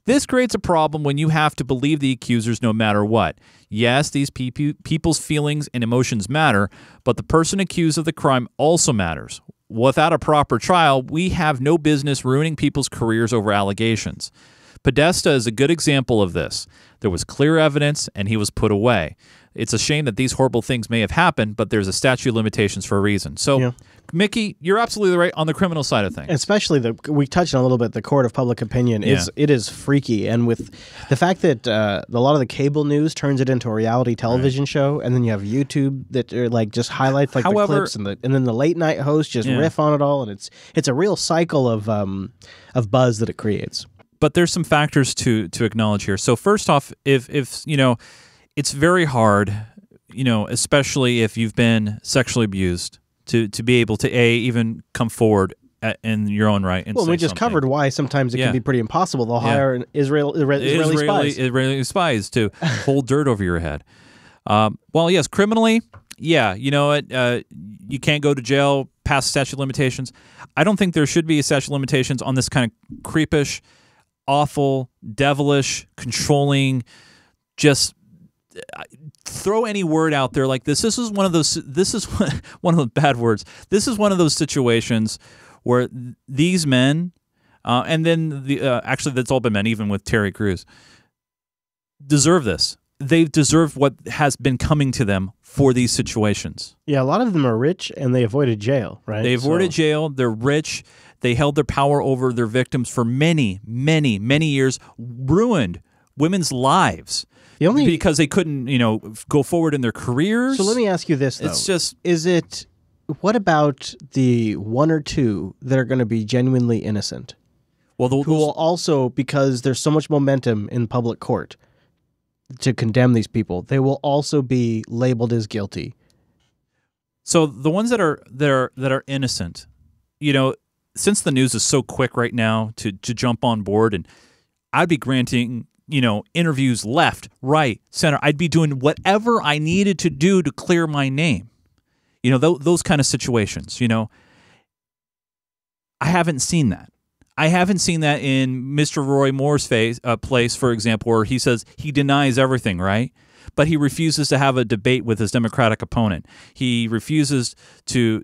Speaker 3: This creates a problem when you have to believe the accusers no matter what. Yes, these people's feelings and emotions matter, but the person accused of the crime also matters. Without a proper trial, we have no business ruining people's careers over allegations. Podesta is a good example of this. There was clear evidence, and he was put away. It's a shame that these horrible things may have happened, but there's a statute of limitations for a reason. So, Mickey, you're absolutely right on the criminal side of things.
Speaker 1: Especially we touched on a little bit the court of public opinion. It is freaky, and with the fact that a lot of the cable news turns it into a reality television show, and then you have YouTube that just highlights the clips, and then the late night hosts just riff on it all, and it's a real cycle of buzz that it creates.
Speaker 3: But there's some factors to acknowledge here. So first off, if it's very hard, especially if you've been sexually abused, to be able to even come forward in your own right. And
Speaker 1: we just covered why sometimes it can be pretty impossible. They'll hire an Israeli
Speaker 3: spies to hold dirt over your head. Well, yes, criminally, you know what? You can't go to jail past statute of limitations. I don't think there should be a statute of limitations on this kind of creepish, awful, devilish, controlling, just throw any word out there like this. This is one of those. This is one of the bad words. This is one of those situations where these men, and then actually that's all been men, even with Terry Crews, deserve this. They've deserved what has been coming to them for these situations.
Speaker 1: Yeah, a lot of them are rich and they avoided jail, right?
Speaker 3: They avoided jail. They're rich. They held their power over their victims for many, many, many years, ruined women's lives. Because they couldn't, go forward in their careers.
Speaker 1: So let me ask you this, though. What about the one or two that are going to be genuinely innocent?
Speaker 3: Well,
Speaker 1: who will also, because there's so much momentum in public court to condemn these people, they will also be labeled as guilty.
Speaker 3: So the ones that are innocent, since the news is so quick right now to jump on board, and I'd be granting interviews left, right, center. I'd be doing whatever I needed to do to clear my name. Those kind of situations, I haven't seen that. I haven't seen that in Mr. Roy Moore's place, for example, where he says he denies everything, right? But he refuses to have a debate with his Democratic opponent. He refuses to,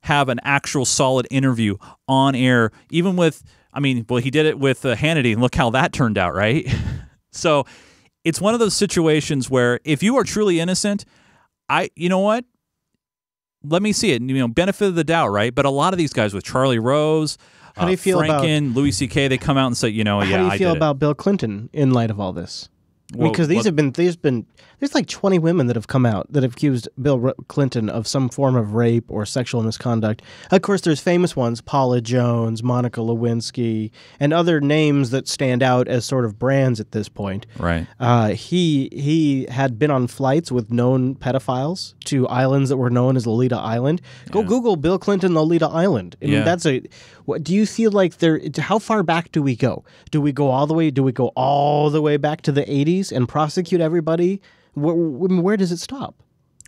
Speaker 3: have an actual solid interview on air, even with, he did it with Hannity, and look how that turned out, right? So it's one of those situations where if you are truly innocent, you know what? Let me see it. Benefit of the doubt, right? But a lot of these guys with Charlie Rose,
Speaker 1: How do you feel
Speaker 3: Franken, Louis C.K., they come out and say,
Speaker 1: How do you feel about Bill Clinton in light of all this? Because there's like 20 women that have come out that have accused Bill Clinton of some form of rape or sexual misconduct. Of course, there's famous ones, Paula Jones, Monica Lewinsky, and other names that stand out as sort of brands at this point.
Speaker 3: Right.
Speaker 1: He had been on flights with known pedophiles to islands that were known as Lolita Island. Go Google Bill Clinton Lolita Island. I mean, do you feel like how far back do we go? Do we go all the way back to the 80s and prosecute everybody? Where does it stop?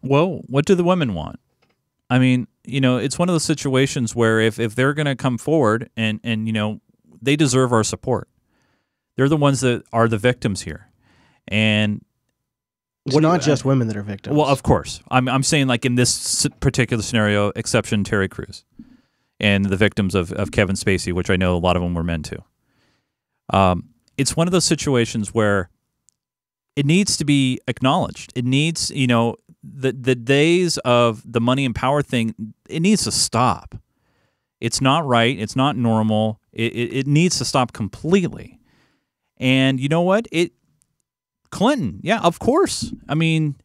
Speaker 3: Well, what do the women want? I mean, it's one of those situations where if they're going to come forward and they deserve our support. They're the ones that are the victims here. And
Speaker 1: it's not just women that are victims.
Speaker 3: Well, of course. I'm saying, like, in this particular scenario, exception Terry Crews and the victims of Kevin Spacey, which I know a lot of them were men too. It's one of those situations where it needs to be acknowledged. It needs, the days of the money and power thing, it needs to stop. It's not right. It's not normal. It needs to stop completely. And you know what? Clinton, yeah, of course. I mean,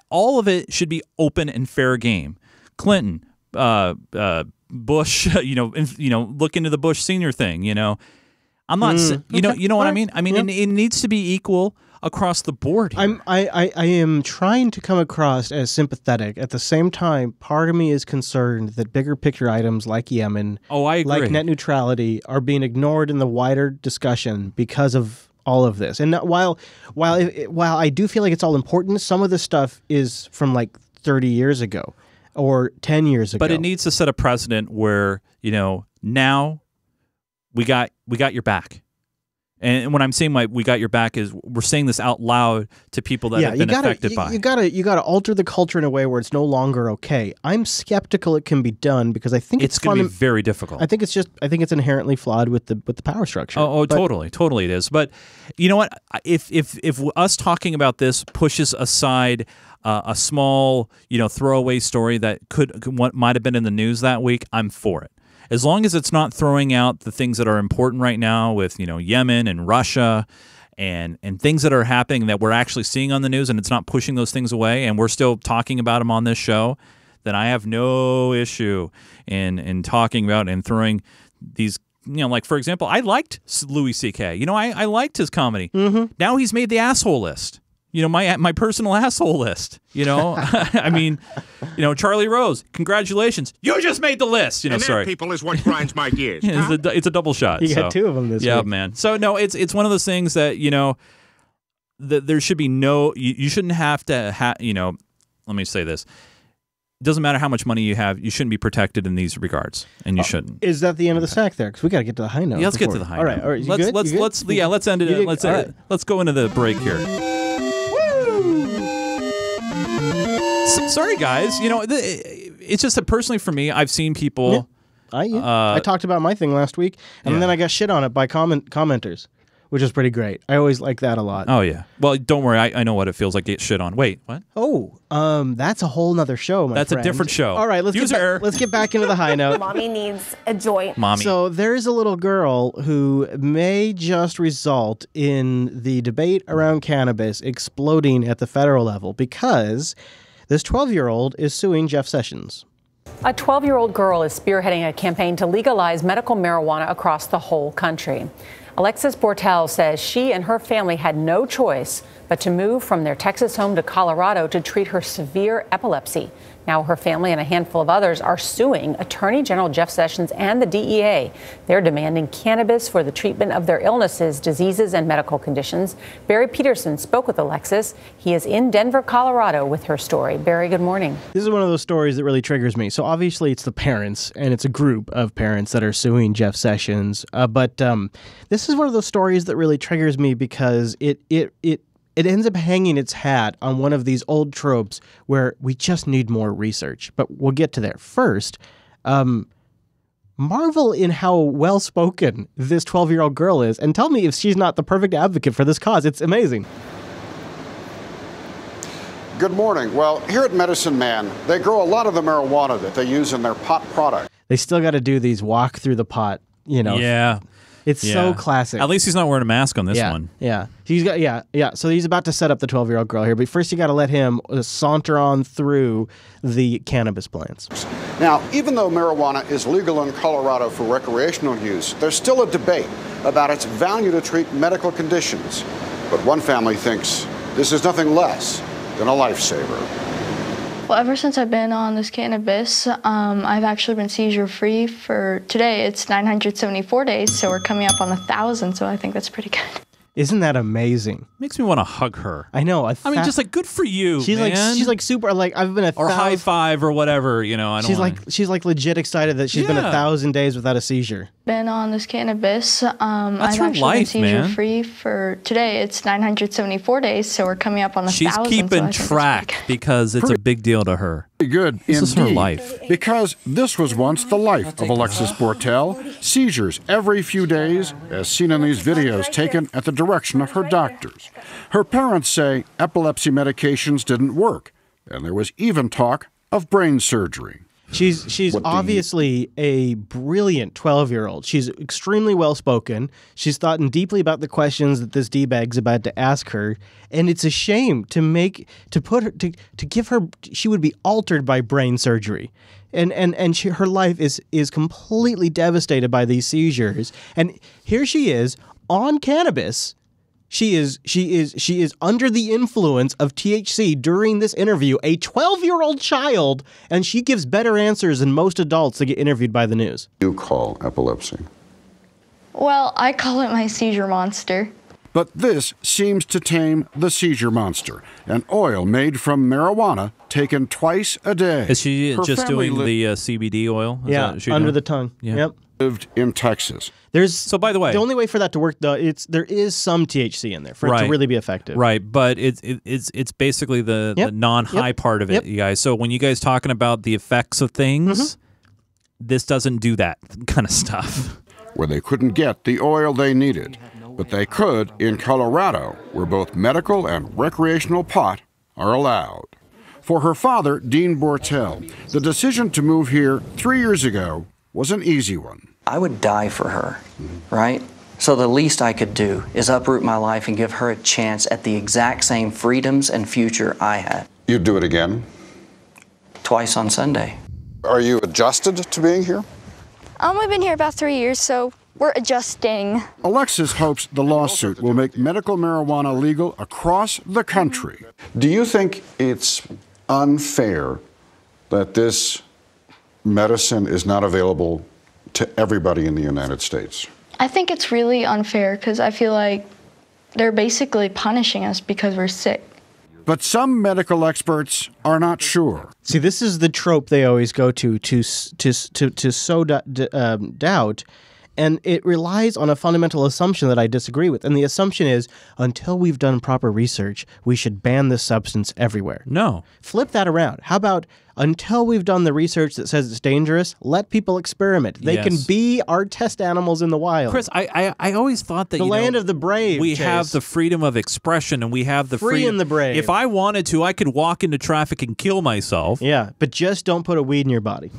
Speaker 3: all of it should be open and fair game. Clinton, Bush, look into the Bush Senior thing. I'm not, you know what I mean? I mean, it needs to be equal across the board here.
Speaker 1: I am trying to come across as sympathetic. At the same time, part of me is concerned that bigger picture items like Yemen,
Speaker 3: I agree,
Speaker 1: like net neutrality, are being ignored in the wider discussion because of all of this. And while I do feel like it's all important, some of this stuff is from like 30 years ago or 10 years ago.
Speaker 3: But it needs to set a precedent where, now we got your back. And when I'm saying we got your back is we're saying this out loud to people that have been affected by.
Speaker 1: You gotta alter the culture in a way where it's no longer okay. I'm skeptical it can be done because I think
Speaker 3: it's going to be very difficult.
Speaker 1: I think it's inherently flawed with the power structure.
Speaker 3: Totally it is. But you know what? If us talking about this pushes aside a small throwaway story that might have been in the news that week, I'm for it. As long as it's not throwing out the things that are important right now with, Yemen and Russia and things that are happening that we're actually seeing on the news, and it's not pushing those things away and we're still talking about them on this show, then I have no issue in talking about and throwing these, like, for example, I liked Louis C.K. I liked his comedy.
Speaker 1: Mm-hmm.
Speaker 3: Now he's made the asshole list. My personal asshole list, I mean, Charlie Rose, congratulations. You just made the list.
Speaker 14: And
Speaker 3: sorry.
Speaker 14: That, people, is what grinds my gears.
Speaker 3: It's a double shot.
Speaker 1: You got two of them this week.
Speaker 3: Yeah, man. So, no, it's one of those things that, that there should be you shouldn't have to let me say this. It doesn't matter how much money you have. You shouldn't be protected in these regards, and you shouldn't.
Speaker 1: Is that the end of the sack there? Because we got to get to the high note.
Speaker 3: Yeah, let's get to the high note.
Speaker 1: All right.
Speaker 3: Let's end it. Let's go into the break here. Sorry, guys. It's just that personally for me, I've seen people.
Speaker 1: I talked about my thing last week, and then I got shit on it by commenters, which is pretty great. I always like that a lot.
Speaker 3: Oh yeah. Well, don't worry. I know what it feels like to get shit on. Wait, what?
Speaker 1: Oh, that's a whole nother show, my friend.
Speaker 3: That's a different show.
Speaker 1: All right, let's get back into the high note.
Speaker 11: Mommy needs a joint.
Speaker 3: Mommy.
Speaker 1: So there's a little girl who may just result in the debate around cannabis exploding at the federal level because this 12-year-old is suing Jeff Sessions.
Speaker 24: A 12-year-old girl is spearheading a campaign to legalize medical marijuana across the whole country. Alexis Bortel says she and her family had no choice but to move from their Texas home to Colorado to treat her severe epilepsy. Now her family and a handful of others are suing Attorney General Jeff Sessions and the DEA. They're demanding cannabis for the treatment of their illnesses, diseases, and medical conditions. Barry Peterson spoke with Alexis. He is in Denver, Colorado with her story. Barry, good morning.
Speaker 1: This is one of those stories that really triggers me. So obviously it's the parents, and it's a group of parents that are suing Jeff Sessions. But this is one of those stories that really triggers me because it ends up hanging its hat on one of these old tropes where we just need more research. But we'll get to there. First, marvel in how well-spoken this 12-year-old girl is, and tell me if she's not the perfect advocate for this cause. It's amazing.
Speaker 15: Good morning. Well, here at Medicine Man, they grow a lot of the marijuana that they use in their pot product.
Speaker 1: They still got to do these walk through the pot
Speaker 3: Yeah.
Speaker 1: It's so classic.
Speaker 3: At least he's not wearing a mask on this one.
Speaker 1: Yeah. He's got So he's about to set up the 12-year-old girl here, but first you got to let him saunter on through the cannabis plants.
Speaker 15: Now, even though marijuana is legal in Colorado for recreational use, there's still a debate about its value to treat medical conditions. But one family thinks this is nothing less than a lifesaver.
Speaker 4: Well, ever since I've been on this cannabis, I've actually been seizure-free for today. It's 974 days, so we're coming up on 1,000, so I think that's pretty good.
Speaker 1: Isn't that amazing?
Speaker 3: Makes me want to hug her.
Speaker 1: I know.
Speaker 3: I mean, just like, good for you,
Speaker 1: she's
Speaker 3: man.
Speaker 1: She's like super, like, I've been
Speaker 3: or high five or whatever, I don't
Speaker 1: she's like legit excited that she's been 1,000 days without a seizure.
Speaker 4: Been on this cannabis. I've
Speaker 3: her
Speaker 4: actually
Speaker 3: life,
Speaker 4: been
Speaker 3: man.
Speaker 4: seizure-free for today. It's 974 days, so we're coming up on 1,000.
Speaker 3: She's keeping track because it's a big deal to her.
Speaker 14: Good
Speaker 3: This is her
Speaker 14: indeed,
Speaker 3: life.
Speaker 14: because this was once the life of Alexis Bortel. Seizures every few days, as seen in these videos taken at the direction of her doctors. Her parents say epilepsy medications didn't work, and there was even talk of brain surgery.
Speaker 1: She's obviously a brilliant 12-year-old. She's extremely well-spoken. She's thought deeply about the questions that this D-bag's about to ask her, and it's a shame to give her. She would be altered by brain surgery, and her life is completely devastated by these seizures. And here she is on cannabis. She is under the influence of THC during this interview, a 12-year-old child, and she gives better answers than most adults that get interviewed by the news.
Speaker 15: You call epilepsy?
Speaker 4: Well, I call it my seizure monster.
Speaker 14: But this seems to tame the seizure monster, an oil made from marijuana taken twice a day.
Speaker 3: Is she
Speaker 14: Her
Speaker 3: just
Speaker 14: family
Speaker 3: doing the CBD oil? Is that what she's
Speaker 1: under
Speaker 3: doing?
Speaker 1: the tongue.
Speaker 3: Yeah.
Speaker 1: Yep.
Speaker 14: Lived in Texas.
Speaker 3: So by the way,
Speaker 1: the only way for that to work, though, there is some THC in there for it to really be effective.
Speaker 3: Right, but it's basically the non-high part of it, you guys. So when you guys talking about the effects of things, this doesn't do that kind of stuff.
Speaker 14: Where they couldn't get the oil they needed, but they could in Colorado, where both medical and recreational pot are allowed. For her father, Dean Bortel, the decision to move here 3 years ago was an easy one.
Speaker 16: I would die for her, right? So the least I could do is uproot my life and give her a chance at the exact same freedoms and future I had.
Speaker 15: You'd do it again?
Speaker 16: Twice on Sunday.
Speaker 15: Are you adjusted to being here?
Speaker 4: We've been here about 3 years, so we're adjusting.
Speaker 14: Alexis hopes the lawsuit will make medical marijuana legal across the country.
Speaker 15: Do you think it's unfair that this medicine is not available to everybody in the United States?
Speaker 4: I think it's really unfair because I feel like they're basically punishing us because we're sick.
Speaker 14: But some medical experts are not sure.
Speaker 1: See, this is the trope they always go to sow doubt, and it relies on a fundamental assumption that I disagree with. And the assumption is, until we've done proper research, we should ban this substance everywhere.
Speaker 3: No.
Speaker 1: Flip that around. How about, until we've done the research that says it's dangerous, let people experiment. They can be our test animals in the wild.
Speaker 3: Chris, I always thought that
Speaker 1: the land of the brave.
Speaker 3: We
Speaker 1: Chase.
Speaker 3: have the freedom of expression, and we have the
Speaker 1: Free and the brave.
Speaker 3: If I wanted to, I could walk into traffic and kill myself.
Speaker 1: Yeah, but just don't put a weed in your body.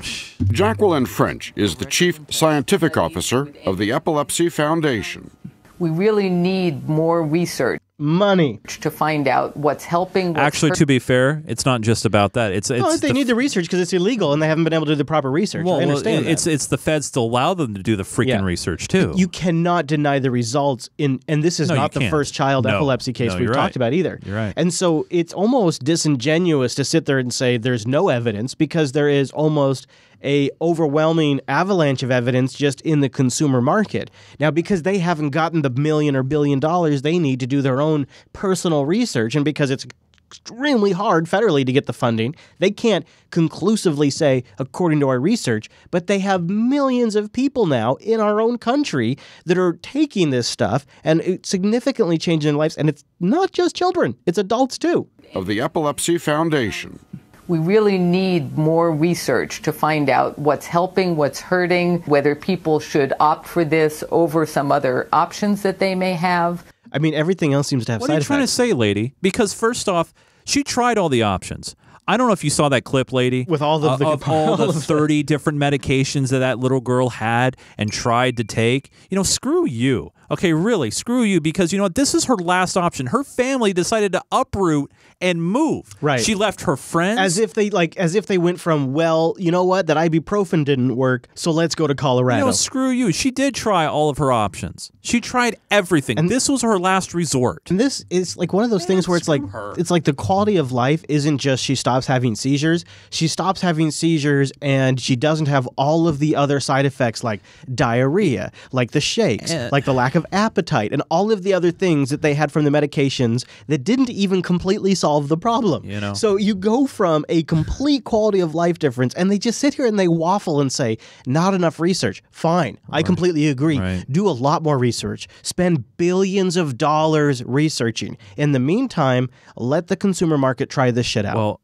Speaker 14: Jacqueline French is the chief scientific officer of the Epilepsy Foundation.
Speaker 17: We really need more research.
Speaker 1: Money.
Speaker 17: To find out what's helping.
Speaker 3: Actually, to be fair, it's not just about that.
Speaker 1: They need the research because it's illegal and they haven't been able to do the proper research.
Speaker 3: Well,
Speaker 1: I understand that.
Speaker 3: It's the feds to allow them to do the freaking research too.
Speaker 1: You cannot deny the results and this is not the first child epilepsy case we've talked about either.
Speaker 3: You're right.
Speaker 1: And so it's almost disingenuous to sit there and say there's no evidence because there is almost a overwhelming avalanche of evidence just in the consumer market. Now, because they haven't gotten the $1 million or $1 billion they need to do their own personal research, and because it's extremely hard federally to get the funding, they can't conclusively say, according to our research, but they have millions of people now in our own country that are taking this stuff and it's significantly changing their lives. And it's not just children, it's adults too.
Speaker 14: Of the Epilepsy Foundation.
Speaker 17: We really need more research to find out what's helping, what's hurting, whether people should opt for this over some other options that they may have.
Speaker 1: I mean, everything else seems to have
Speaker 3: What
Speaker 1: side
Speaker 3: are you
Speaker 1: effects.
Speaker 3: trying to say, lady? Because first off, she tried all the options. I don't know if you saw that clip, lady,
Speaker 1: with all the
Speaker 3: all the 30 different medications that little girl had and tried to take. You know, screw you. Okay, really, screw you, because you know what? This is her last option. Her family decided to uproot and move.
Speaker 1: Right.
Speaker 3: She left her friends.
Speaker 1: As if they went from, well, you know what, that ibuprofen didn't work, so let's go to Colorado.
Speaker 3: You know, screw you. She did try all of her options. She tried everything. And this was her last resort.
Speaker 1: And this is like one of those things where it's like the quality of life isn't just she stops having seizures. She stops having seizures and she doesn't have all of the other side effects like diarrhea, like the shakes, like the lack of appetite, and all of the other things that they had from the medications that didn't even completely solve the problem.
Speaker 3: You know.
Speaker 1: So you go from a complete quality of life difference, and they just sit here and they waffle and say, not enough research. Fine. I completely agree.
Speaker 3: Right.
Speaker 1: Do a lot more research. Spend billions of dollars researching. In the meantime, let the consumer market try this shit out.
Speaker 3: Well,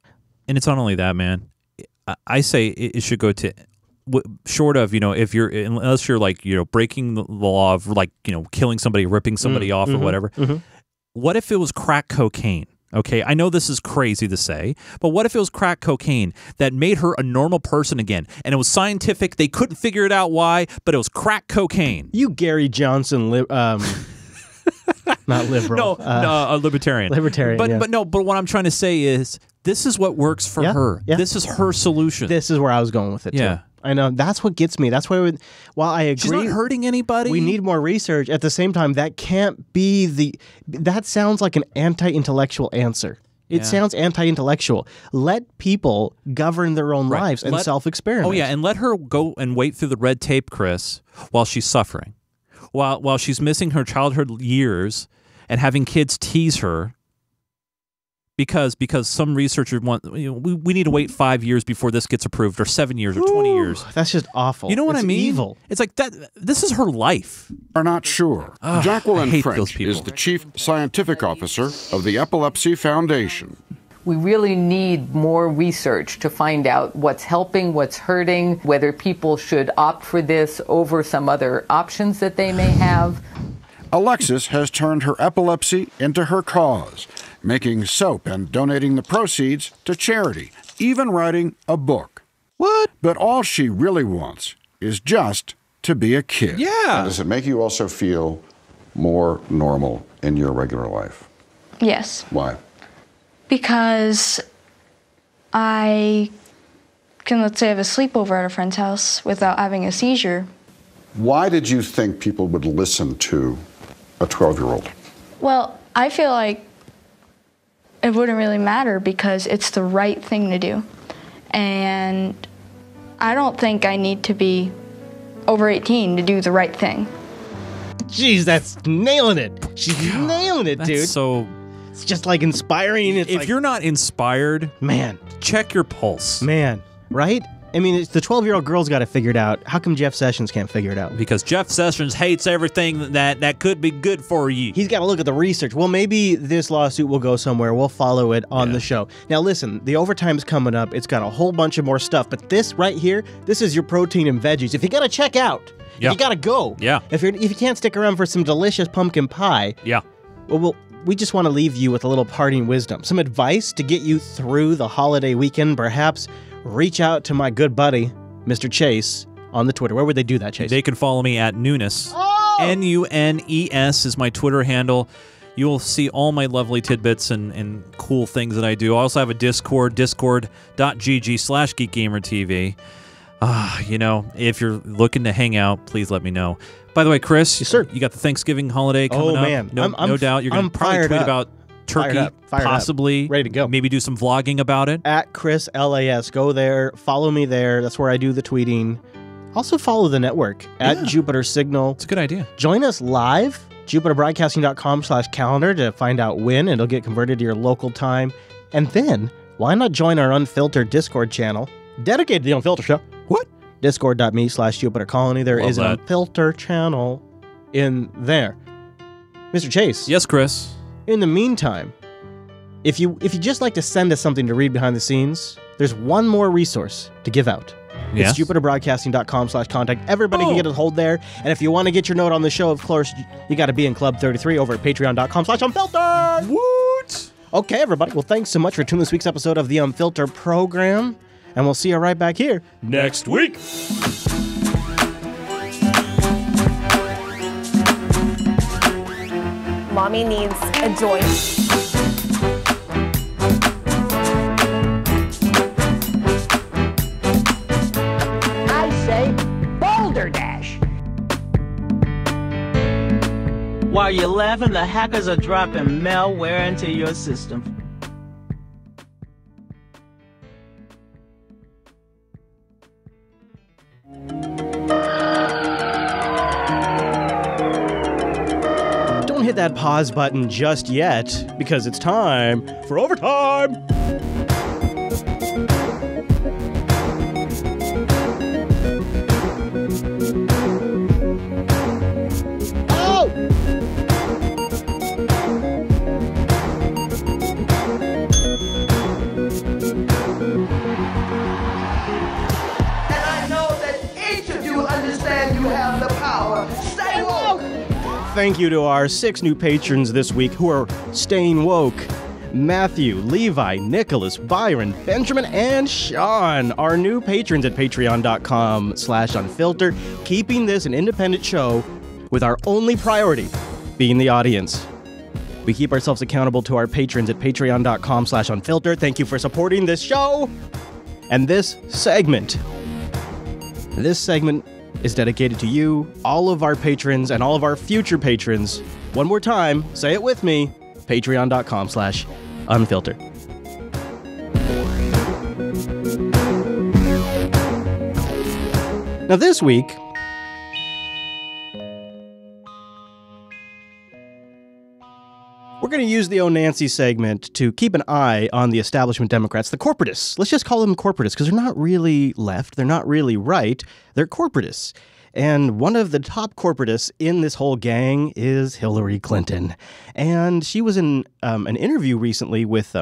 Speaker 3: and it's not only that, man. I say it should go to, short of, you know, unless you're like, you know, breaking the law of like, you know, killing somebody, ripping somebody off or whatever. What if it was crack cocaine? Okay, I know this is crazy to say, but what if it was crack cocaine that made her a normal person again? And it was scientific. They couldn't figure it out why, but it was crack cocaine.
Speaker 1: You Gary Johnson, not liberal.
Speaker 3: No, a libertarian.
Speaker 1: Libertarian,
Speaker 3: But what I'm trying to say is this is what works for her.
Speaker 1: Yeah.
Speaker 3: This is her solution.
Speaker 1: This is where I was going with it,
Speaker 3: Yeah.
Speaker 1: too. I know. That's what gets me. That's why, while I agree,
Speaker 3: She's not hurting anybody.
Speaker 1: We need more research. At the same time, that can't be that sounds like an anti-intellectual answer. It sounds anti-intellectual. Let people govern their own lives and self-experiment.
Speaker 3: Oh, yeah, and let her go and wait through the red tape, Chris, while she's suffering. While she's missing her childhood years and having kids tease her. Because some researchers want, you know, we need to wait 5 years before this gets approved, or 7 years, or 20 years.
Speaker 1: That's just awful.
Speaker 3: You know what I mean?
Speaker 1: Evil.
Speaker 3: It's like that. This is her life.
Speaker 14: Are not sure.
Speaker 3: I
Speaker 14: Jacqueline
Speaker 3: hate
Speaker 14: French
Speaker 3: those people.
Speaker 14: is the chief scientific officer of the Epilepsy Foundation.
Speaker 17: We really need more research to find out what's helping, what's hurting, whether people should opt for this over some other options that they may have.
Speaker 14: Alexis has turned her epilepsy into her cause, making soap and donating the proceeds to charity, even writing a book.
Speaker 3: What?
Speaker 14: But all she really wants is just to be a kid.
Speaker 3: Yeah.
Speaker 15: Does it make you also feel more normal in your regular life?
Speaker 4: Yes.
Speaker 15: Why?
Speaker 4: Because I can, let's say, have a sleepover at a friend's house without having a seizure.
Speaker 15: Why did you think people would listen to a 12-year-old?
Speaker 4: Well, I feel like it wouldn't really matter because it's the right thing to do. And I don't think I need to be over 18 to do the right thing.
Speaker 1: Jeez, that's nailing it. She's nailing it, dude.
Speaker 3: So
Speaker 1: it's just like inspiring. It's
Speaker 3: if you're not inspired,
Speaker 1: man,
Speaker 3: check your pulse.
Speaker 1: Man, right? I mean, it's the 12-year-old girl's got it figured out. How come Jeff Sessions can't figure it out?
Speaker 3: Because Jeff Sessions hates everything that could be good for you.
Speaker 1: He's got to look at the research. Well, maybe this lawsuit will go somewhere. We'll follow it on the show. Now, listen, the overtime's coming up. It's got a whole bunch of more stuff. But this right here, this is your protein and veggies. If you got to check out, if you got to go.
Speaker 3: Yeah.
Speaker 1: If you can't stick around for some delicious pumpkin pie.
Speaker 3: Yeah.
Speaker 1: Well, we just want to leave you with a little parting wisdom. Some advice to get you through the holiday weekend. Perhaps reach out to my good buddy, Mr. Chase, on the Twitter. Where would they do that, Chase?
Speaker 3: They can follow me at Nunes. Nunes is my Twitter handle. You will see all my lovely tidbits and cool things that I do. I also have a Discord, discord.gg/geekgamertv. You know, if you're looking to hang out, please let me know. By the way, Chris,
Speaker 1: yes, sir.
Speaker 3: You got the Thanksgiving holiday coming up.
Speaker 1: Man.
Speaker 3: No doubt. You're going to probably tweet about turkey, possibly.
Speaker 1: Ready to go.
Speaker 3: Maybe do some vlogging about it.
Speaker 1: At Chris LAS. Go there. Follow me there. That's where I do the tweeting. Also follow the network at Jupiter Signal.
Speaker 3: It's a good idea.
Speaker 1: Join us live, jupiterbroadcasting.com/calendar to find out when it'll get converted to your local time. And then, why not join our Unfilter Discord channel dedicated to the Unfilter show?
Speaker 3: What?
Speaker 1: Discord.me/JupiterColony. There is an Unfilter channel in there. Mr. Chase.
Speaker 3: Yes, Chris.
Speaker 1: In the meantime, if you just like to send us something to read behind the scenes, there's one more resource to give out.
Speaker 3: Yes?
Speaker 1: It's jupiterbroadcasting.com/contact. Everybody can get a hold there. And if you want to get your note on the show, of course, you got to be in Club 33 over at patreon.com/unfiltered.
Speaker 3: Woot!
Speaker 1: Okay, everybody. Well, thanks so much for tuning this week's episode of the Unfilter program. And we'll see you right back here next week.
Speaker 11: Mommy needs a joint.
Speaker 5: I say Boulder Dash.
Speaker 6: While you're laughing, the hackers are dropping malware into your system.
Speaker 1: Don't hit that pause button just yet, because it's time for overtime. Thank you to our 6 new patrons this week who are staying woke. Matthew, Levi, Nicholas, Byron, Benjamin, and Sean, our new patrons at patreon.com/unfilter, keeping this an independent show with our only priority being the audience. We keep ourselves accountable to our patrons at patreon.com/unfilter. Thank you for supporting this show. And this segment is dedicated to you, all of our patrons, and all of our future patrons. One more time, say it with me, patreon.com/unfilter. Now this week, we're going to use the Oh Nancy segment to keep an eye on the establishment Democrats, the corporatists. Let's just call them corporatists because they're not really left. They're not really right. They're corporatists. And one of the top corporatists in this whole gang is Hillary Clinton. And she was in an interview recently with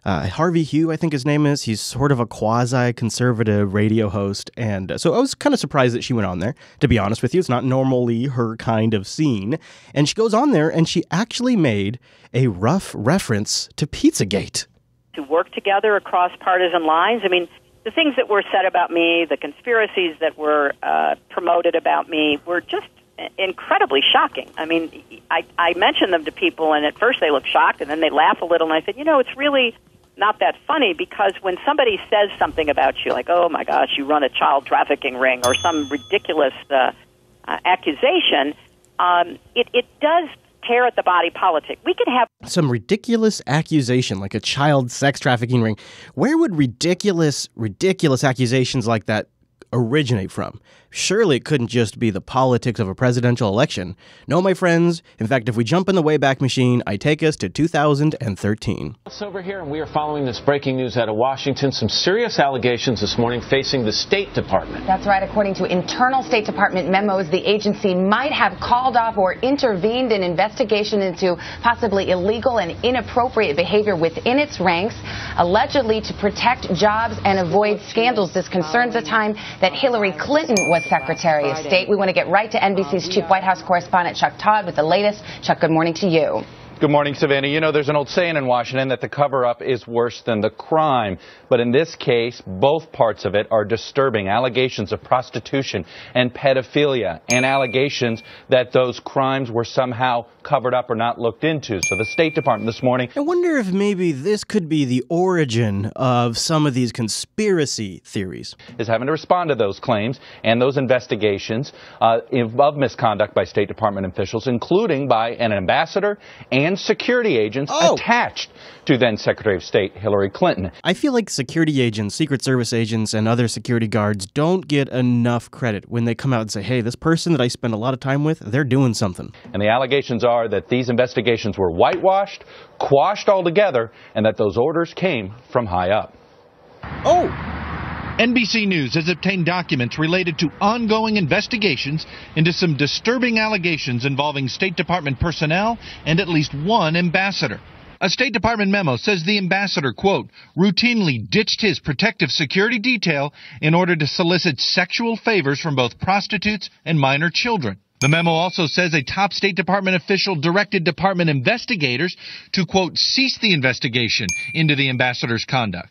Speaker 1: Harvey Hugh, I think his name is. He's sort of a quasi-conservative radio host. And so I was kind of surprised that she went on there, to be honest with you. It's not normally her kind of scene. And she goes on there and she actually made a rough reference to Pizzagate.
Speaker 18: To work together across partisan lines. I mean, the things that were said about me, the conspiracies that were promoted about me were just incredibly shocking. I mean, I mentioned them to people, and at first they look shocked, and then they laugh a little, and I said, it's really not that funny, because when somebody says something about you, like, oh my gosh, you run a child trafficking ring, or some ridiculous accusation, it does tear at the body politic. We can have
Speaker 1: some ridiculous accusation, like a child sex trafficking ring. Where would ridiculous accusations like that originate from? Surely it couldn't just be the politics of a presidential election. No, my friends. In fact, if we jump in the Wayback Machine, I take us to 2013.
Speaker 19: It's over here, and we are following this breaking news out of Washington. Some serious allegations this morning facing the State Department.
Speaker 20: That's right. According to internal State Department memos, the agency might have called off or intervened in investigation into possibly illegal and inappropriate behavior within its ranks, allegedly to protect jobs and avoid scandals. This concerns a time that Hillary Clinton was Secretary of State. We want to get right to NBC's chief White House correspondent, Chuck Todd, with the latest. Chuck, good morning to you.
Speaker 21: Good morning, Savannah. There's an old saying in Washington that the cover-up is worse than the crime. But in this case, both parts of it are disturbing. Allegations of prostitution and pedophilia, and allegations that those crimes were somehow covered up or not looked into. So the State Department this morning...
Speaker 1: I wonder if maybe this could be the origin of some of these conspiracy theories.
Speaker 21: ...is having to respond to those claims and those investigations of misconduct by State Department officials, including by an ambassador and security agents attached to then Secretary of State Hillary Clinton.
Speaker 1: I feel like security agents, Secret Service agents, and other security guards don't get enough credit when they come out and say, hey, this person that I spend a lot of time with, they're doing something.
Speaker 21: And the allegations are that these investigations were whitewashed, quashed altogether, and that those orders came from high up.
Speaker 22: NBC News has obtained documents related to ongoing investigations into some disturbing allegations involving State Department personnel and at least one ambassador. A State Department memo says the ambassador, quote, routinely ditched his protective security detail in order to solicit sexual favors from both prostitutes and minor children. The memo also says a top State Department official directed department investigators to, quote, cease the investigation into the ambassador's conduct.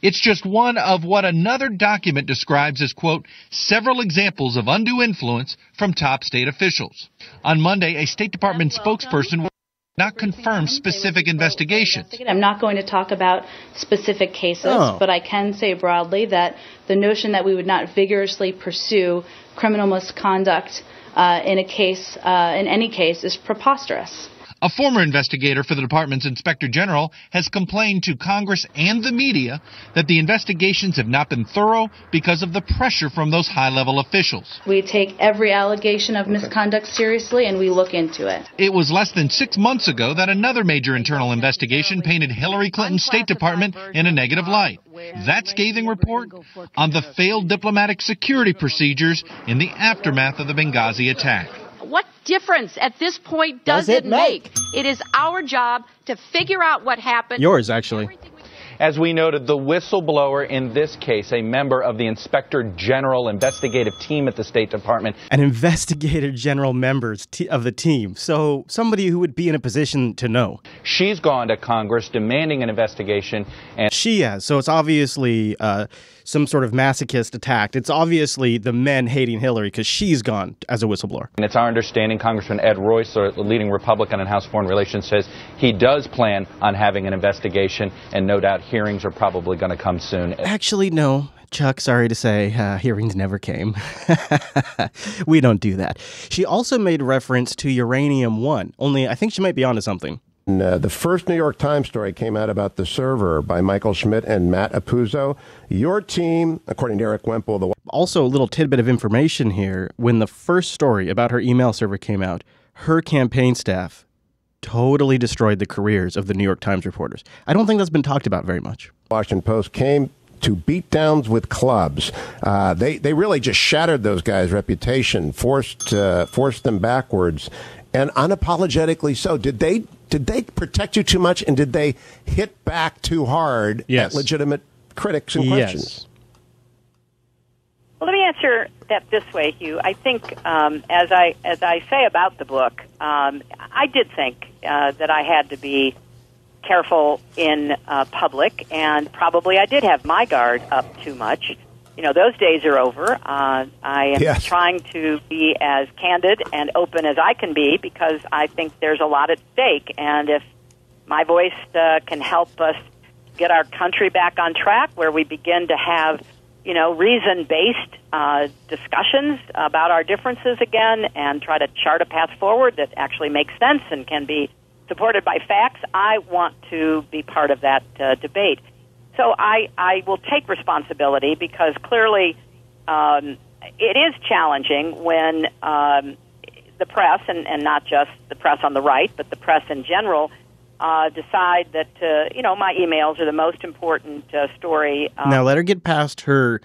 Speaker 22: It's just one of what another document describes as, quote, several examples of undue influence from top state officials. On Monday, a State Department spokesperson will not confirm specific investigations.
Speaker 2: I'm not going to talk about specific cases, but I can say broadly that the notion that we would not vigorously pursue criminal misconduct in any case is preposterous.
Speaker 22: A former investigator for the department's inspector general has complained to Congress and the media that the investigations have not been thorough because of the pressure from those high-level officials.
Speaker 2: We take every allegation of misconduct seriously, and we look into it.
Speaker 22: It was less than 6 months ago that another major internal investigation painted Hillary Clinton's State Department in a negative light. That scathing report on the failed diplomatic security procedures in the aftermath of the Benghazi attack.
Speaker 7: What difference at this point does it make? It is our job to figure out what happened.
Speaker 1: Yours, actually.
Speaker 21: As we noted, the whistleblower in this case, a member of the Inspector General investigative team at the State Department.
Speaker 1: An investigator general member of the team. So somebody who would be in a position to know.
Speaker 21: She's gone to Congress demanding an investigation. And
Speaker 1: she has. So it's obviously some sort of masochist attack. It's obviously the men hating Hillary because she's gone as a whistleblower.
Speaker 21: And it's our understanding Congressman Ed Royce, the leading Republican in House Foreign Relations, says he does plan on having an investigation, and no doubt hearings are probably going to come soon.
Speaker 1: Actually, no. Chuck, sorry to say, hearings never came. We don't do that. She also made reference to Uranium One, only I think she might be onto something.
Speaker 8: The first New York Times story came out about the server by Michael Schmidt and Matt Apuzzo. Your team, according to Eric Wemple...
Speaker 1: Also, a little tidbit of information here. When the first story about her email server came out, her campaign staff totally destroyed the careers of the New York Times reporters. I don't think that's been talked about very much.
Speaker 8: Washington Post came to beatdowns with clubs. They really just shattered those guys' reputation, forced them backwards, and unapologetically so. Did they protect you too much, and did they hit back too hard at legitimate critics and questions?
Speaker 1: Yes.
Speaker 18: Well, let me answer that this way, Hugh. I think, as I say about the book, I did think that I had to be careful in public, and probably I did have my guard up too much. You know, those days are over. I am trying to be as candid and open as I can be because I think there's a lot at stake. And if my voice can help us get our country back on track where we begin to have, you know, reason-based discussions about our differences again and try to chart a path forward that actually makes sense and can be supported by facts, I want to be part of that debate. So I will take responsibility because clearly it is challenging when the press, and not just the press on the right, but the press in general, decide that, you know, my emails are the most important story.
Speaker 1: Now let her get past her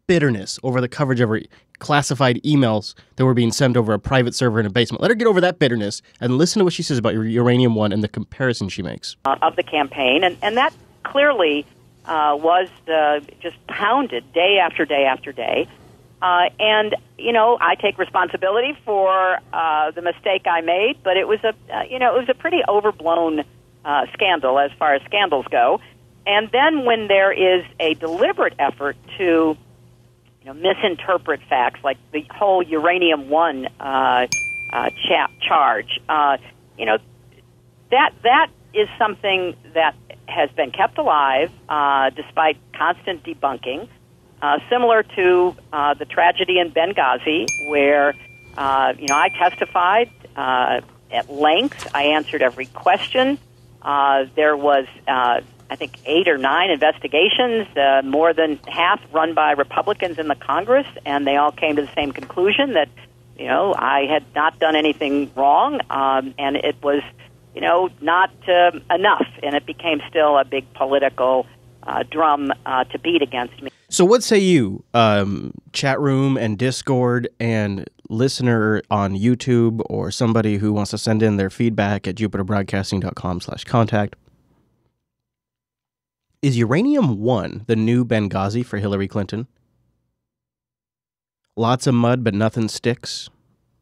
Speaker 1: bitterness over the coverage of her classified emails that were being sent over a private server in a basement. Let her get over that bitterness and listen to what she says about Uranium One and the comparison she makes.
Speaker 18: Of the campaign, and that clearly was just pounded day after day after day. And, you know, I take responsibility for the mistake I made, but it was a pretty overblown scandal as far as scandals go. And then when there is a deliberate effort to, you know, misinterpret facts, like the whole Uranium One charge, you know, that is something that has been kept alive despite constant debunking, similar to the tragedy in Benghazi, where you know, I testified at length. I answered every question. There was, I think, 8 or 9 investigations, more than half run by Republicans in the Congress, and they all came to the same conclusion that, you know, I had not done anything wrong, and it was, you know, not enough, and it became still a big political drum to beat against me.
Speaker 1: So what say you, chat room and Discord and listener on YouTube, or somebody who wants to send in their feedback at jupiterbroadcasting.com/contact? Is Uranium One the new Benghazi for Hillary Clinton? Lots of mud, but nothing sticks.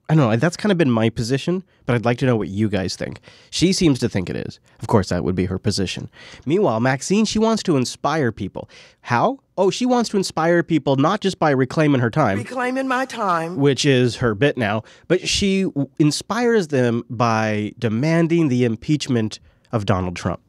Speaker 1: I don't know, that's kind of been my position, but I'd like to know what you guys think. She seems to think it is. Of course, that would be her position. Meanwhile, Maxine, she wants to inspire people. How? Oh, she wants to inspire people not just by reclaiming her time.
Speaker 9: Reclaiming my time.
Speaker 1: Which is her bit now. But she inspires them by demanding the impeachment of Donald Trump.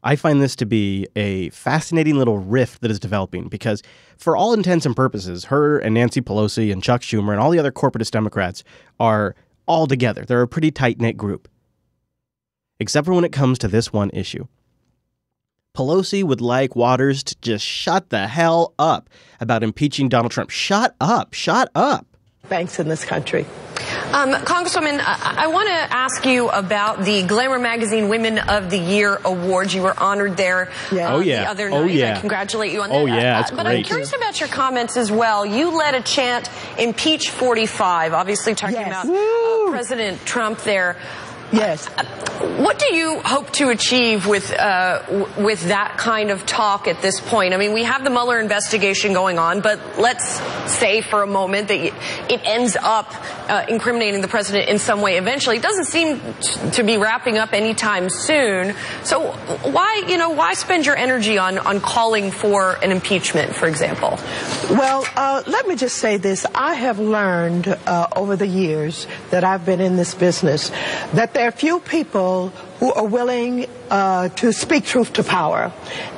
Speaker 1: I find this to be a fascinating little rift that is developing because for all intents and purposes, her and Nancy Pelosi and Chuck Schumer and all the other corporatist Democrats are all together. They're a pretty tight-knit group. Except for when it comes to this one issue. Pelosi would like Waters to just shut the hell up about impeaching Donald Trump. Shut up. Shut up.
Speaker 9: Banks in this country.
Speaker 10: Congresswoman, I want to ask you about the Glamour Magazine Women of the Year Awards. You were honored there the other night. I congratulate you on that.
Speaker 1: Oh, yeah, that's
Speaker 10: But
Speaker 1: great.
Speaker 10: I'm curious about your comments as well. You led a chant, Impeach 45, obviously talking about President Trump there.
Speaker 9: Yes.
Speaker 10: What do you hope to achieve with that kind of talk at this point? I mean, we have the Mueller investigation going on, but let's say for a moment that it ends up incriminating the president in some way eventually. It doesn't seem to be wrapping up anytime soon. So why spend your energy on calling for an impeachment, for example?
Speaker 9: Well, let me just say this. I have learned over the years that I've been in this business that there are few people who are willing to speak truth to power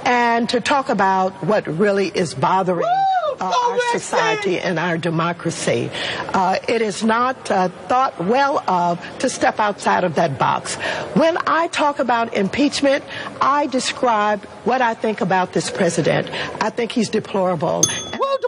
Speaker 9: and to talk about what really is bothering our society and our democracy. It is not thought well of to step outside of that box. When I talk about impeachment, I describe what I think about this president. I think he's deplorable.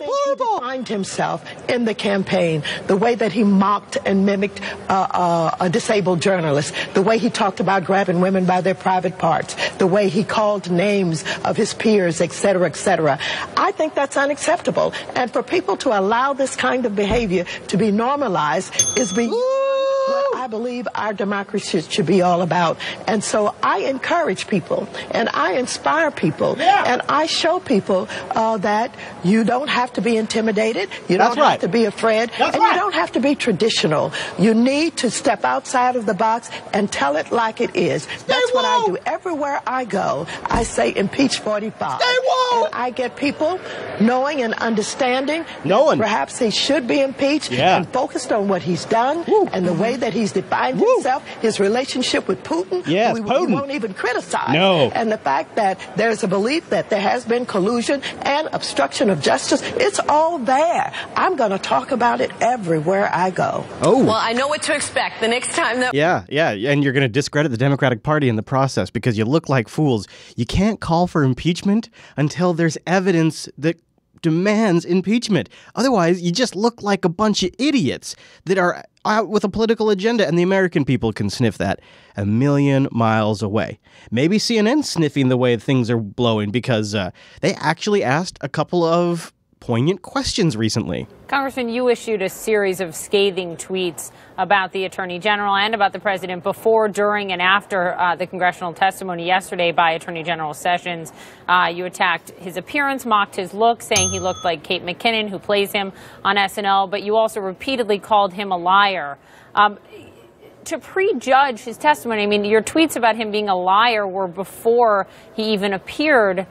Speaker 9: He defined himself in the campaign, the way that he mocked and mimicked a disabled journalist, the way he talked about grabbing women by their private parts, the way he called names of his peers, et cetera, et cetera. I think that's unacceptable. And for people to allow this kind of behavior to be normalized is beyond what I believe our democracy should be all about. And so I encourage people and I inspire people and I show people that you don't have to be intimidated, you don't have to be afraid, and you don't have to be traditional. You need to step outside of the box and tell it like it is. That's what I do. Everywhere I go, I say impeach 45. And I get people knowing and understanding perhaps he should be impeached and focused on what he's done and the way that he's defined himself, his relationship with Putin, who we won't even criticize. And the fact that there's a belief that there has been collusion and obstruction of justice, it's all there. I'm going to talk about it everywhere I go.
Speaker 10: Well, I know what to expect the next time that...
Speaker 1: Yeah, and you're going to discredit the Democratic Party in the process because you look like fools. You can't call for impeachment until there's evidence that demands impeachment. Otherwise, you just look like a bunch of idiots that are out with a political agenda, and the American people can sniff that a million miles away. Maybe CNN's sniffing the way things are blowing because they actually asked a couple of poignant questions recently.
Speaker 12: Congressman, you issued a series of scathing tweets about the Attorney General and about the President before, during, and after the congressional testimony yesterday by Attorney General Sessions. You attacked his appearance, mocked his look, saying he looked like Kate McKinnon, who plays him on SNL, but you also repeatedly called him a liar. To prejudge his testimony, I mean, your tweets about him being a liar were before he even appeared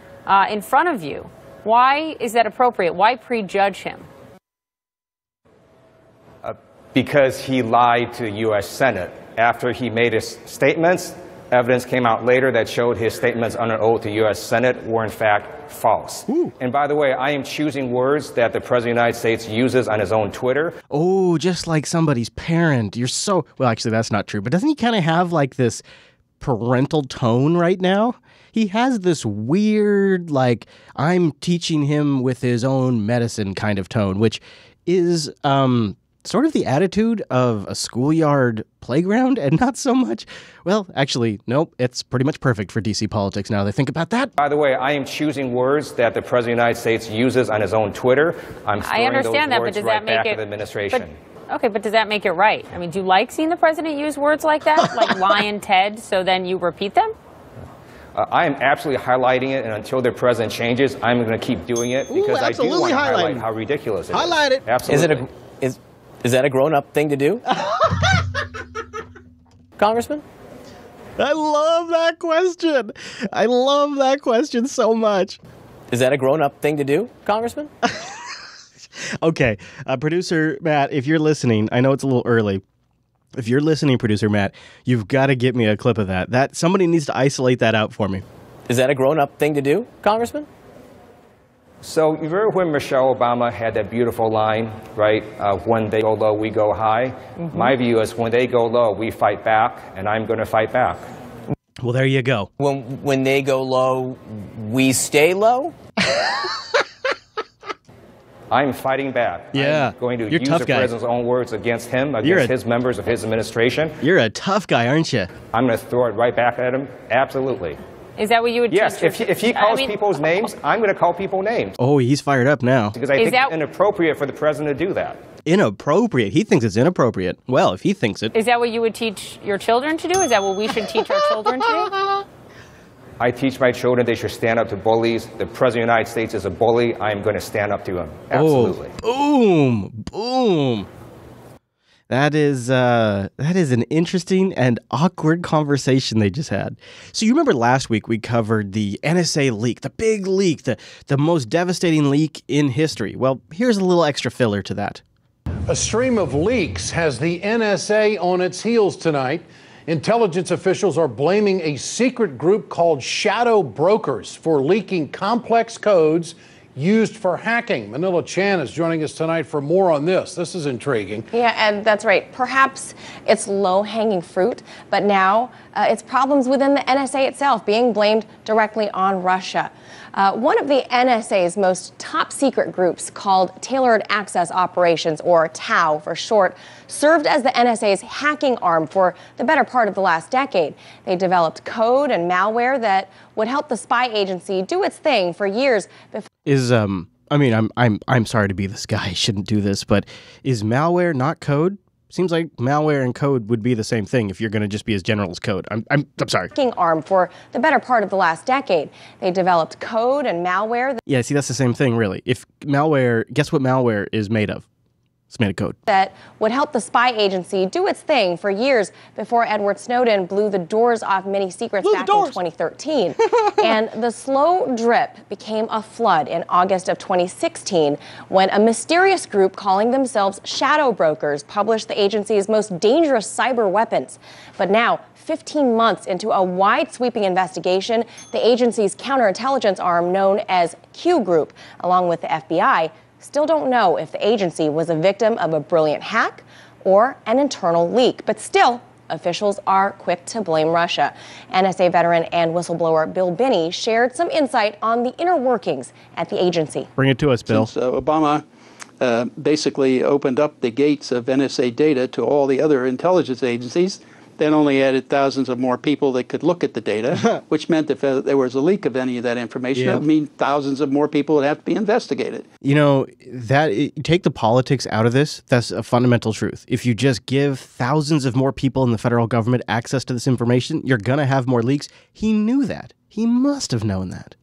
Speaker 12: in front of you. Why is that appropriate? Why prejudge him?
Speaker 13: Because he lied to the U.S. Senate. After he made his statements, evidence came out later that showed his statements under oath to the U.S. Senate were in fact false. And by the way, I am choosing words that the President of the United States uses on his own Twitter.
Speaker 1: Oh, just like somebody's parent. You're so... Well, actually, that's not true. But doesn't he kind of have like this parental tone right now? He has this weird, like, I'm teaching him with his own medicine kind of tone, which is sort of the attitude of a schoolyard playground and not so much. Well, actually, nope, it's pretty much perfect for D.C. politics now. They think about that.
Speaker 13: By the way, I am choosing words that the President of the United States uses on his own Twitter. I'm storing those words right back to the administration.
Speaker 12: Okay, but does that make it right? I mean, do you like seeing the president use words like that, like Lion Ted, so then you repeat them?
Speaker 13: I am absolutely highlighting it, and until the president changes, I'm going to keep doing it because I do want to highlight how ridiculous it is.
Speaker 1: Highlight it.
Speaker 13: Absolutely.
Speaker 16: Is that a grown-up thing to do? Congressman?
Speaker 1: I love that question. I love that question so much.
Speaker 16: Is that a grown-up thing to do, Congressman?
Speaker 1: Okay, producer Matt, if you're listening, I know it's a little early. If you're listening, producer Matt, you've got to get me a clip of that. That somebody needs to isolate that out for me.
Speaker 16: Is that a grown-up thing to do, Congressman?
Speaker 13: So you remember when Michelle Obama had that beautiful line, right? When they go low, we go high. Mm-hmm. My view is when they go low, we fight back, and I'm going to fight back.
Speaker 1: Well, there you go.
Speaker 16: When they go low, we stay low?
Speaker 13: I'm fighting back.
Speaker 1: Yeah.
Speaker 13: I'm going to
Speaker 1: You're
Speaker 13: use
Speaker 1: tough
Speaker 13: the
Speaker 1: guy.
Speaker 13: president's own words against him, against his members of his administration.
Speaker 1: You're a tough guy, aren't you?
Speaker 13: I'm going to throw it right back at him. Absolutely.
Speaker 12: Is that what you would
Speaker 13: Yes,
Speaker 12: teach
Speaker 13: if he calls people's names, I'm going to call people names.
Speaker 1: Oh, he's fired up now.
Speaker 13: Because I think it's inappropriate for the president to do that.
Speaker 1: Inappropriate? He thinks it's inappropriate. Well, if he thinks it.
Speaker 12: Is that what you would teach your children to do? Is that what we should teach our children to do?
Speaker 13: I teach my children they should stand up to bullies. The president of the United States is a bully. I'm going to stand up to him. Absolutely.
Speaker 1: Oh, boom. That is an interesting and awkward conversation they just had. So you remember last week we covered the NSA leak, the big leak, the most devastating leak in history. Well, here's a little extra filler to that.
Speaker 17: A stream of leaks has the NSA on its heels tonight. Intelligence officials are blaming a secret group called Shadow Brokers for leaking complex codes used for hacking. Manila Chan is joining us tonight for more on this. This is intriguing.
Speaker 11: Yeah, and that's right. Perhaps it's low-hanging fruit, but now it's problems within the NSA itself being blamed directly on Russia. One of the NSA's most top-secret groups, called Tailored Access Operations, or TAO for short, served as the NSA's hacking arm for the better part of the last decade. They developed code and malware that would help the spy agency do its thing for years before.
Speaker 1: I'm sorry to be this guy, I shouldn't do this, but is malware not code? Seems like malware and code would be the same thing if you're going to just be as general as code. I'm sorry.
Speaker 11: Hacking arm for the better part of the last decade. They developed code and malware.
Speaker 1: Yeah, see, that's the same thing, really. If malware, guess what malware is made of? It's made of code.
Speaker 11: That would help the spy agency do its thing for years before Edward Snowden blew the doors off many secrets back in 2013. And the slow drip became a flood in August of 2016 when a mysterious group calling themselves Shadow Brokers published the agency's most dangerous cyber weapons. But now, 15 months into a wide-sweeping investigation, the agency's counterintelligence arm known as Q Group, along with the FBI, still don't know if the agency was a victim of a brilliant hack or an internal leak. But still, officials are quick to blame Russia. NSA veteran and whistleblower Bill Binney shared some insight on the inner workings at the agency.
Speaker 1: Bring it to us, Bill.
Speaker 23: Since Obama basically opened up the gates of NSA data to all the other intelligence agencies, then only added thousands of more people that could look at the data, which meant if there was a leak of any of that information, it would mean thousands of more people would have to be investigated.
Speaker 1: You know, take the politics out of this, that's a fundamental truth. If you just give thousands of more people in the federal government access to this information, you're going to have more leaks. He knew that. He must have known that.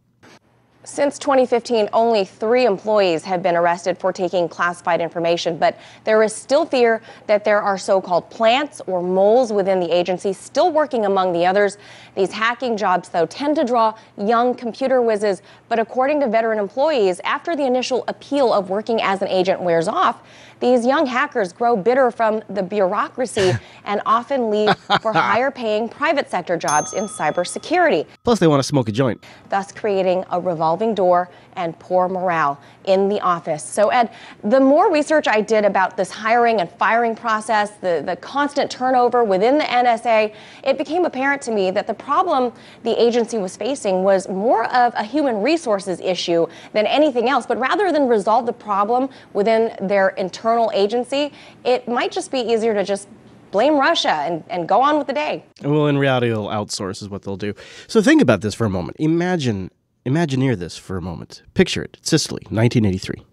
Speaker 11: Since 2015, only 3 employees have been arrested for taking classified information, but there is still fear that there are so-called plants or moles within the agency still working among the others. These hacking jobs, though, tend to draw young computer whizzes, but according to veteran employees, after the initial appeal of working as an agent wears off, these young hackers grow bitter from the bureaucracy and often leave for higher-paying private sector jobs in cybersecurity.
Speaker 1: Plus, they want to smoke a joint.
Speaker 11: Thus creating a revolving door and poor morale in the office. So, Ed, the more research I did about this hiring and firing process, the constant turnover within the NSA, it became apparent to me that the problem the agency was facing was more of a human resources issue than anything else. But rather than resolve the problem within their internal agency, it might just be easier to just blame Russia and go on with the day.
Speaker 1: Well, in reality, they'll outsource is what they'll do. So think about this for a moment. Imagineer this for a moment. Picture it. Sicily, 1983.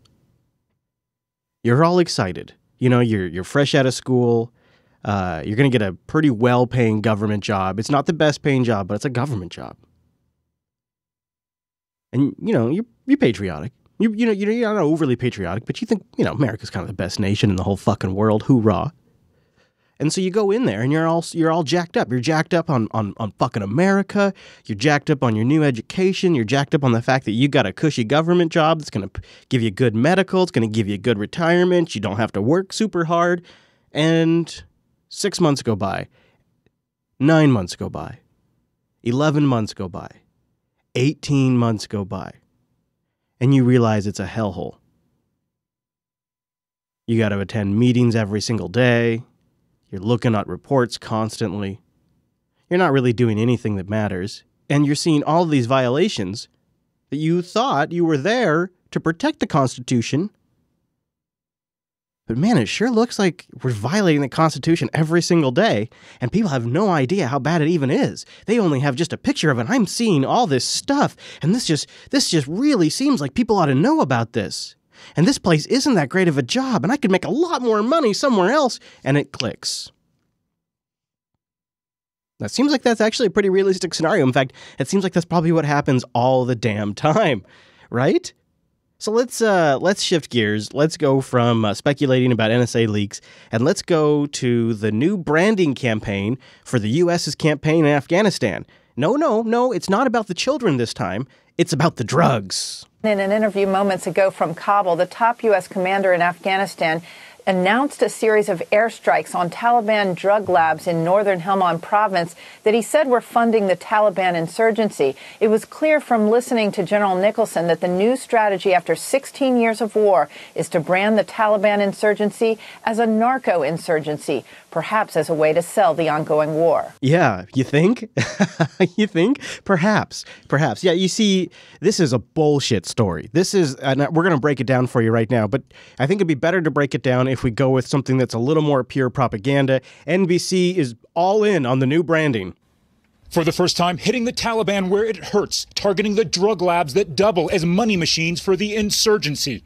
Speaker 1: You're all excited. You know, you're fresh out of school. You're going to get a pretty well-paying government job. It's not the best-paying job, but it's a government job. And, you know, you're patriotic. You're not overly patriotic, but you think, America's kind of the best nation in the whole fucking world. Hoorah. And so you go in there and you're all jacked up. You're jacked up on fucking America. You're jacked up on your new education. You're jacked up on the fact that you got a cushy government job that's going to give you good medical. It's going to give you a good retirement. You don't have to work super hard. And 6 months go by. 9 months go by. 11 months go by. 18 months go by. And you realize it's a hellhole. You got to attend meetings every single day. You're looking at reports constantly. You're not really doing anything that matters. And you're seeing all of these violations that you thought you were there to protect the Constitution. But man, it sure looks like we're violating the Constitution every single day. And people have no idea how bad it even is. They only have just a picture of it. I'm seeing all this stuff. And this just really seems like people ought to know about this. And this place isn't that great of a job, and I could make a lot more money somewhere else, and it clicks. That seems like that's actually a pretty realistic scenario. In fact, it seems like that's probably what happens all the damn time, right? So let's shift gears. Let's go from speculating about NSA leaks, and let's go to the new branding campaign for the U.S.'s campaign in Afghanistan. No, it's not about the children this time. It's about the drugs.
Speaker 4: In an interview moments ago from Kabul, the top U.S. commander in Afghanistan announced a series of airstrikes on Taliban drug labs in northern Helmand province that he said were funding the Taliban insurgency. It was clear from listening to General Nicholson that the new strategy after 16 years of war is to brand the Taliban insurgency as a narco-insurgency, perhaps as a way to sell the ongoing war.
Speaker 1: Yeah, you think? You think? Perhaps. Yeah, you see, this is a bullshit story. And we're going to break it down for you right now, but I think it'd be better to break it down if we go with something that's a little more pure propaganda. NBC is all in on the new branding.
Speaker 14: For the first time, hitting the Taliban where it hurts, targeting the drug labs that double as money machines for the insurgency.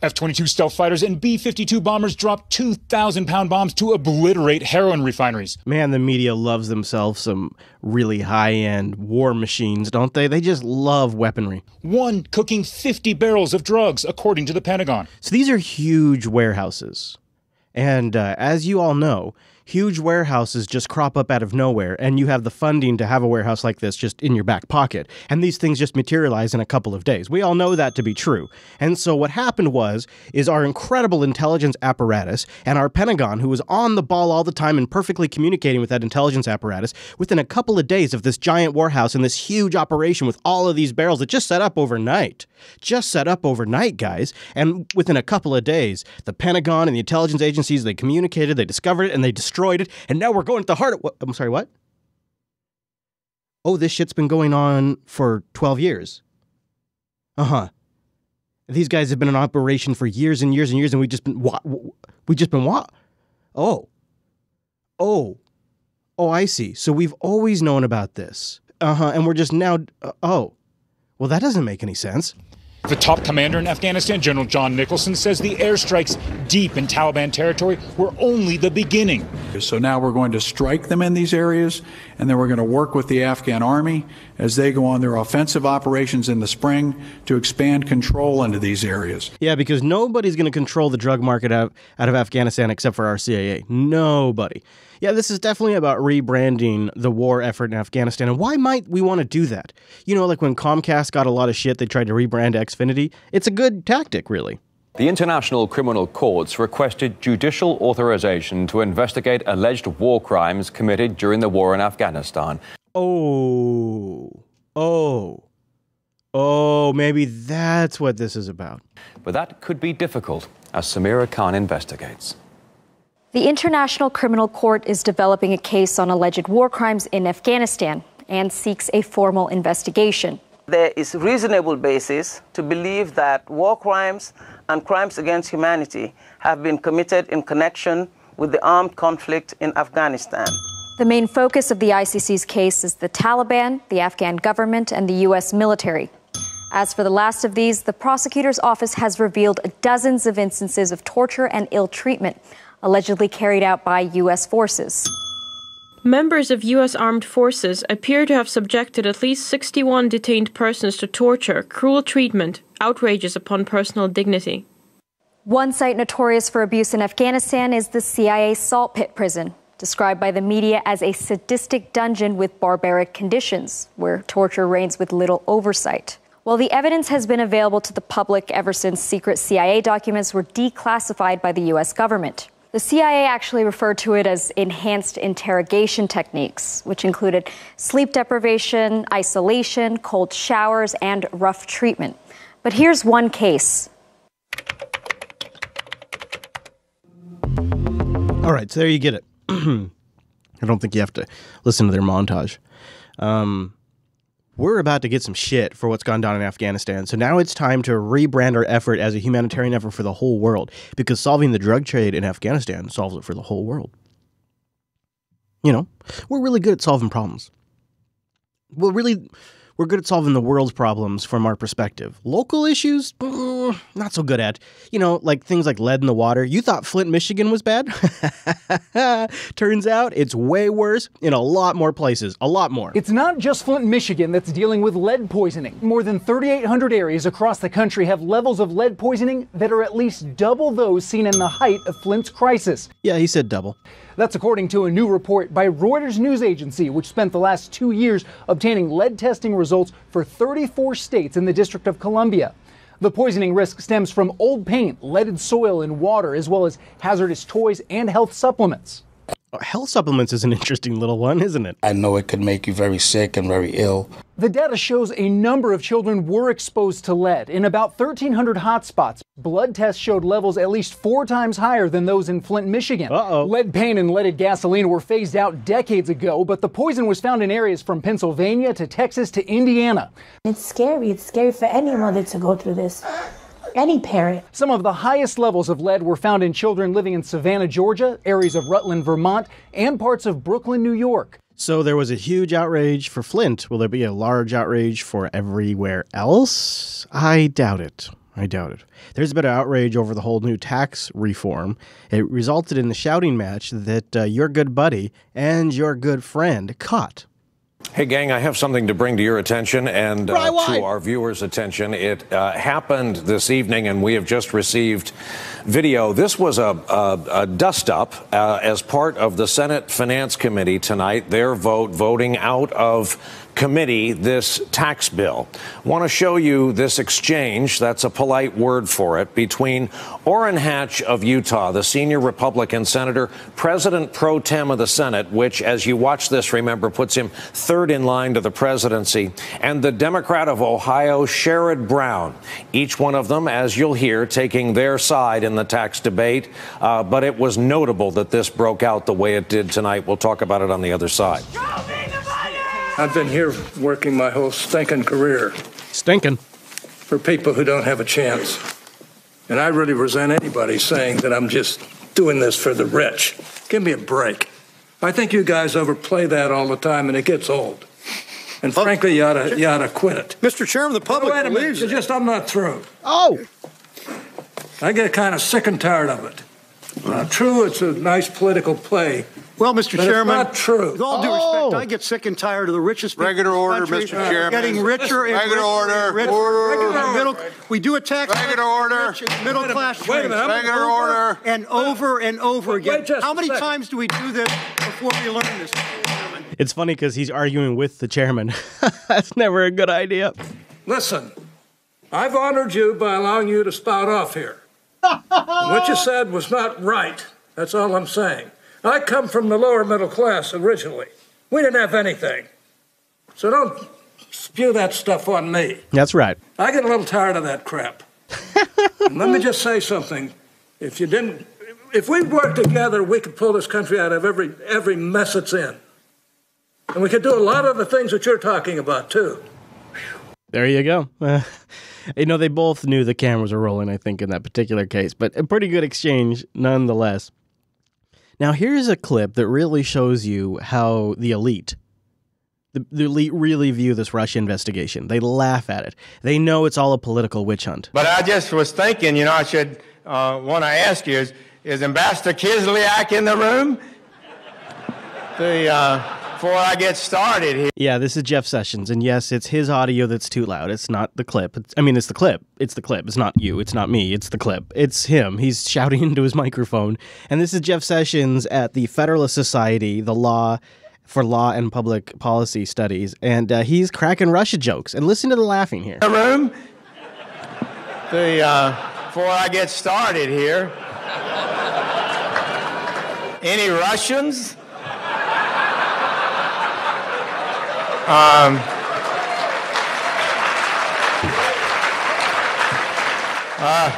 Speaker 14: F-22 stealth fighters and B-52 bombers dropped 2,000-pound bombs to obliterate heroin refineries.
Speaker 1: Man, the media loves themselves some really high-end war machines, don't they? They just love weaponry.
Speaker 14: One cooking 50 barrels of drugs, according to the Pentagon.
Speaker 1: So these are huge warehouses. And as you all know, huge warehouses just crop up out of nowhere, and you have the funding to have a warehouse like this just in your back pocket. And these things just materialize in a couple of days. We all know that to be true. And so what happened is our incredible intelligence apparatus and our Pentagon, who was on the ball all the time and perfectly communicating with that intelligence apparatus, within a couple of days of this giant warehouse and this huge operation with all of these barrels that just set up overnight. Just set up overnight, guys. And within a couple of days, the Pentagon and the intelligence agencies, they communicated, they discovered it, and they destroyed it, and now we're going to the heart of what? I'm sorry, what? Oh, this shit's been going on for 12 years. These guys have been in operation for years and years and years, and we've just been what? Oh, I see. So we've always known about this. And we're just now, well, that doesn't make any sense.
Speaker 14: The top commander in Afghanistan, General John Nicholson, says the airstrikes deep in Taliban territory were only the beginning.
Speaker 15: So now we're going to strike them in these areas, and then we're going to work with the Afghan army as they go on their offensive operations in the spring to expand control into these areas.
Speaker 1: Yeah, because nobody's going to control the drug market out of Afghanistan except for our CIA. Nobody. Yeah, this is definitely about rebranding the war effort in Afghanistan. And why might we want to do that? You know, like when Comcast got a lot of shit, they tried to rebrand Xfinity. It's a good tactic, really.
Speaker 24: The International Criminal Courts requested judicial authorization to investigate alleged war crimes committed during the war in Afghanistan.
Speaker 1: Maybe that's what this is about.
Speaker 24: But that could be difficult, as Samira Khan investigates.
Speaker 25: The International Criminal Court is developing a case on alleged war crimes in Afghanistan and seeks a formal investigation.
Speaker 26: There is reasonable basis to believe that war crimes and crimes against humanity have been committed in connection with the armed conflict in Afghanistan.
Speaker 25: The main focus of the ICC's case is the Taliban, the Afghan government, and the U.S. military. As for the last of these, the prosecutor's office has revealed dozens of instances of torture and ill treatment allegedly carried out by U.S. forces.
Speaker 27: Members of U.S. armed forces appear to have subjected at least 61 detained persons to torture, cruel treatment, outrages upon personal dignity.
Speaker 25: One site notorious for abuse in Afghanistan is the CIA salt pit prison, described by the media as a sadistic dungeon with barbaric conditions, where torture reigns with little oversight. While the evidence has been available to the public ever since secret CIA documents were declassified by the U.S. government. The CIA actually referred to it as enhanced interrogation techniques, which included sleep deprivation, isolation, cold showers, and rough treatment. But here's one case.
Speaker 1: All right, so there you get it. I don't think you have to listen to their montage. We're about to get some shit for what's gone down in Afghanistan. So now it's time to rebrand our effort as a humanitarian effort for the whole world, because solving the drug trade in Afghanistan solves it for the whole world. You know, we're really good at solving problems. We're good at solving the world's problems from our perspective. Local issues, not so good at. You know, like things like lead in the water. You thought Flint, Michigan was bad? Turns out it's way worse in a lot more places. A lot more.
Speaker 2: It's not just Flint, Michigan that's dealing with lead poisoning. More than 3,800 areas across the country have levels of lead poisoning that are at least double those seen in the height of Flint's crisis.
Speaker 1: Yeah, he said double.
Speaker 2: That's according to a new report by Reuters news agency, which spent the last 2 years obtaining lead testing results for 34 states in the District of Columbia. The poisoning risk stems from old paint, leaded soil and water, as well as hazardous toys and health supplements.
Speaker 1: Health supplements is an interesting little one, isn't it?
Speaker 3: I know it could make you very sick and very ill.
Speaker 2: The data shows a number of children were exposed to lead. In about 1,300 hotspots, blood tests showed levels at least 4 times higher than those in Flint, Michigan. Lead paint and leaded gasoline were phased out decades ago, but the poison was found in areas from Pennsylvania to Texas to Indiana.
Speaker 5: It's scary. It's scary for any mother to go through this. Any parent.
Speaker 2: Some of the highest levels of lead were found in children living in Savannah, Georgia, areas of Rutland, Vermont, and parts of Brooklyn, New York.
Speaker 1: So there was a huge outrage for Flint. Will there be a large outrage for everywhere else? I doubt it. There's been an outrage over the whole new tax reform. It resulted in the shouting match that your good buddy and your good friend caught.
Speaker 6: Hey, gang, I have something to bring to your attention and to our viewers' attention. It happened this evening, and we have just received video. This was a dust-up as part of the Senate Finance Committee tonight, their voting out of committee this tax bill. Want to show you this exchange, that's a polite word for it, between Orrin Hatch of Utah, the senior Republican senator, president pro tem of the Senate, which, as you watch this, remember, puts him third in line to the presidency, and the Democrat of Ohio, Sherrod Brown. Each one of them, as you'll hear, taking their side in the tax debate. But it was notable that this broke out the way it did tonight. We'll talk about it on the other side.
Speaker 19: I've been here working my whole stinking career.
Speaker 1: Stinking?
Speaker 19: For people who don't have a chance. And I really resent anybody saying that I'm just doing this for the rich. Give me a break. I think you guys overplay that all the time, and it gets old. And frankly, you ought to quit it.
Speaker 20: Mr. Chairman, the public believes it.
Speaker 19: I'm not through.
Speaker 1: Oh!
Speaker 19: I get kind of sick and tired of it. True, it's a nice political play.
Speaker 20: Well, Mr. Chairman,
Speaker 19: it's not true.
Speaker 20: With all due respect, I get sick and tired of the richest people. Regular order, Mr. Chairman. Getting richer and regular order. We do a tax. Regular order. Middle class.
Speaker 19: Wait a minute.
Speaker 20: Regular order. And over and over again. How many times do we do this before we learn this?
Speaker 1: It's funny because he's arguing with the chairman. That's never a good idea.
Speaker 19: Listen, I've honored you by allowing you to spout off here. What you said was not right. That's all I'm saying. I come from the lower middle class originally. We didn't have anything. So don't spew that stuff on me.
Speaker 1: That's right.
Speaker 19: I get a little tired of that crap. Let me just say something. If we work together, we could pull this country out of every mess it's in. And we could do a lot of the things that you're talking about, too.
Speaker 1: There you go. They both knew the cameras were rolling, I think, in that particular case. But a pretty good exchange, nonetheless. Now, here's a clip that really shows you how the elite really view this Russia investigation. They laugh at it. They know it's all a political witch hunt.
Speaker 22: But I just was thinking, I should want to ask you, is Ambassador Kislyak in the room? before I get started here.
Speaker 1: Yeah, this is Jeff Sessions, and yes, it's his audio that's too loud. It's not the clip. It's the clip. It's the clip. It's not you. It's not me. It's the clip. It's him. He's shouting into his microphone. And this is Jeff Sessions at the Federalist Society, the Law for Law and Public Policy Studies, and he's cracking Russia jokes. And listen to the laughing here.
Speaker 22: The room. Before I get started here. Any Russians?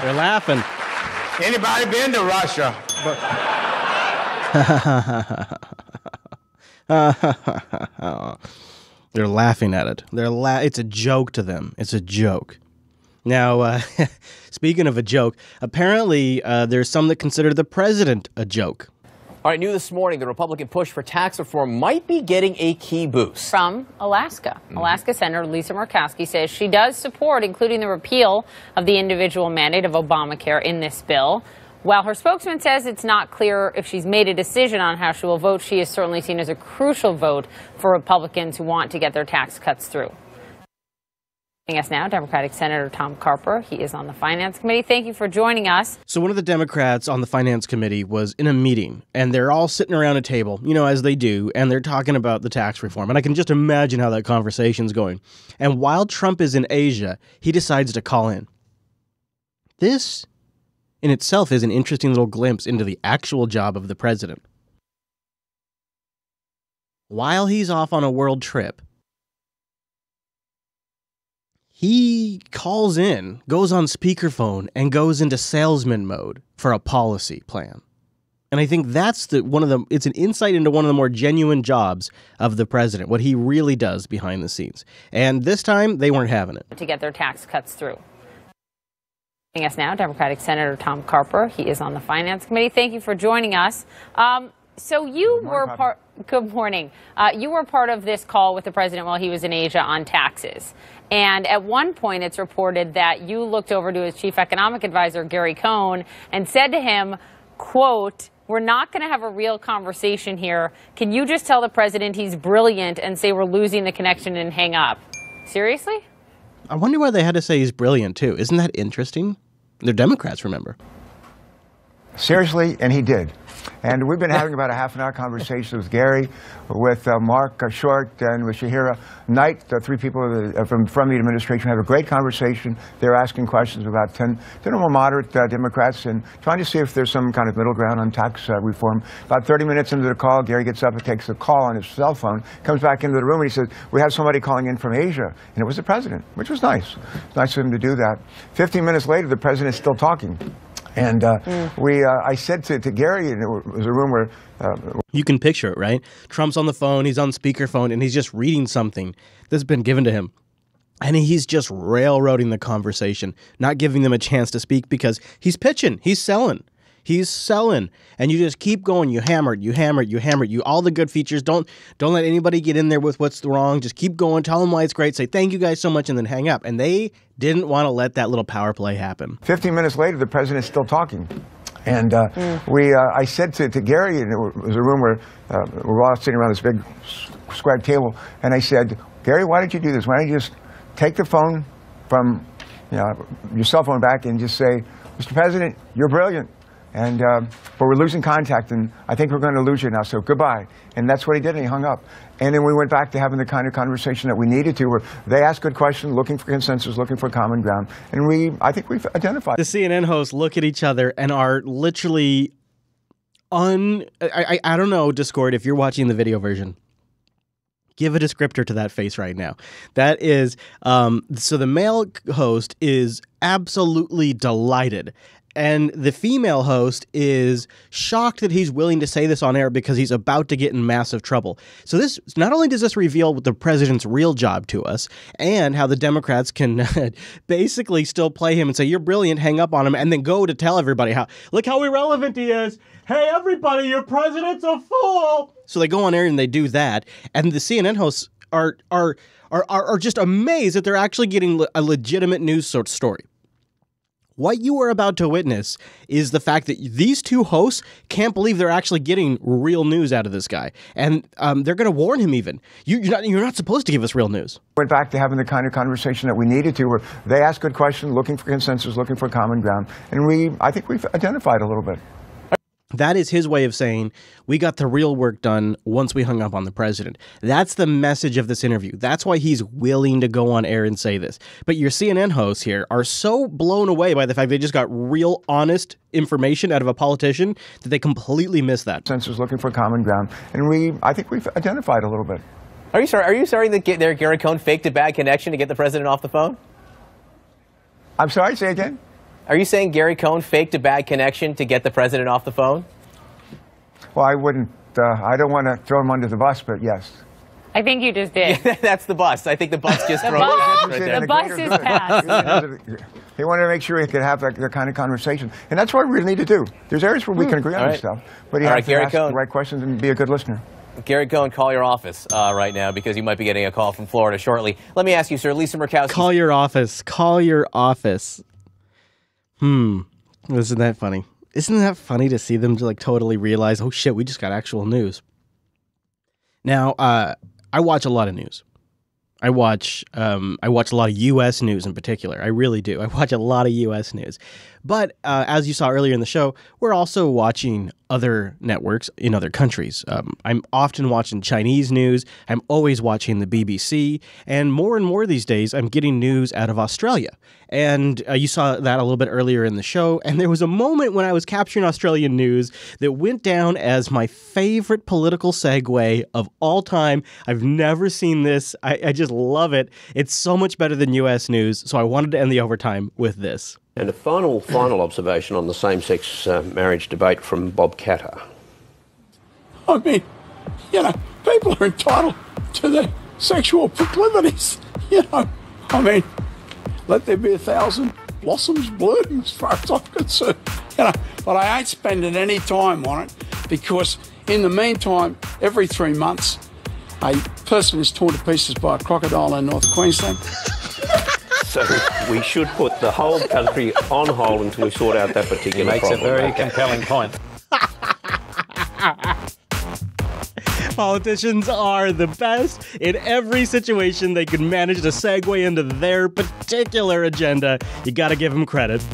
Speaker 1: They're laughing.
Speaker 22: Anybody been to Russia?
Speaker 1: They're laughing at it. It's a joke to them. It's a joke. Now, speaking of a joke, apparently there's some that consider the president a joke.
Speaker 7: All right, new this morning, the Republican push for tax reform might be getting a key boost.
Speaker 12: From Alaska. Alaska Senator Lisa Murkowski says she does support including the repeal of the individual mandate of Obamacare in this bill. While her spokesman says it's not clear if she's made a decision on how she will vote, she is certainly seen as a crucial vote for Republicans who want to get their tax cuts through. Joining us now, Democratic Senator Tom Carper. He is on the Finance Committee. Thank you for joining us.
Speaker 1: So one of the Democrats on the Finance Committee was in a meeting, and they're all sitting around a table, as they do, and they're talking about the tax reform. And I can just imagine how that conversation's going. And while Trump is in Asia, he decides to call in. This, in itself, is an interesting little glimpse into the actual job of the president. While he's off on a world trip, he calls in, goes on speakerphone, and goes into salesman mode for a policy plan. And I think that's it's an insight into one of the more genuine jobs of the president, what he really does behind the scenes. And this time, they weren't having it.
Speaker 12: To get their tax cuts through. Joining us now, Democratic Senator Tom Carper. He is on the Finance Committee. Thank you for joining us. So you were part. Good morning. You were part of this call with the president while he was in Asia on taxes. And at one point, it's reported that you looked over to his chief economic advisor, Gary Cohn, and said to him, quote, "We're not going to have a real conversation here. Can you just tell the president he's brilliant and say we're losing the connection and hang up?" Seriously?
Speaker 1: I wonder why they had to say he's brilliant, too. Isn't that interesting? They're Democrats, remember.
Speaker 8: Seriously, and he did. And we've been having about a half-an-hour conversation with Gary, with Mark Short, and with Shahira Knight, the three people from the administration. We had a great conversation. They're asking questions about 10 more moderate Democrats and trying to see if there's some kind of middle ground on tax reform. About 30 minutes into the call, Gary gets up and takes a call on his cell phone, comes back into the room, and he says, "We have somebody calling in from Asia." And it was the president, which was nice. It's nice of him to do that. 15 minutes later, the president's still talking. And I said to Gary, and it was a room where...
Speaker 1: you can picture it, right? Trump's on the phone, he's on speakerphone, and he's just reading something that's been given to him. And he's just railroading the conversation, not giving them a chance to speak because he's pitching, he's selling. He's selling, and you just keep going. You hammer it, you hammer it, you hammer it. You all the good features. Don't let anybody get in there with what's wrong. Just keep going. Tell them why it's great. Say thank you guys so much, and then hang up. And they didn't want to let that little power play happen.
Speaker 8: 15 minutes later, the president's still talking, and I said to Gary, and it was a room where we're all sitting around this big square table, and I said, "Gary, why did you do this? Why don't you just take the phone from your cell phone back and just say, Mr. President, you're brilliant. And but we're losing contact, and I think we're going to lose you now, so goodbye." And that's what he did, and he hung up. And then we went back to having the kind of conversation that we needed to, where they asked good questions, looking for consensus, looking for common ground. And I think we've identified.
Speaker 1: The CNN hosts look at each other and are literally I don't know, Discord, if you're watching the video version, give a descriptor to that face right now. That is, so the male host is absolutely delighted. And the female host is shocked that he's willing to say this on air because he's about to get in massive trouble. So this, not only does this reveal the president's real job to us and how the Democrats can basically still play him and say, "You're brilliant," hang up on him, and then go to tell everybody look how irrelevant he is. "Hey, everybody, your president's a fool." So they go on air and they do that. And the CNN hosts are just amazed that they're actually getting a legitimate news sort of story. What you are about to witness is the fact that these two hosts can't believe they're actually getting real news out of this guy. And they're going to warn him even. You're not supposed to give us real news.
Speaker 8: Went back to having the kind of conversation that we needed to, where they asked good questions, looking for consensus, looking for common ground. And I think we've identified a little bit.
Speaker 1: That is his way of saying we got the real work done once we hung up on the president. That's the message of this interview. That's why he's willing to go on air and say this. But your CNN hosts here are so blown away by the fact they just got real, honest information out of a politician that they completely miss that.
Speaker 8: Consensus, looking for common ground. And I think we've identified a little bit.
Speaker 7: Are you sorry that Gary Cohn faked a bad connection to get the president off the phone?
Speaker 8: I'm sorry, say again?
Speaker 7: Are you saying Gary Cohn faked a bad connection to get the president off the phone?
Speaker 8: Well, I wouldn't. I don't want to throw him under the bus, but yes.
Speaker 12: I think you just did.
Speaker 7: That's the bus. I think the bus just throws right there.
Speaker 12: The bus is passed.
Speaker 8: He wanted to make sure he could have that kind of conversation. And that's what we really need to do. There's areas where we can agree on this stuff. But you have to ask the right questions and be a good listener.
Speaker 7: Gary Cohn, call your office right now because you might be getting a call from Florida shortly. Let me ask you, sir, Lisa Murkowski.
Speaker 1: Call your office. Call your office. Isn't that funny? Isn't that funny to see them like totally realize, oh shit, we just got actual news. Now, I watch a lot of news. I watch a lot of U.S. news in particular. I really do. I watch a lot of U.S. news. But as you saw earlier in the show, we're also watching other networks in other countries. I'm often watching Chinese news. I'm always watching the BBC. And more these days, I'm getting news out of Australia. And you saw that a little bit earlier in the show. And there was a moment when I was capturing Australian news that went down as my favorite political segue of all time. I've never seen this. I just love it. It's so much better than U.S. news. So I wanted to end the overtime with this.
Speaker 9: And a final observation on the same-sex marriage debate from Bob Catter.
Speaker 15: I mean, people are entitled to their sexual proclivities, I mean, let there be 1,000 blossoms bloom as far as I'm concerned, But I ain't spending any time on it because in the meantime, every 3 months, a person is torn to pieces by a crocodile in North Queensland.
Speaker 9: So we should put the whole country on hold until we sort out that particular problem.
Speaker 24: He makes a very compelling point.
Speaker 1: Politicians are the best. In every situation, they can manage to segue into their particular agenda. You got to give them credit.